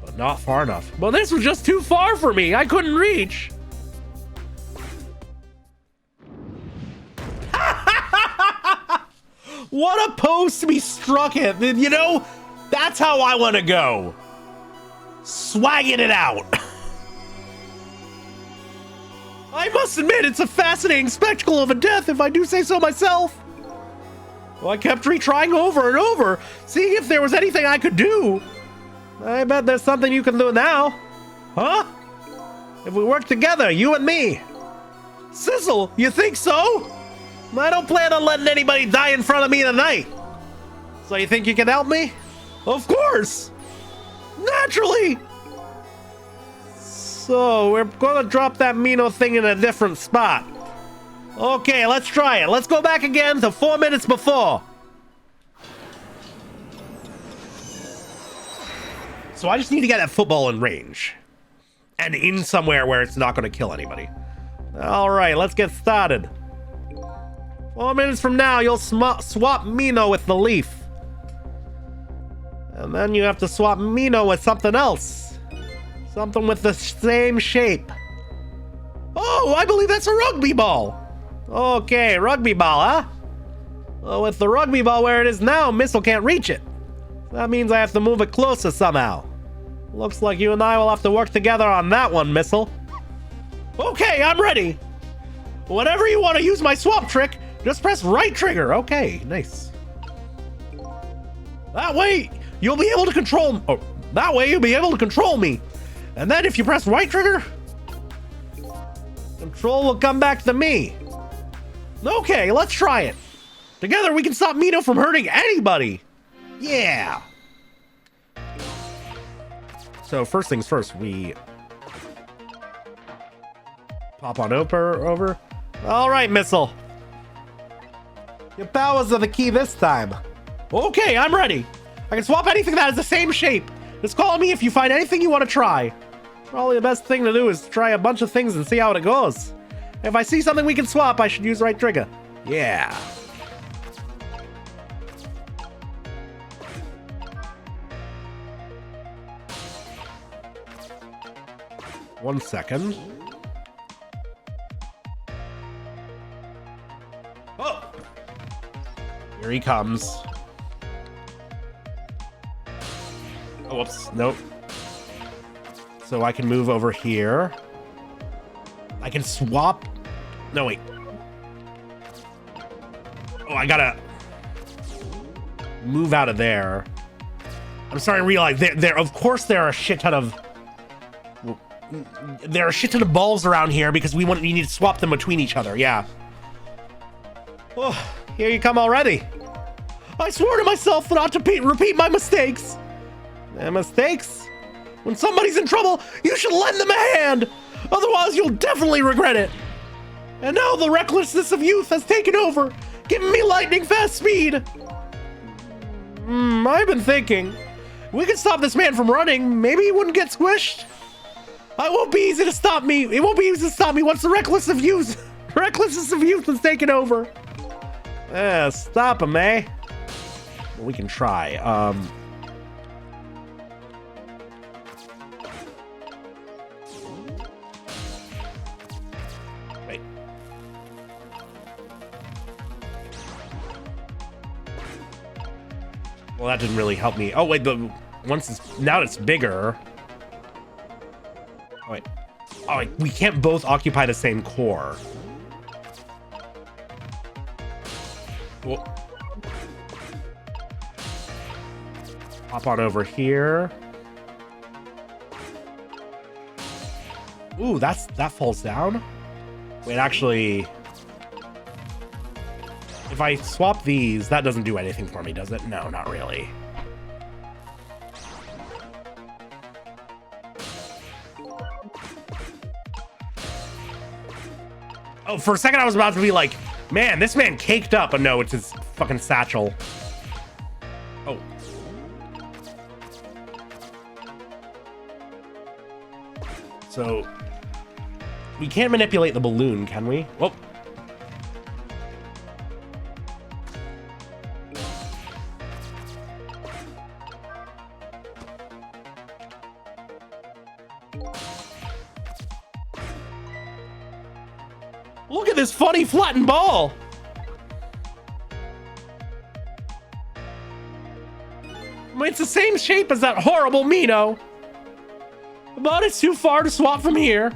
But not far enough. Well, this was just too far for me. I couldn't reach. What a pose to be struck at. You know, that's how I want to go. Swagging it out. I must admit, it's a fascinating spectacle of a death, if I do say so myself. Well, I kept retrying over and over, seeing if there was anything I could do. I bet there's something you can do now. Huh? If we work together, you and me. Sissel, you think so? I don't plan on letting anybody die in front of me tonight. So you think you can help me? Of course! Naturally! So, we're gonna drop that Mino thing in a different spot. Okay, let's try it. Let's go back again to 4 minutes before. So I just need to get that football in range. And in somewhere where it's not gonna kill anybody. Alright, let's get started. 4 minutes from now, you'll swap Mino with the leaf. And then you have to swap Mino with something else. Something with the same shape. Oh, I believe that's a rugby ball. Okay, rugby ball, huh? Well, with the rugby ball where it is now, Missile can't reach it. That means I have to move it closer somehow. Looks like you and I will have to work together on that one, Missile. Okay, I'm ready. Whenever you want to use my swap trick, just press right trigger. Okay, nice. That way, you'll be able to control... Oh, that way you'll be able to control me. And then if you press right trigger, control will come back to me. Okay, let's try it. Together we can stop Mino from hurting anybody. Yeah. So first things first, we pop on over. All right, Missile. Your powers are the key this time. Okay, I'm ready. I can swap anything that has the same shape. Just call me if you find anything you want to try. Probably the best thing to do is try a bunch of things and see how it goes. If I see something we can swap, I should use right trigger. Yeah. 1 second. Oh! Here he comes. Oh, whoops. Nope. So I can move over here. I can swap. No, wait. Oh, I gotta move out of there. I'm starting to realize of course there are a shit ton of balls around here because we need to swap them between each other. Yeah. Oh, here you come already. I swore to myself not to repeat my mistakes. Mistakes? When somebody's in trouble, you should lend them a hand. Otherwise, you'll definitely regret it. And now the recklessness of youth has taken over, giving me lightning fast speed. I've been thinking. We could stop this man from running. Maybe he wouldn't get squished. It won't be easy to stop me. It won't be easy to stop me once the recklessness of youth has taken over. Stop him, eh? Well, we can try. Wait. Well, that didn't really help me. Oh, wait, now it's bigger. Oh, wait. Oh, wait, we can't both occupy the same core. Whoa. Hop on over here. Ooh, that falls down. Wait, actually, if I swap these, that doesn't do anything for me, does it? No, not really. Oh, for a second I was about to be like, man, this man caked up, but no, it's his fucking satchel. Oh. So, we can't manipulate the balloon, can we? Oh. Look at this funny flattened ball. It's the same shape as that horrible Mino. But it's too far to swap from here.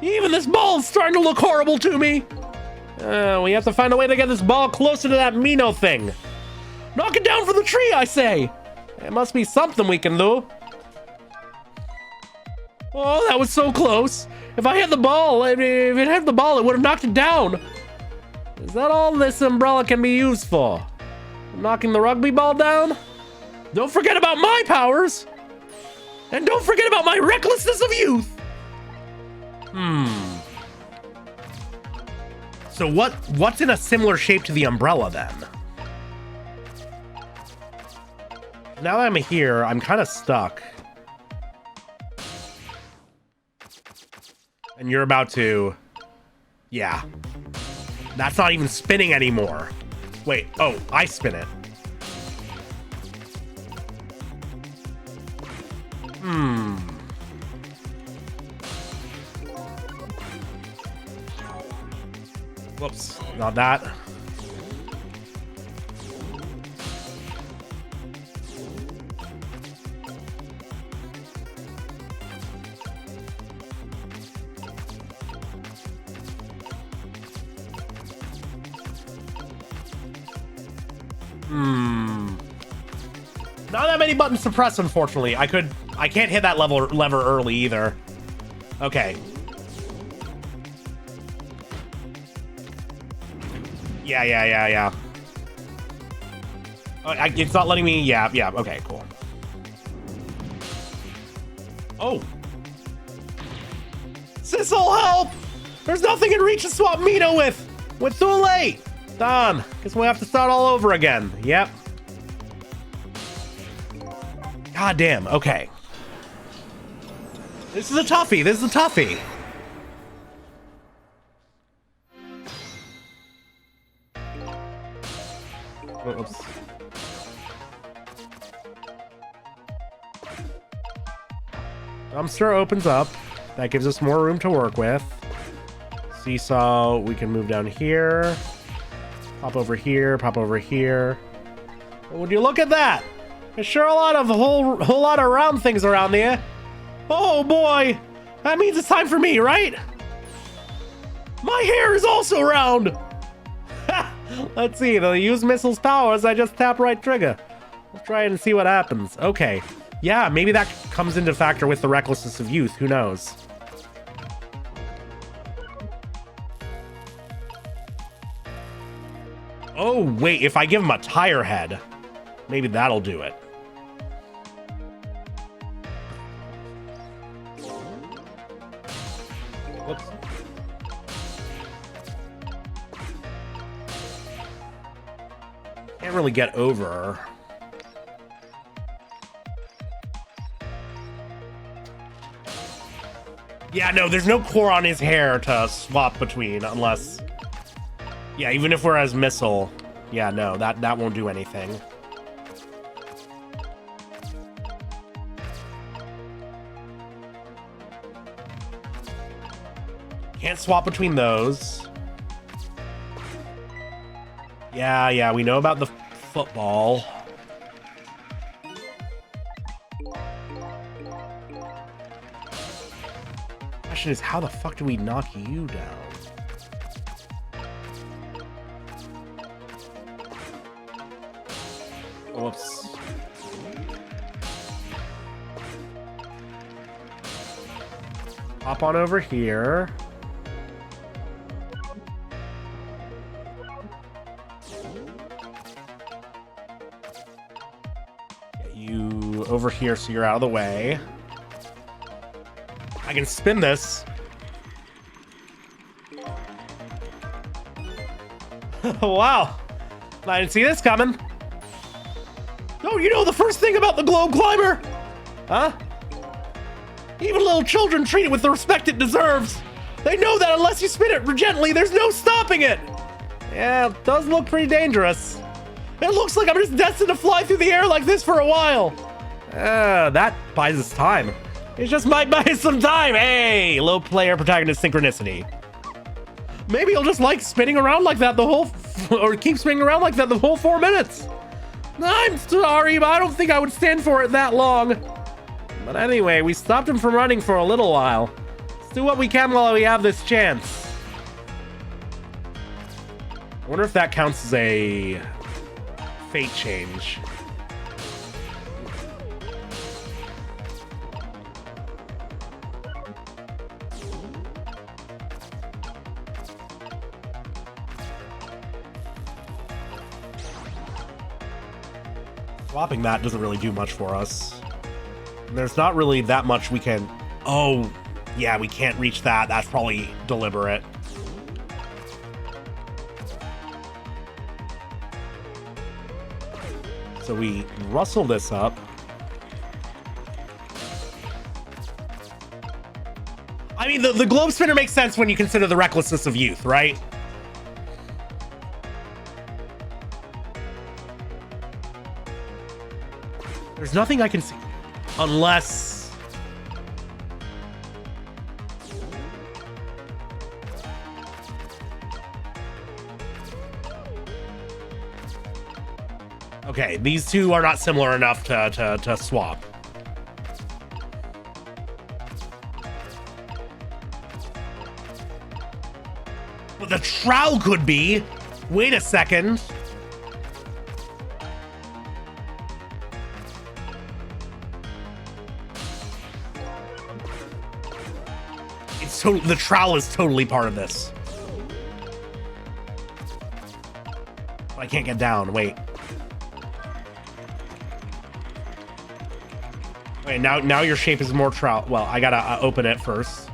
Even this ball is starting to look horrible to me. We have to find a way to get this ball closer to that Mino thing. Knock it down from the tree, I say. There must be something we can do. Oh, that was so close. If I had the ball, if it had the ball, it would have knocked it down. Is that all this umbrella can be used for? Knocking the rugby ball down? Don't forget about my powers. And don't forget about my recklessness of youth. So what's in a similar shape to the umbrella then? Now that I'm here, I'm kind of stuck. And you're about to... Yeah. That's not even spinning anymore. Wait, oh, I spin it. Whoops, not that. Not that many buttons to press, unfortunately. I can't hit that lever early either. Okay. Yeah. Oh, it's not letting me. Yeah. Okay, cool. Oh. This'll help. There's nothing in reach to swap Mino with. We're too late. Done. Guess we have to start all over again. Yep. God damn. Okay. This is a toughie. Oops. Dumpster opens up. That gives us more room to work with. Seesaw, we can move down here. Pop over here, pop over here. Would you look at that? There's sure a whole lot of round things around here. Oh boy, that means it's time for me, right? My hair is also round. Let's see, they'll use missile's powers. I just tap right trigger. We'll try it and see what happens. Okay, yeah, maybe that comes into factor with the recklessness of youth. Who knows? Oh, wait, if I give him a tire head, maybe that'll do it. Whoops. Can't really get over. Yeah, no, there's no core on his hair to swap between unless... Yeah, even if we're as missile. Yeah, no, that won't do anything. Can't swap between those. Yeah, we know about the football. Question is, how the fuck do we knock you down? Whoops. Hop on over here. Get you over here so you're out of the way. I can spin this. Wow. I didn't see this coming. Oh, you know the first thing about the globe climber? Huh? Even little children treat it with the respect it deserves. They know that unless you spin it gently, there's no stopping it. Yeah, it does look pretty dangerous. It looks like I'm just destined to fly through the air like this for a while. That buys us time. It just might buy us some time. Hey, low player protagonist synchronicity. Maybe he'll just like spinning around like that or keep spinning around like that the whole 4 minutes. I'm sorry, but I don't think I would stand for it that long. But anyway, we stopped him from running for a little while. Let's do what we can while we have this chance. I wonder if that counts as a fate change. Swapping that doesn't really do much for us. There's not really that much we can... Oh, yeah, we can't reach that. That's probably deliberate. So we rustle this up. I mean, the globe spinner makes sense when you consider the recklessness of youth, right? There's nothing I can see. Unless... Okay, these two are not similar enough to swap. But the trowel could be. Wait a second. The trowel is totally part of this. I can't get down. Wait. Wait, now your shape is more trowel. Well, I gotta open it first.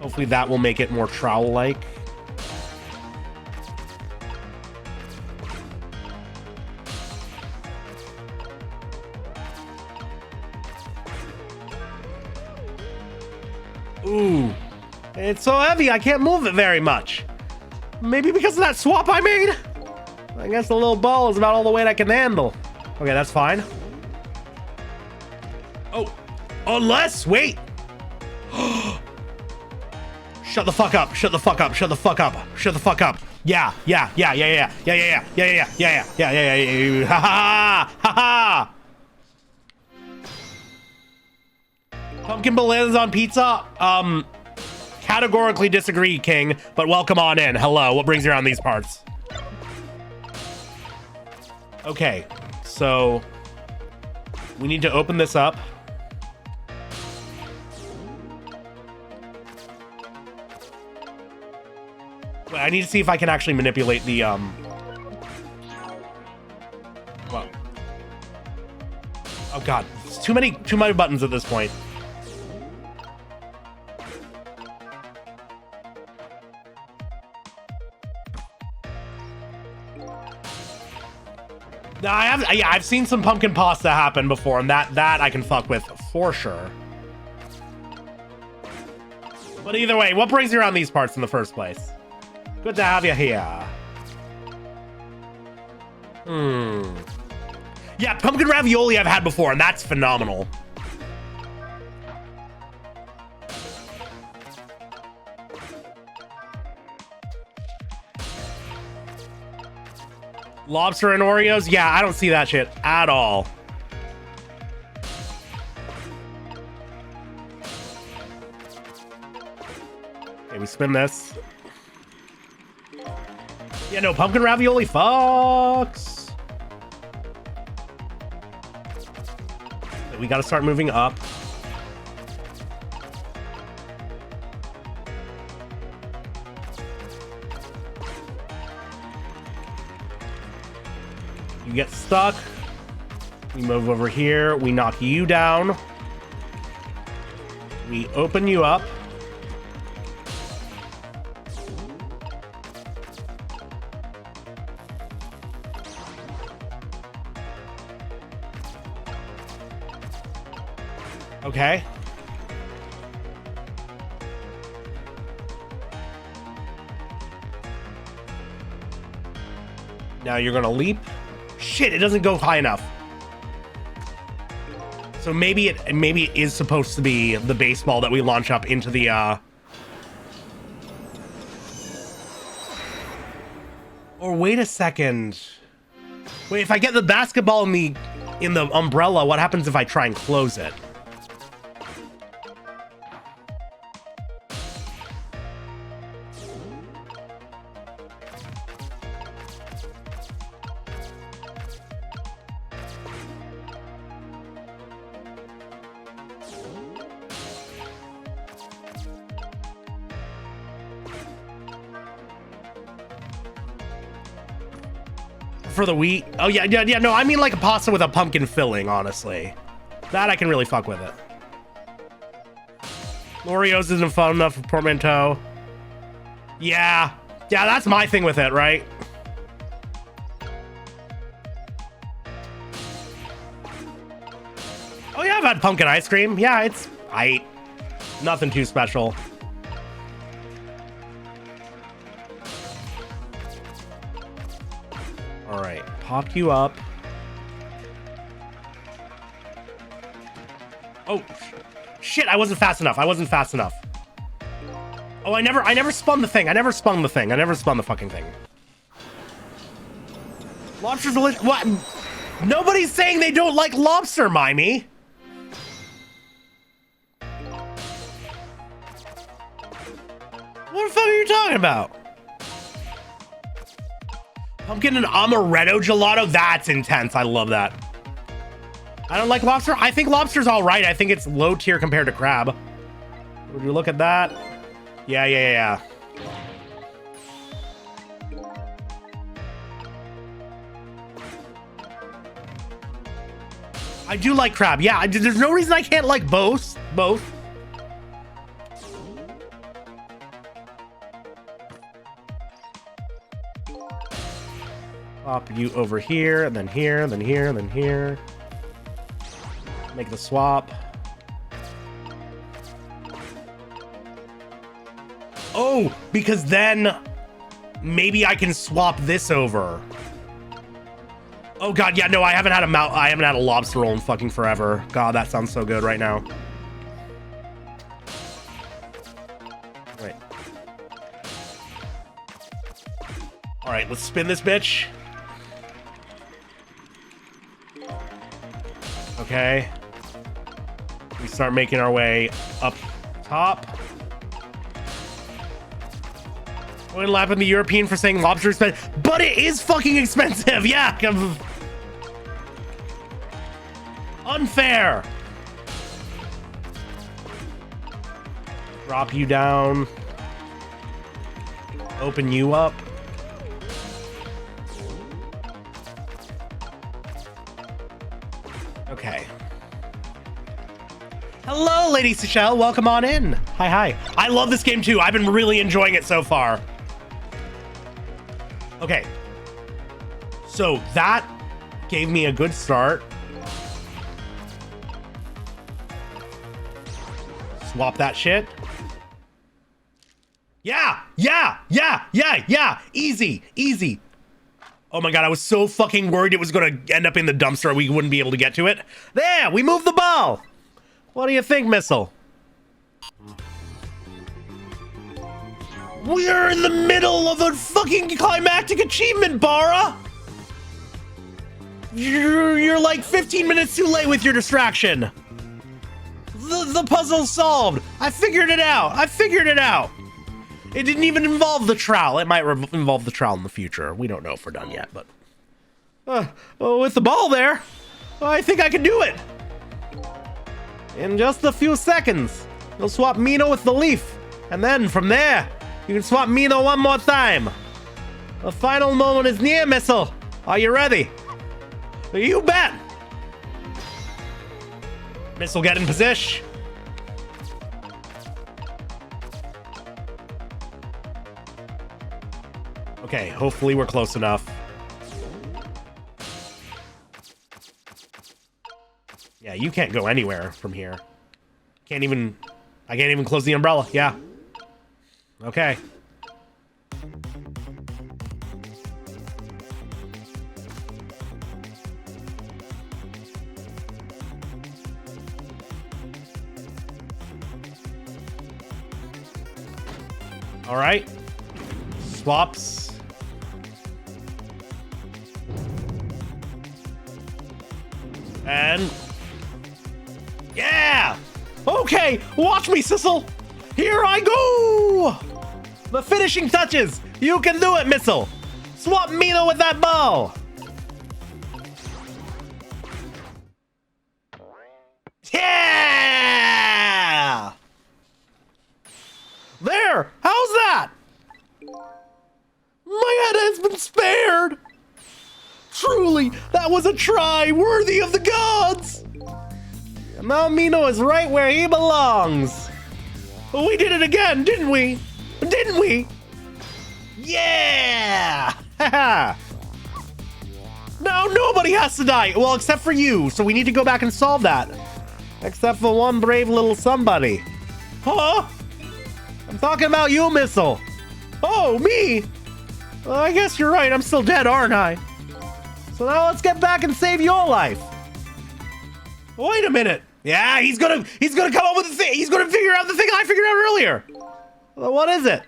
Hopefully that will make it more trowel-like. Ooh, it's so heavy I can't move it very much. Maybe because of that swap I made? I guess the little ball is about all the weight I can handle. Okay, that's fine. Unless, wait. Shut the fuck up. Shut the fuck up. Shut the fuck up. Shut the fuck up. Yeah. Ha ha. Pumpkin bananas on pizza? Categorically disagree, King, but welcome on in. Hello, what brings you around these parts? Okay, so we need to open this up. Wait, I need to see if I can actually manipulate the, well. Oh God, it's too many buttons at this point. Now, I've seen some pumpkin pasta happen before, and that I can fuck with for sure. But either way, what brings you around these parts in the first place? Good to have you here. Yeah, pumpkin ravioli I've had before, and that's phenomenal. Lobster and Oreos? Yeah, I don't see that shit at all. Okay, we spin this. Yeah, no, pumpkin ravioli fucks. We gotta start moving up. You get stuck. We move over here. We knock you down. We open you up. Okay. Now you're gonna leap. Shit, it doesn't go high enough. So maybe it is supposed to be the baseball that we launch up into the Or wait a second. Wait, if I get the basketball in the umbrella, what happens if I try and close it? For the wheat? Oh, yeah, no, I mean like a pasta with a pumpkin filling, honestly. That I can really fuck with it. Oreos isn't fun enough for portmanteau. Yeah, that's my thing with it, right? Oh, yeah, I've had pumpkin ice cream. Yeah, it's nothing too special. All right, pop you up. Oh, shit, I wasn't fast enough. Oh, I never spun the thing. I never spun the fucking thing. Lobster's delicious. What? Nobody's saying they don't like lobster, Mimey. What the fuck are you talking about? Pumpkin and amaretto gelato? That's intense. I love that. I don't like lobster. I think lobster's all right. I think it's low tier compared to crab. Would you look at that? Yeah. I do like crab. Yeah, there's no reason I can't like both. Pop you over here, and then here, and then here, and then here. Make the swap. Oh, because then maybe I can swap this over. Oh God, yeah, no, I haven't had a lobster roll in fucking forever. God, that sounds so good right now. All right, let's spin this bitch. Okay. We start making our way up top. Going lapping the European for saying lobster is expensive, but it is fucking expensive. Yeah. Unfair. Drop you down. Open you up. Okay. Hello, Lady Seychelle. Welcome on in. Hi, hi. I love this game too. I've been really enjoying it so far. Okay. So that gave me a good start. Swap that shit. Yeah. Easy, easy. Oh my god, I was so fucking worried it was gonna end up in the dumpster. We wouldn't be able to get to it. There, we moved the ball. What do you think, Missile? We're in the middle of a fucking climactic achievement, Bara. You're like 15 minutes too late with your distraction. The puzzle's solved. I figured it out. It didn't even involve the trowel. It might involve the trowel in the future. We don't know if we're done yet, but... well, with the ball there, I think I can do it. In just a few seconds, you'll swap Mino with the leaf. And then, from there, you can swap Mino one more time. The final moment is near, Missile. Are you ready? You bet. Missile, get in position. Okay, hopefully we're close enough. Yeah, you can't go anywhere from here. I can't even close the umbrella. Yeah. Okay. All right. Swaps. And yeah! Okay, watch me, Sissel! Here I go! The finishing touches! You can do it, Missile! Swap Mino with that ball! Yeah! There! How's that? My head has been spared! Truly, that was a try worthy of the gods! And now Mino is right where he belongs. We did it again, didn't we? Didn't we? Yeah! Haha! Now nobody has to die. Well, except for you. So we need to go back and solve that. Except for one brave little somebody. Huh? I'm talking about you, Missile. Oh, me? Well, I guess you're right. I'm still dead, aren't I? So now let's get back and save your life. Wait a minute. Yeah, he's gonna come up with the thing. He's gonna figure out the thing I figured out earlier. Well, what is it?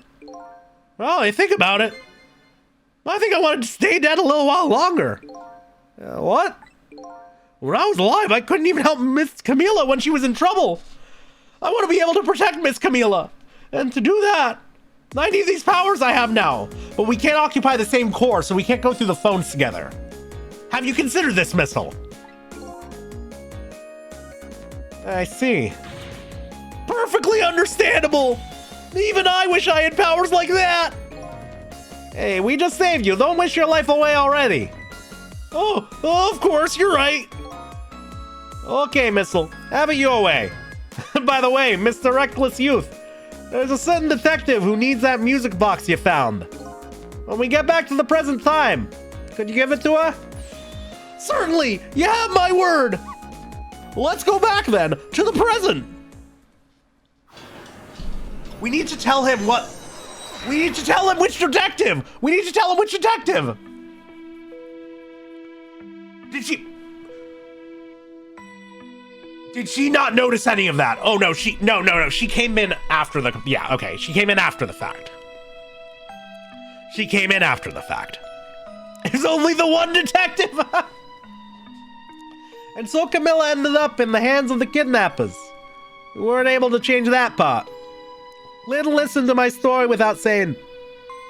Well, I think about it. I think I wanted to stay dead a little while longer. What? When I was alive, I couldn't even help Miss Camilla when she was in trouble. I want to be able to protect Miss Camilla. And to do that, I need these powers I have now. But we can't occupy the same core, so we can't go through the phones together. Have you considered this, Missile? I see. Perfectly understandable. Even I wish I had powers like that. Hey, we just saved you. Don't wish your life away already. Oh, of course, you're right. Okay, Missile, have it your way. By the way, Mr. Reckless Youth, there's a certain detective who needs that music box you found. When we get back to the present time, could you give it to her? Certainly, you have my word. Let's go back then, to the present. We need to tell him what... We need to tell him which detective. We need to tell him which detective. Did she not notice any of that? Oh no, no, she came in after the, yeah, okay. She came in after the fact. She came in after the fact. There's only the one detective! And so Camilla ended up in the hands of the kidnappers. We weren't able to change that part. Lynn listened to my story without saying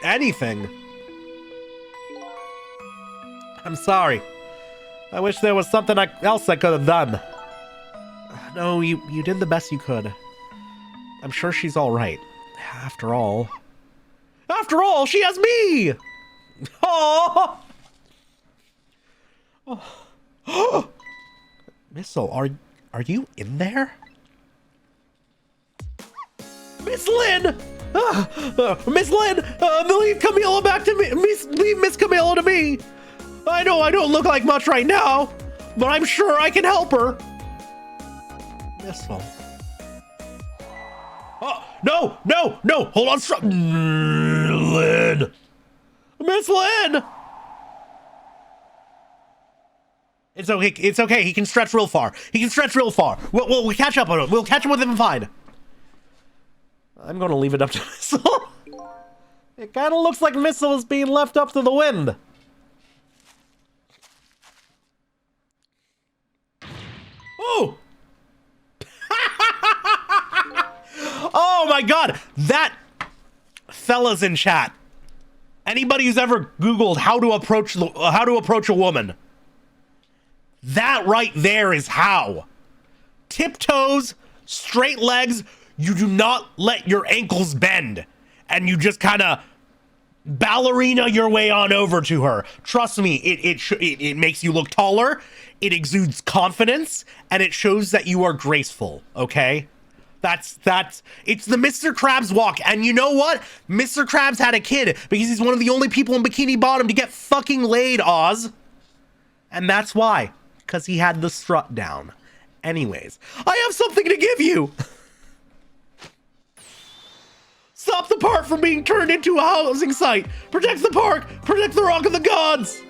anything. I'm sorry. I wish there was something else I could have done. No, you did the best you could. I'm sure she's all right. After all, she has me! Oh! Oh. Missile, are you in there? Miss Lynn! Miss Lynn! Leave Camilla back to me! Leave Miss Camilla to me! I know I don't look like much right now, but I'm sure I can help her. Missile. Oh, no! Hold on, Lynn! Miss Lynn! It's okay. He can stretch real far. We'll catch up on him. We'll catch up with him fine. I'm gonna leave it up to Missile. It kind of looks like Missile is being left up to the wind. Oh! Oh my god! That fellas in chat. Anybody who's ever Googled how to approach a woman. That right there is how. Tiptoes, straight legs, you do not let your ankles bend. And you just kind of ballerina your way on over to her. Trust me, it makes you look taller, it exudes confidence, and it shows that you are graceful, okay? It's the Mr. Krabs walk. And you know what? Mr. Krabs had a kid because he's one of the only people in Bikini Bottom to get fucking laid, Oz. And that's why. Because he had the strut down. Anyways, I have something to give you. Stop the park from being turned into a housing site. Protect the park. Protect the Rock of the Gods.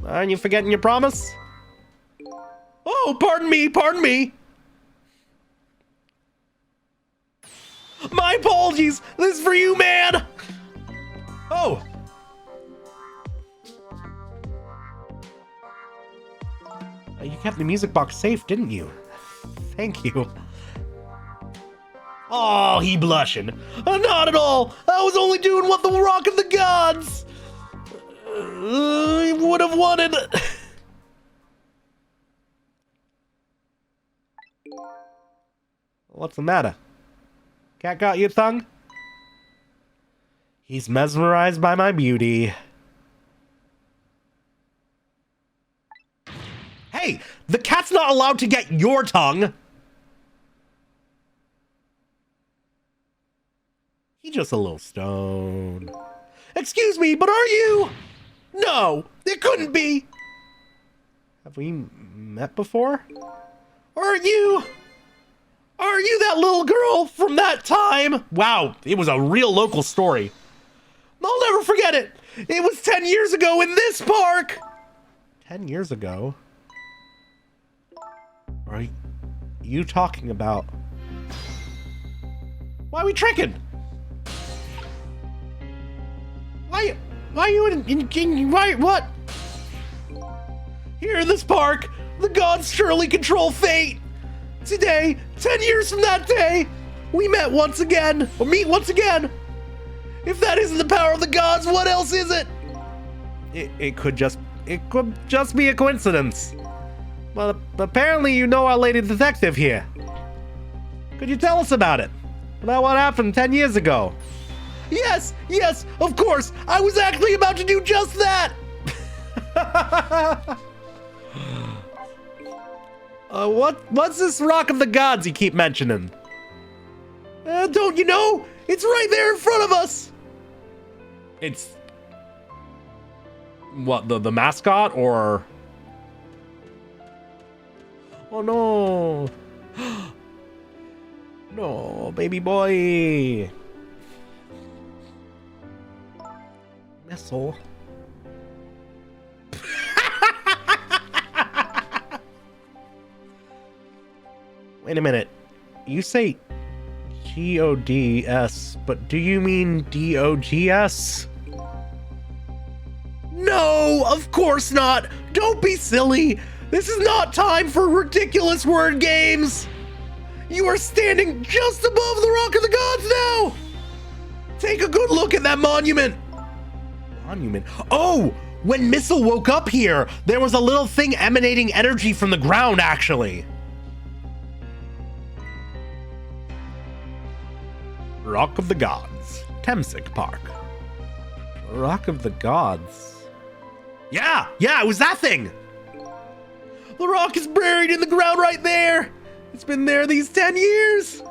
Aren't you forgetting your promise? Oh, pardon me. My apologies. This is for you, man. Oh. You kept the music box safe, didn't you? Thank you. Oh, he blushing. Not at all. I was only doing what the Rock of the Gods would have wanted. What's the matter? Cat got your tongue? He's mesmerized by my beauty. Hey, the cat's not allowed to get your tongue. He's just a little stoned. Excuse me, but are you? No, it couldn't be. Have we met before? Are you that little girl from that time? Wow, it was a real local story. I'll never forget it. It was 10 years ago in this park. 10 years ago? Are you talking about? Why are we tricking? Why are you what? Here in this park, the gods surely control fate. Today, 10 years from that day, we meet once again. If that isn't the power of the gods, what else is it? It could just be a coincidence. Well, apparently you know our lady detective here. Could you tell us about it? About what happened 10 years ago? Yes, of course. I was actually about to do just that. What's this Rock of the Gods you keep mentioning? Don't you know? It's right there in front of us. It's what, the mascot or? Oh no. No, baby boy. Missile. Wait a minute. You say G-O-D-S, but do you mean D-O-G-S? No, of course not. Don't be silly. This is not time for ridiculous word games. You are standing just above the Rock of the Gods now. Take a good look at that monument. Monument? Oh, when Missile woke up here, there was a little thing emanating energy from the ground, actually. Rock of the Gods, Temsik Park. Rock of the Gods. Yeah, it was that thing. The rock is buried in the ground right there. It's been there these 10 years.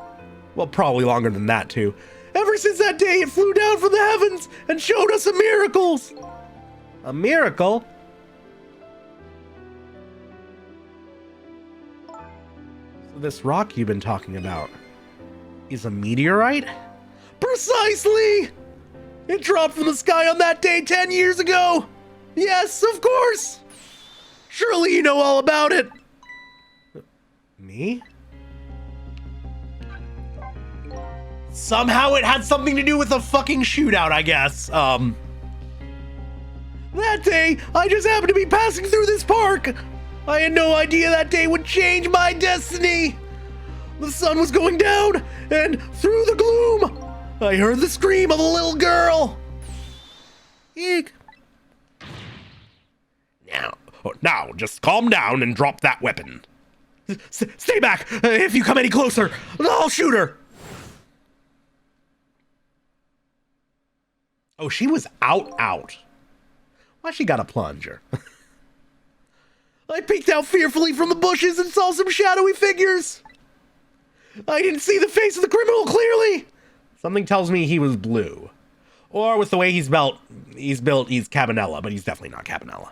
Well, probably longer than that, too. Ever since that day, it flew down from the heavens and showed us some miracles. A miracle? So this rock you've been talking about is a meteorite? Precisely! It dropped from the sky on that day 10 years ago. Yes, of course. Surely you know all about it. Me? Somehow it had something to do with a fucking shootout, I guess. That day, I just happened to be passing through this park. I had no idea that day would change my destiny. The sun was going down, and through the gloom, I heard the scream of a little girl. Eek. Now, just calm down and drop that weapon. Stay back. If you come any closer, I'll shoot her. Oh, she was out. Why she got a plunger? I peeked out fearfully from the bushes and saw some shadowy figures. I didn't see the face of the criminal clearly. Something tells me he was blue. Or with the way he's built, he's Cabanela, but he's definitely not Cabanela.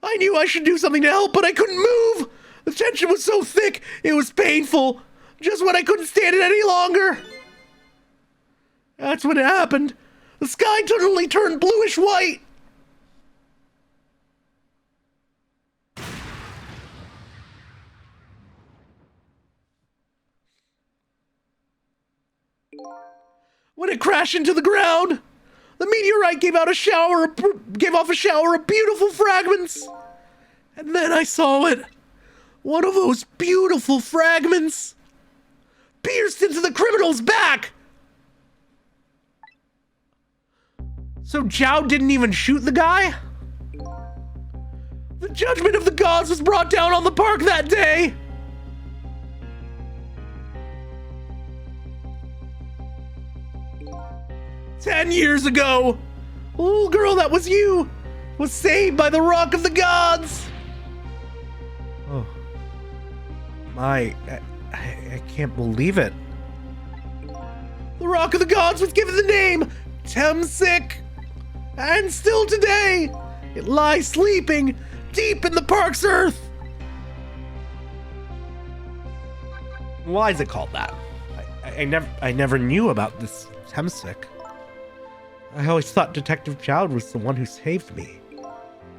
I knew I should do something to help, but I couldn't move. The tension was so thick, it was painful. Just when I couldn't stand it any longer. That's when it happened. The sky suddenly turned bluish white. When it crashed into the ground, the meteorite gave off a shower of beautiful fragments. And then I saw it. One of those beautiful fragments pierced into the criminal's back. So Zhao didn't even shoot the guy? The judgment of the gods was brought down on the park that day. "10 years ago, a little girl that was you was saved by the Rock of the Gods." Oh. I can't believe it. The Rock of the Gods was given the name Temsik. And still today, it lies sleeping deep in the park's earth. Why is it called that? I never knew about this Temsik. I always thought Detective Child was the one who saved me.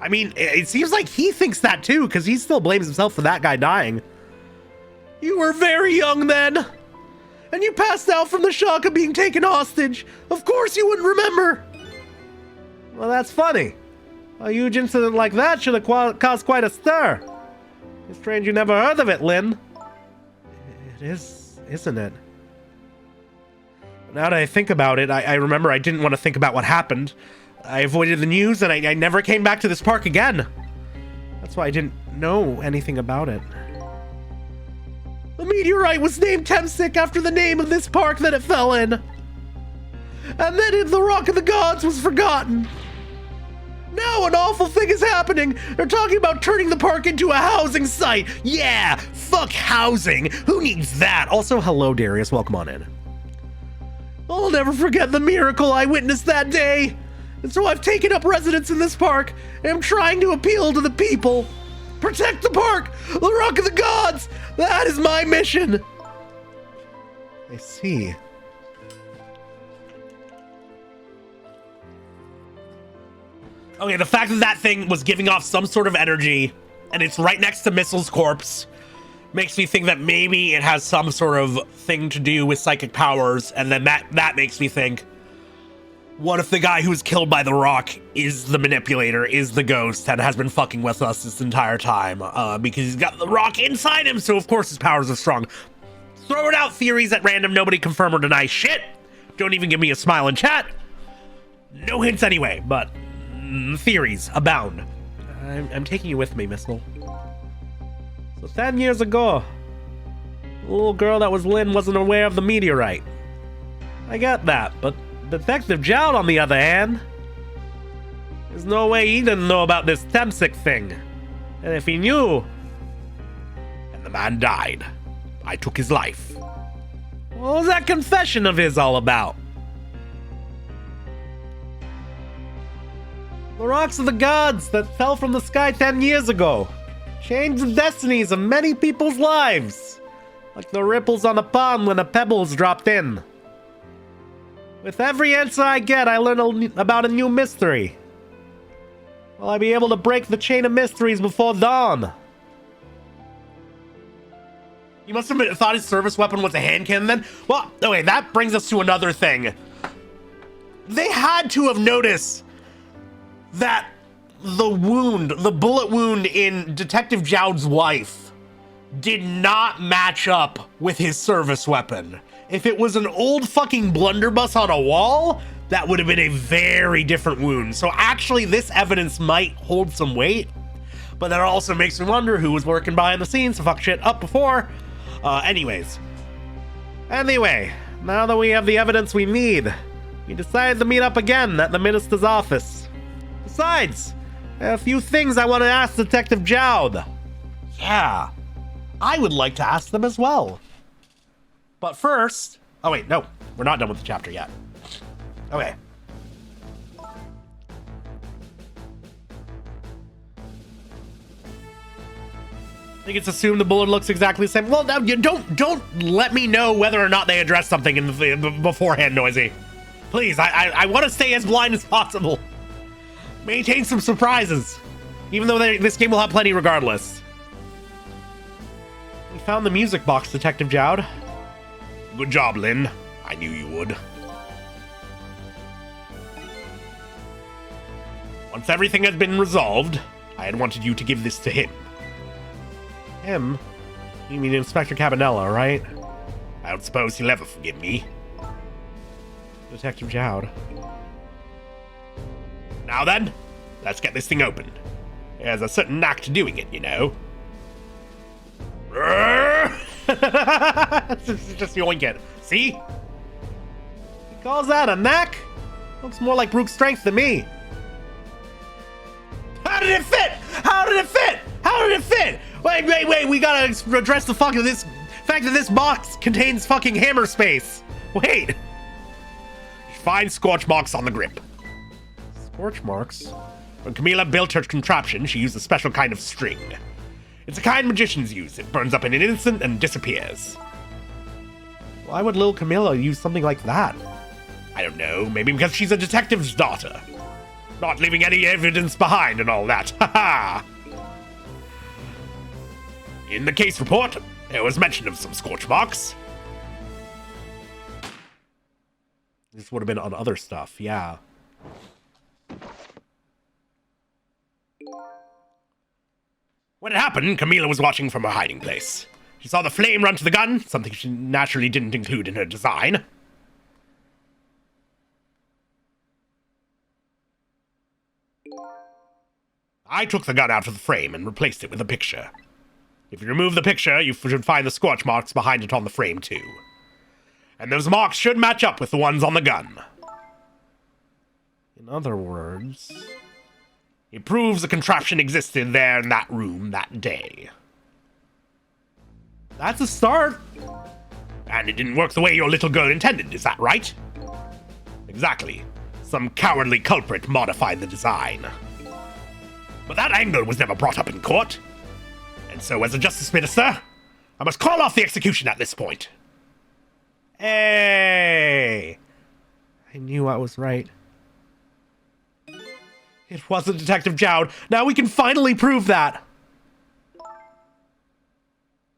I mean, it seems like he thinks that too, because he still blames himself for that guy dying. You were very young then, and you passed out from the shock of being taken hostage. Of course you wouldn't remember. Well, that's funny. A huge incident like that should have caused quite a stir. It's strange you never heard of it, Lynn. It is, isn't it? Now that I think about it, I remember I didn't want to think about what happened. I avoided the news, and I never came back to this park again. That's why I didn't know anything about it. The meteorite was named Temsik after the name of this park that it fell in. And then the Rock of the Gods was forgotten. Now an awful thing is happening. They're talking about turning the park into a housing site. Yeah, fuck housing. Who needs that? Also, hello, Darius. Welcome on in. I'll never forget the miracle I witnessed that day. And so I've taken up residence in this park, and I'm trying to appeal to the people. Protect the park, the Rock of the Gods. That is my mission. I see. Okay, the fact that that thing was giving off some sort of energy, and it's right next to Missile's corpse, makes me think that maybe it has some sort of thing to do with psychic powers, and then that makes me think What if the guy who was killed by the rock is the manipulator, is the ghost, and has been fucking with us this entire time? Because he's got the rock inside him, so of course his powers are strong. Throwing out theories at random, nobody confirm or deny shit. Don't even give me a smile in chat. No hints anyway, but theories abound. I'm taking you with me, Missile. So 10 years ago, the little girl that was Lynn wasn't aware of the meteorite. I get that, but Detective Jowd, on the other hand, there's no way he didn't know about this Temsik thing. And if he knew, and the man died, I took his life. What was that confession of his all about? The rocks of the gods that fell from the sky 10 years ago changed the destinies of many people's lives, like the ripples on a pond when a pebble is dropped in. With every answer I get, I learn about a new mystery. Will I be able to break the chain of mysteries before dawn? You must have thought his service weapon was a hand cannon then? Well, okay, that brings us to another thing. They had to have noticed that the bullet wound in Detective Jowd's wife did not match up with his service weapon. If it was an old fucking blunderbuss on a wall, that would have been a very different wound. So actually, this evidence might hold some weight, but that also makes me wonder who was working behind the scenes to fuck shit up before. Anyway, now that we have the evidence we need, we decided to meet up again at the minister's office. Besides, there are a few things I want to ask Detective Jowd. Yeah, I would like to ask them as well. But first... Oh wait, no. We're not done with the chapter yet. Okay. I think it's assumed the bullet looks exactly the same. Well, now you don't let me know whether or not they address something in the beforehand, Noisy. Please, I want to stay as blind as possible. Maintain some surprises. Even though this game will have plenty regardless. We found the music box, Detective Jowd. Good job, Lynn. I knew you would. Once everything had been resolved, I had wanted you to give this to him. Him? You mean Inspector Cabanela, right? I don't suppose he'll ever forgive me. Detective Jowd. Now then, let's get this thing open. There's a certain knack to doing it, you know. Just yoink it. See? He calls that a knack? Looks more like brute strength to me. How did it fit? How did it fit? How did it fit? Wait, we gotta address the fact that this box contains fucking hammer space. Wait. Find scorch marks on the grip. Scorch marks? When Camila built her contraption, she used a special kind of string. It's a kind magicians use. It burns up in an instant and disappears. Why would Lil Camilla use something like that? I don't know. Maybe because she's a detective's daughter. Not leaving any evidence behind and all that. Haha. In the case report, there was mention of some scorch marks. This would have been on other stuff, yeah. When it happened, Camila was watching from her hiding place. She saw the flame run to the gun, something she naturally didn't include in her design. I took the gun out of the frame and replaced it with a picture. If you remove the picture, you should find the scorch marks behind it on the frame too. And those marks should match up with the ones on the gun. In other words, it proves the contraption existed there in that room that day. That's a start. And it didn't work the way your little girl intended, is that right? Exactly. Some cowardly culprit modified the design. But that angle was never brought up in court. And so, as a justice minister, I must call off the execution at this point. Hey! I knew I was right. It wasn't Detective Jowd. Now we can finally prove that.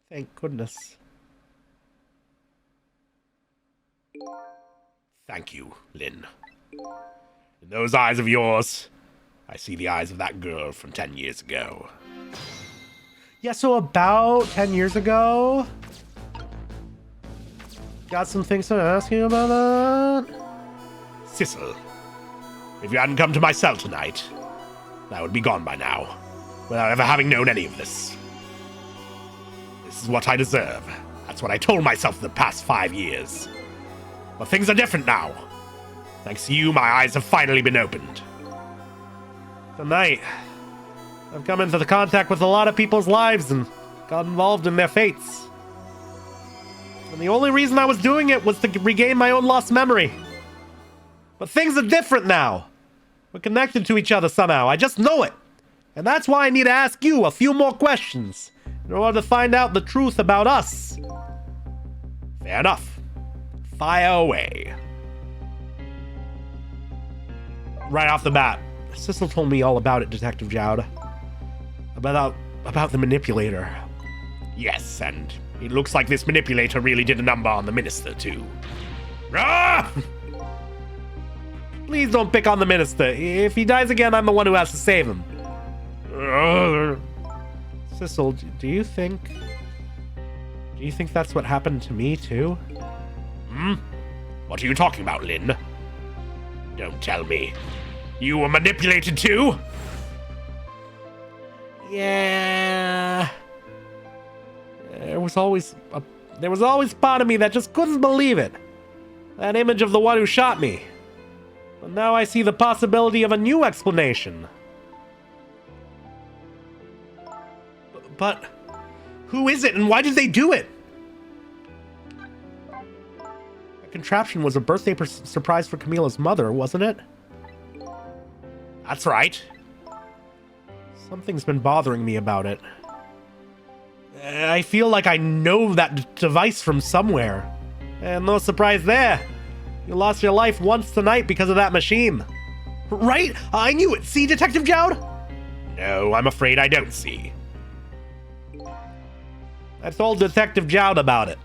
Thank goodness. Thank you, Lynn. In those eyes of yours, I see the eyes of that girl from 10 years ago. Yeah, so about 10 years ago. Got some things to ask you about that? Sissel, if you hadn't come to my cell tonight, I would be gone by now, without ever having known any of this. This is what I deserve. That's what I told myself the past 5 years. But things are different now. Thanks to you, my eyes have finally been opened. Tonight, I've come into the contact with a lot of people's lives and got involved in their fates. And the only reason I was doing it was to regain my own lost memory. But things are different now. We're connected to each other somehow. I just know it. And that's why I need to ask you a few more questions in order to find out the truth about us. Fair enough. Fire away. Right off the bat, Sissel told me all about it, Detective Jowd. About the manipulator. Yes, and it looks like this manipulator really did a number on the minister, too. Ah! Please don't pick on the minister. If he dies again, I'm the one who has to save him. Sissel, do you think that's what happened to me, too? What are you talking about, Lynn? Don't tell me. You were manipulated, too? Yeah. There was always part of me that just couldn't believe it. That image of the one who shot me. But now I see the possibility of a new explanation. But who is it and why did they do it? The contraption was a birthday surprise for Camila's mother, wasn't it? That's right. Something's been bothering me about it. I feel like I know that device from somewhere. And no surprise there. You lost your life once tonight because of that machine. Right? I knew it. See, Detective Jowd? No, I'm afraid I don't see. I told Detective Jowd about it.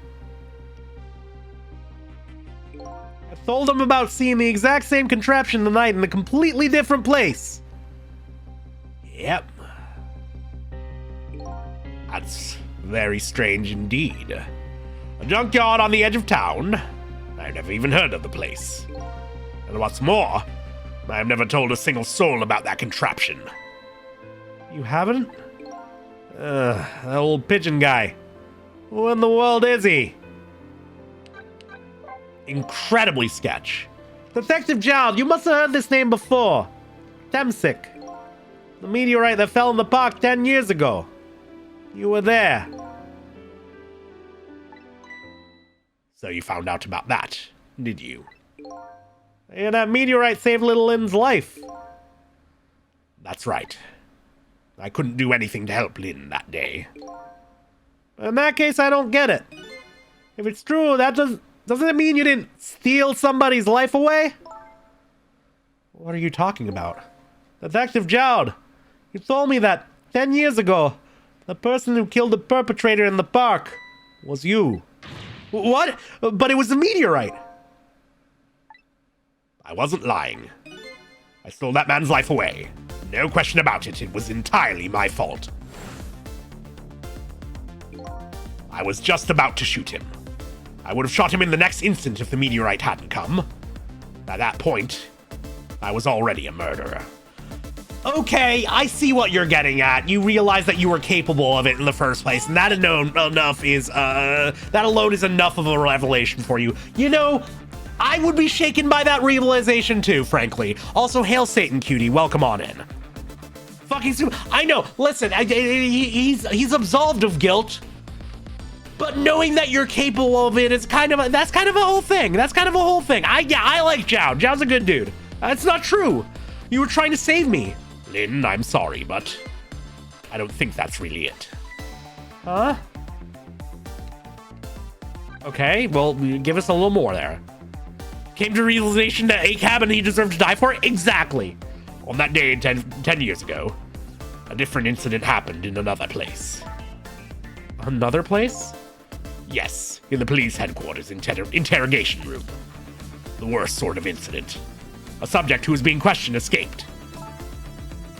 I told him about seeing the exact same contraption tonight in a completely different place. Yep. That's very strange indeed. A junkyard on the edge of town. I've never even heard of the place. And what's more, I've never told a single soul about that contraption. You haven't? That old pigeon guy. Who in the world is he? Incredibly sketch. Detective Jowd, you must have heard this name before. Temsik. The meteorite that fell in the park 10 years ago. You were there. So you found out about that, did you? And that meteorite saved little Lynn's life. That's right. I couldn't do anything to help Lynn that day. In that case, I don't get it. If it's true, doesn't it mean you didn't steal somebody's life away? What are you talking about? Detective Jowd, you told me that 10 years ago, the person who killed the perpetrator in the park was you. What? But it was a meteorite. I wasn't lying. I stole that man's life away. No question about it. It was entirely my fault. I was just about to shoot him. I would have shot him in the next instant if the meteorite hadn't come. At that point, I was already a murderer. Okay, I see what you're getting at. You realize that you were capable of it in the first place, and that alone is enough of a revelation for you. You know, I would be shaken by that realization too, frankly. Also, hail Satan, cutie. Welcome on in. Fucking super. I know. Listen, he's absolved of guilt, but knowing that you're capable of it is that's kind of a whole thing. That's kind of a whole thing. I like Jowd. Jowd's a good dude. That's not true. You were trying to save me. Lynn, I'm sorry, but I don't think that's really it. Huh? Okay, well, give us a little more there. Came to realization that a cabin he deserved to die for? Exactly. On that day 10 years ago, a different incident happened in another place. Another place? Yes, in the police headquarters interrogation room. The worst sort of incident. A subject who was being questioned escaped.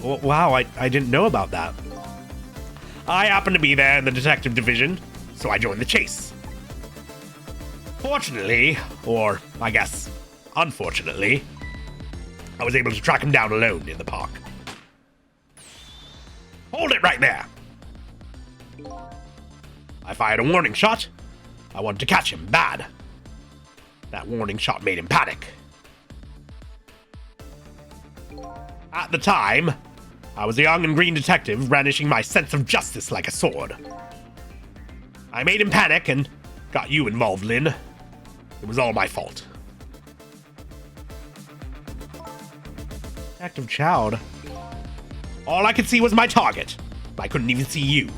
Wow, I didn't know about that. I happened to be there in the detective division, so I joined the chase. Fortunately, or I guess unfortunately, I was able to track him down alone in the park. Hold it right there! I fired a warning shot. I wanted to catch him bad. That warning shot made him panic. At the time, I was a young and green detective brandishing my sense of justice like a sword. I made him panic and got you involved, Lynn. It was all my fault. Detective Chowd. All I could see was my target. I couldn't even see you.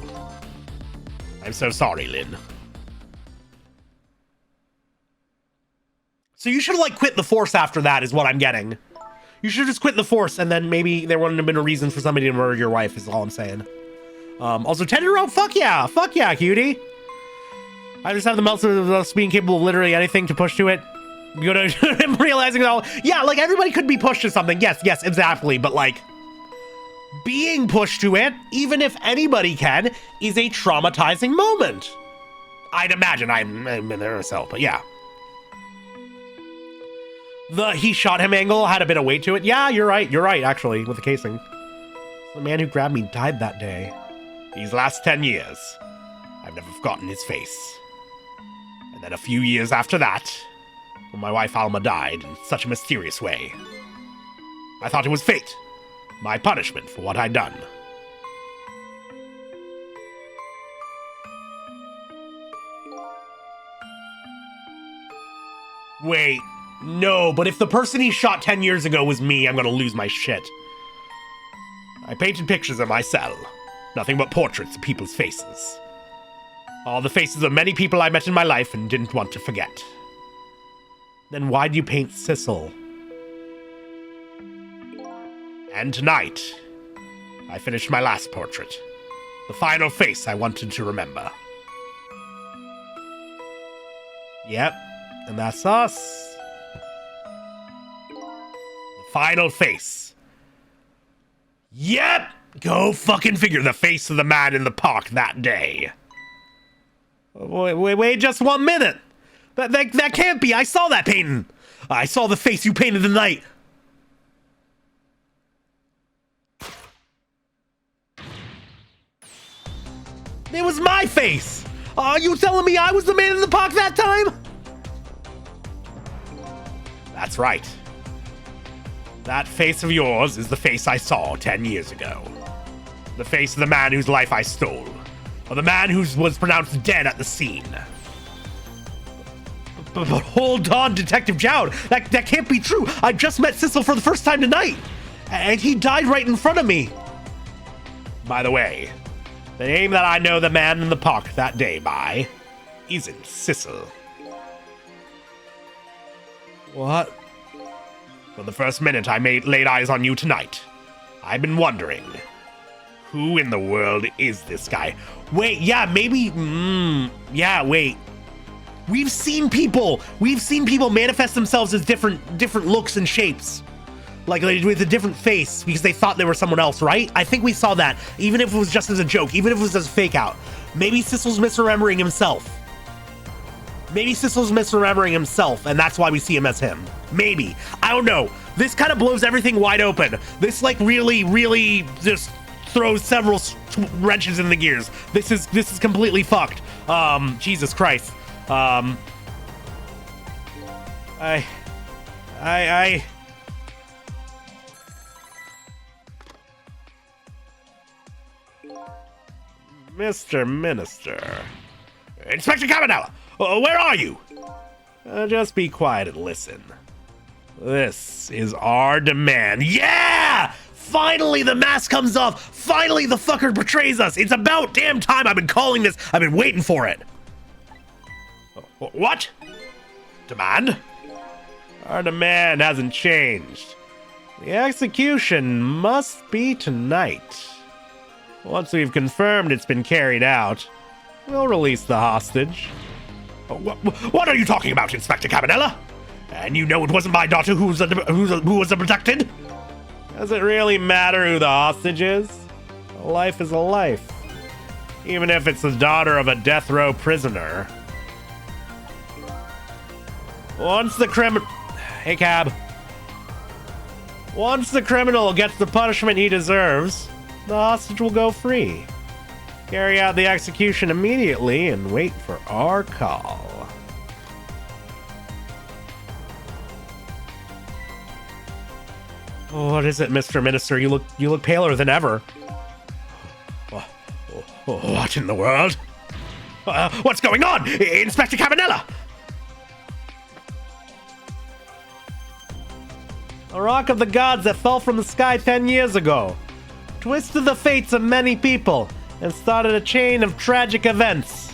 I'm so sorry, Lynn. So you should have, like, quit the force after that, is what I'm getting. You should have just quit the force, and then maybe there wouldn't have been a reason for somebody to murder your wife, is all I'm saying. Also, 10-year-old, fuck yeah, cutie. I just have the melts of us being capable of literally anything to push to it. You know, realizing that, yeah, like, everybody could be pushed to something. Yes, exactly, but, like, being pushed to it, even if anybody can, is a traumatizing moment. I'd imagine. I'm in there myself, but yeah. The he shot him angle had a bit of weight to it. Yeah, you're right, actually, with the casing. The man who grabbed me died that day. These last 10 years, I've never forgotten his face. And then a few years after that, when my wife Alma died in such a mysterious way, I thought it was fate, my punishment for what I'd done. Wait, no, but if the person he shot 10 years ago was me, I'm gonna lose my shit. I painted pictures in my cell. Nothing but portraits of people's faces. All the faces of many people I met in my life and didn't want to forget. Then why'd you paint Sissel? And tonight, I finished my last portrait. The final face I wanted to remember. Yep, and that's us. The final face. Yep! Go fucking figure, the face of the man in the park that day. Wait just 1 minute. That can't be. I saw that painting. I saw the face you painted tonight. It was my face. Are you telling me I was the man in the park that time? That's right. That face of yours is the face I saw 10 years ago. The face of the man whose life I stole. Or the man who was pronounced dead at the scene. But hold on, Detective Jowd. That can't be true. I just met Sissel for the first time tonight. And he died right in front of me. By the way, the name that I know the man in the park that day by isn't Sissel. What? For the first minute I laid eyes on you tonight, I've been wondering, who in the world is this guy? Wait, yeah, maybe, yeah, wait. We've seen people manifest themselves as different looks and shapes. Like with a different face because they thought they were someone else, right? I think we saw that, even if it was just as a joke, even if it was as a fake out. Maybe Sissel's misremembering himself. And that's why we see him as him. Maybe. I don't know. This kind of blows everything wide open. This, like, really just throws several wrenches in the gears. This is completely fucked. Jesus Christ. Mr. Minister. Inspector Cabanela, where are you? Just be quiet and listen. This is our demand. Yeah! Finally, the mask comes off. Finally, the fucker betrays us. It's about damn time. I've been calling this. I've been waiting for it. What? Demand? Our demand hasn't changed. The execution must be tonight. Once we've confirmed it's been carried out, we'll release the hostage. What are you talking about, Inspector Cabanela? And you know it wasn't my daughter who was abducted? Does it really matter who the hostage is? A life is a life. Even if it's the daughter of a death row prisoner. Once the Hey, Cab. Once the criminal gets the punishment he deserves, the hostage will go free. Carry out the execution immediately and wait for our call. Oh, what is it, Mr. Minister? You look paler than ever. What in the world? What's going on? Inspector Cabanela! The rock of the gods that fell from the sky 10 years ago twisted the fates of many people and started a chain of tragic events.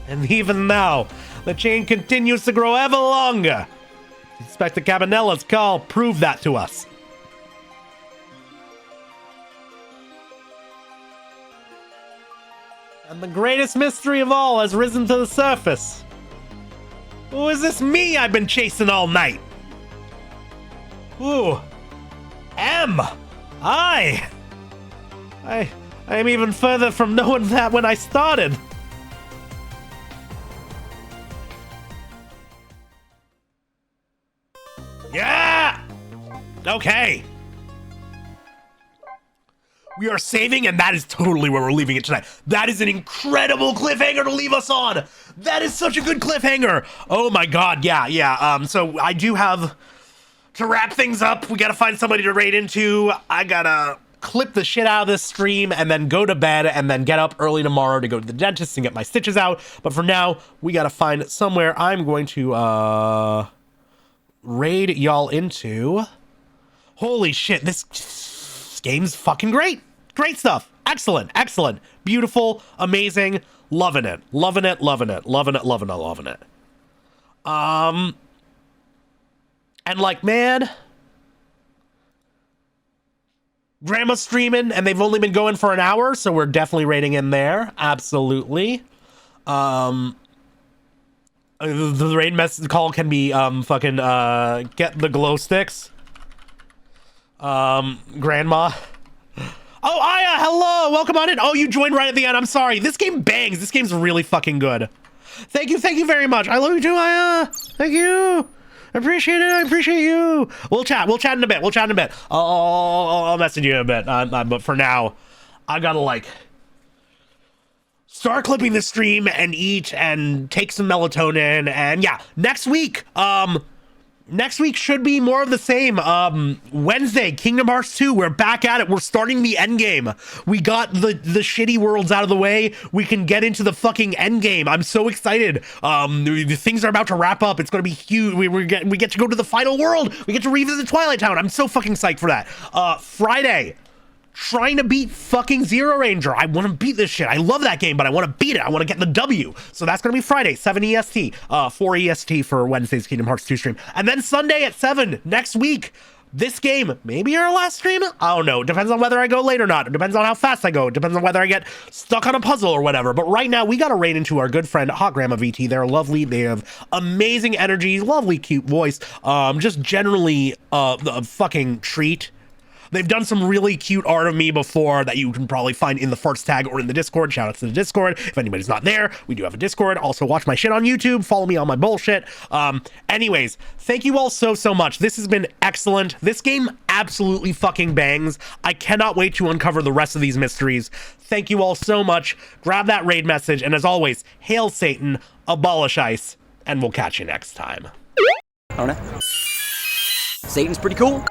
And even now, the chain continues to grow ever longer. Inspector Cabanela's call proved that to us. And the greatest mystery of all has risen to the surface. Who is this me I've been chasing all night? Who am I? I am even further from knowing that when I started. Yeah! Okay. We are saving, and that is totally where we're leaving it tonight. That is an incredible cliffhanger to leave us on. That is such a good cliffhanger. Oh my god, yeah. So I do have to wrap things up. We gotta find somebody to raid into. I gotta clip the shit out of this stream and then go to bed and then get up early tomorrow to go to the dentist and get my stitches out. But for now, we gotta find somewhere I'm going to raid y'all into. Holy shit, this game's fucking great. Great stuff. Excellent. Beautiful, amazing. Loving it. And like, man, Grandma's streaming and they've only been going for an hour, so we're definitely rating in there. Absolutely. The raid message call can be fucking get the glow sticks. Grandma. Oh, Aya, hello, welcome on in. Oh, you joined right at the end. I'm sorry. This game bangs. This game's really fucking good. Thank you very much. I love you too, Aya. Thank you. I appreciate it. I appreciate you. We'll chat in a bit. I'll message you in a bit. But for now, I gotta like start clipping the stream and eat and take some melatonin. And yeah, next week should be more of the same. Wednesday, Kingdom Hearts 2. We're back at it. We're starting the end game. We got the shitty worlds out of the way. We can get into the fucking end game. I'm so excited. The things are about to wrap up. It's going to be huge. We get to go to the final world. We get to revisit Twilight Town. I'm so fucking psyched for that. Friday, trying to beat fucking Zero Ranger. I want to beat this shit. I love that game, but I want to beat it. I want to get the W. So that's going to be Friday, 7 EST, 4 EST for Wednesday's Kingdom Hearts 2 stream. And then Sunday at 7 next week, this game, maybe our last stream? I don't know. Depends on whether I go late or not. It depends on how fast I go. It depends on whether I get stuck on a puzzle or whatever. But right now, we got to raid into our good friend, Hot Grandma VT. They're lovely. They have amazing energy, lovely, cute voice. Just generally a fucking treat. They've done some really cute art of me before that you can probably find in the farts tag or in the Discord. Shout out to the Discord. If anybody's not there, we do have a Discord. Also, watch my shit on YouTube. Follow me on my bullshit. Anyways, thank you all so much. This has been excellent. This game absolutely fucking bangs. I cannot wait to uncover the rest of these mysteries. Thank you all so much. Grab that raid message. And as always, hail Satan, abolish ICE, and we'll catch you next time. I don't know. Satan's pretty cool.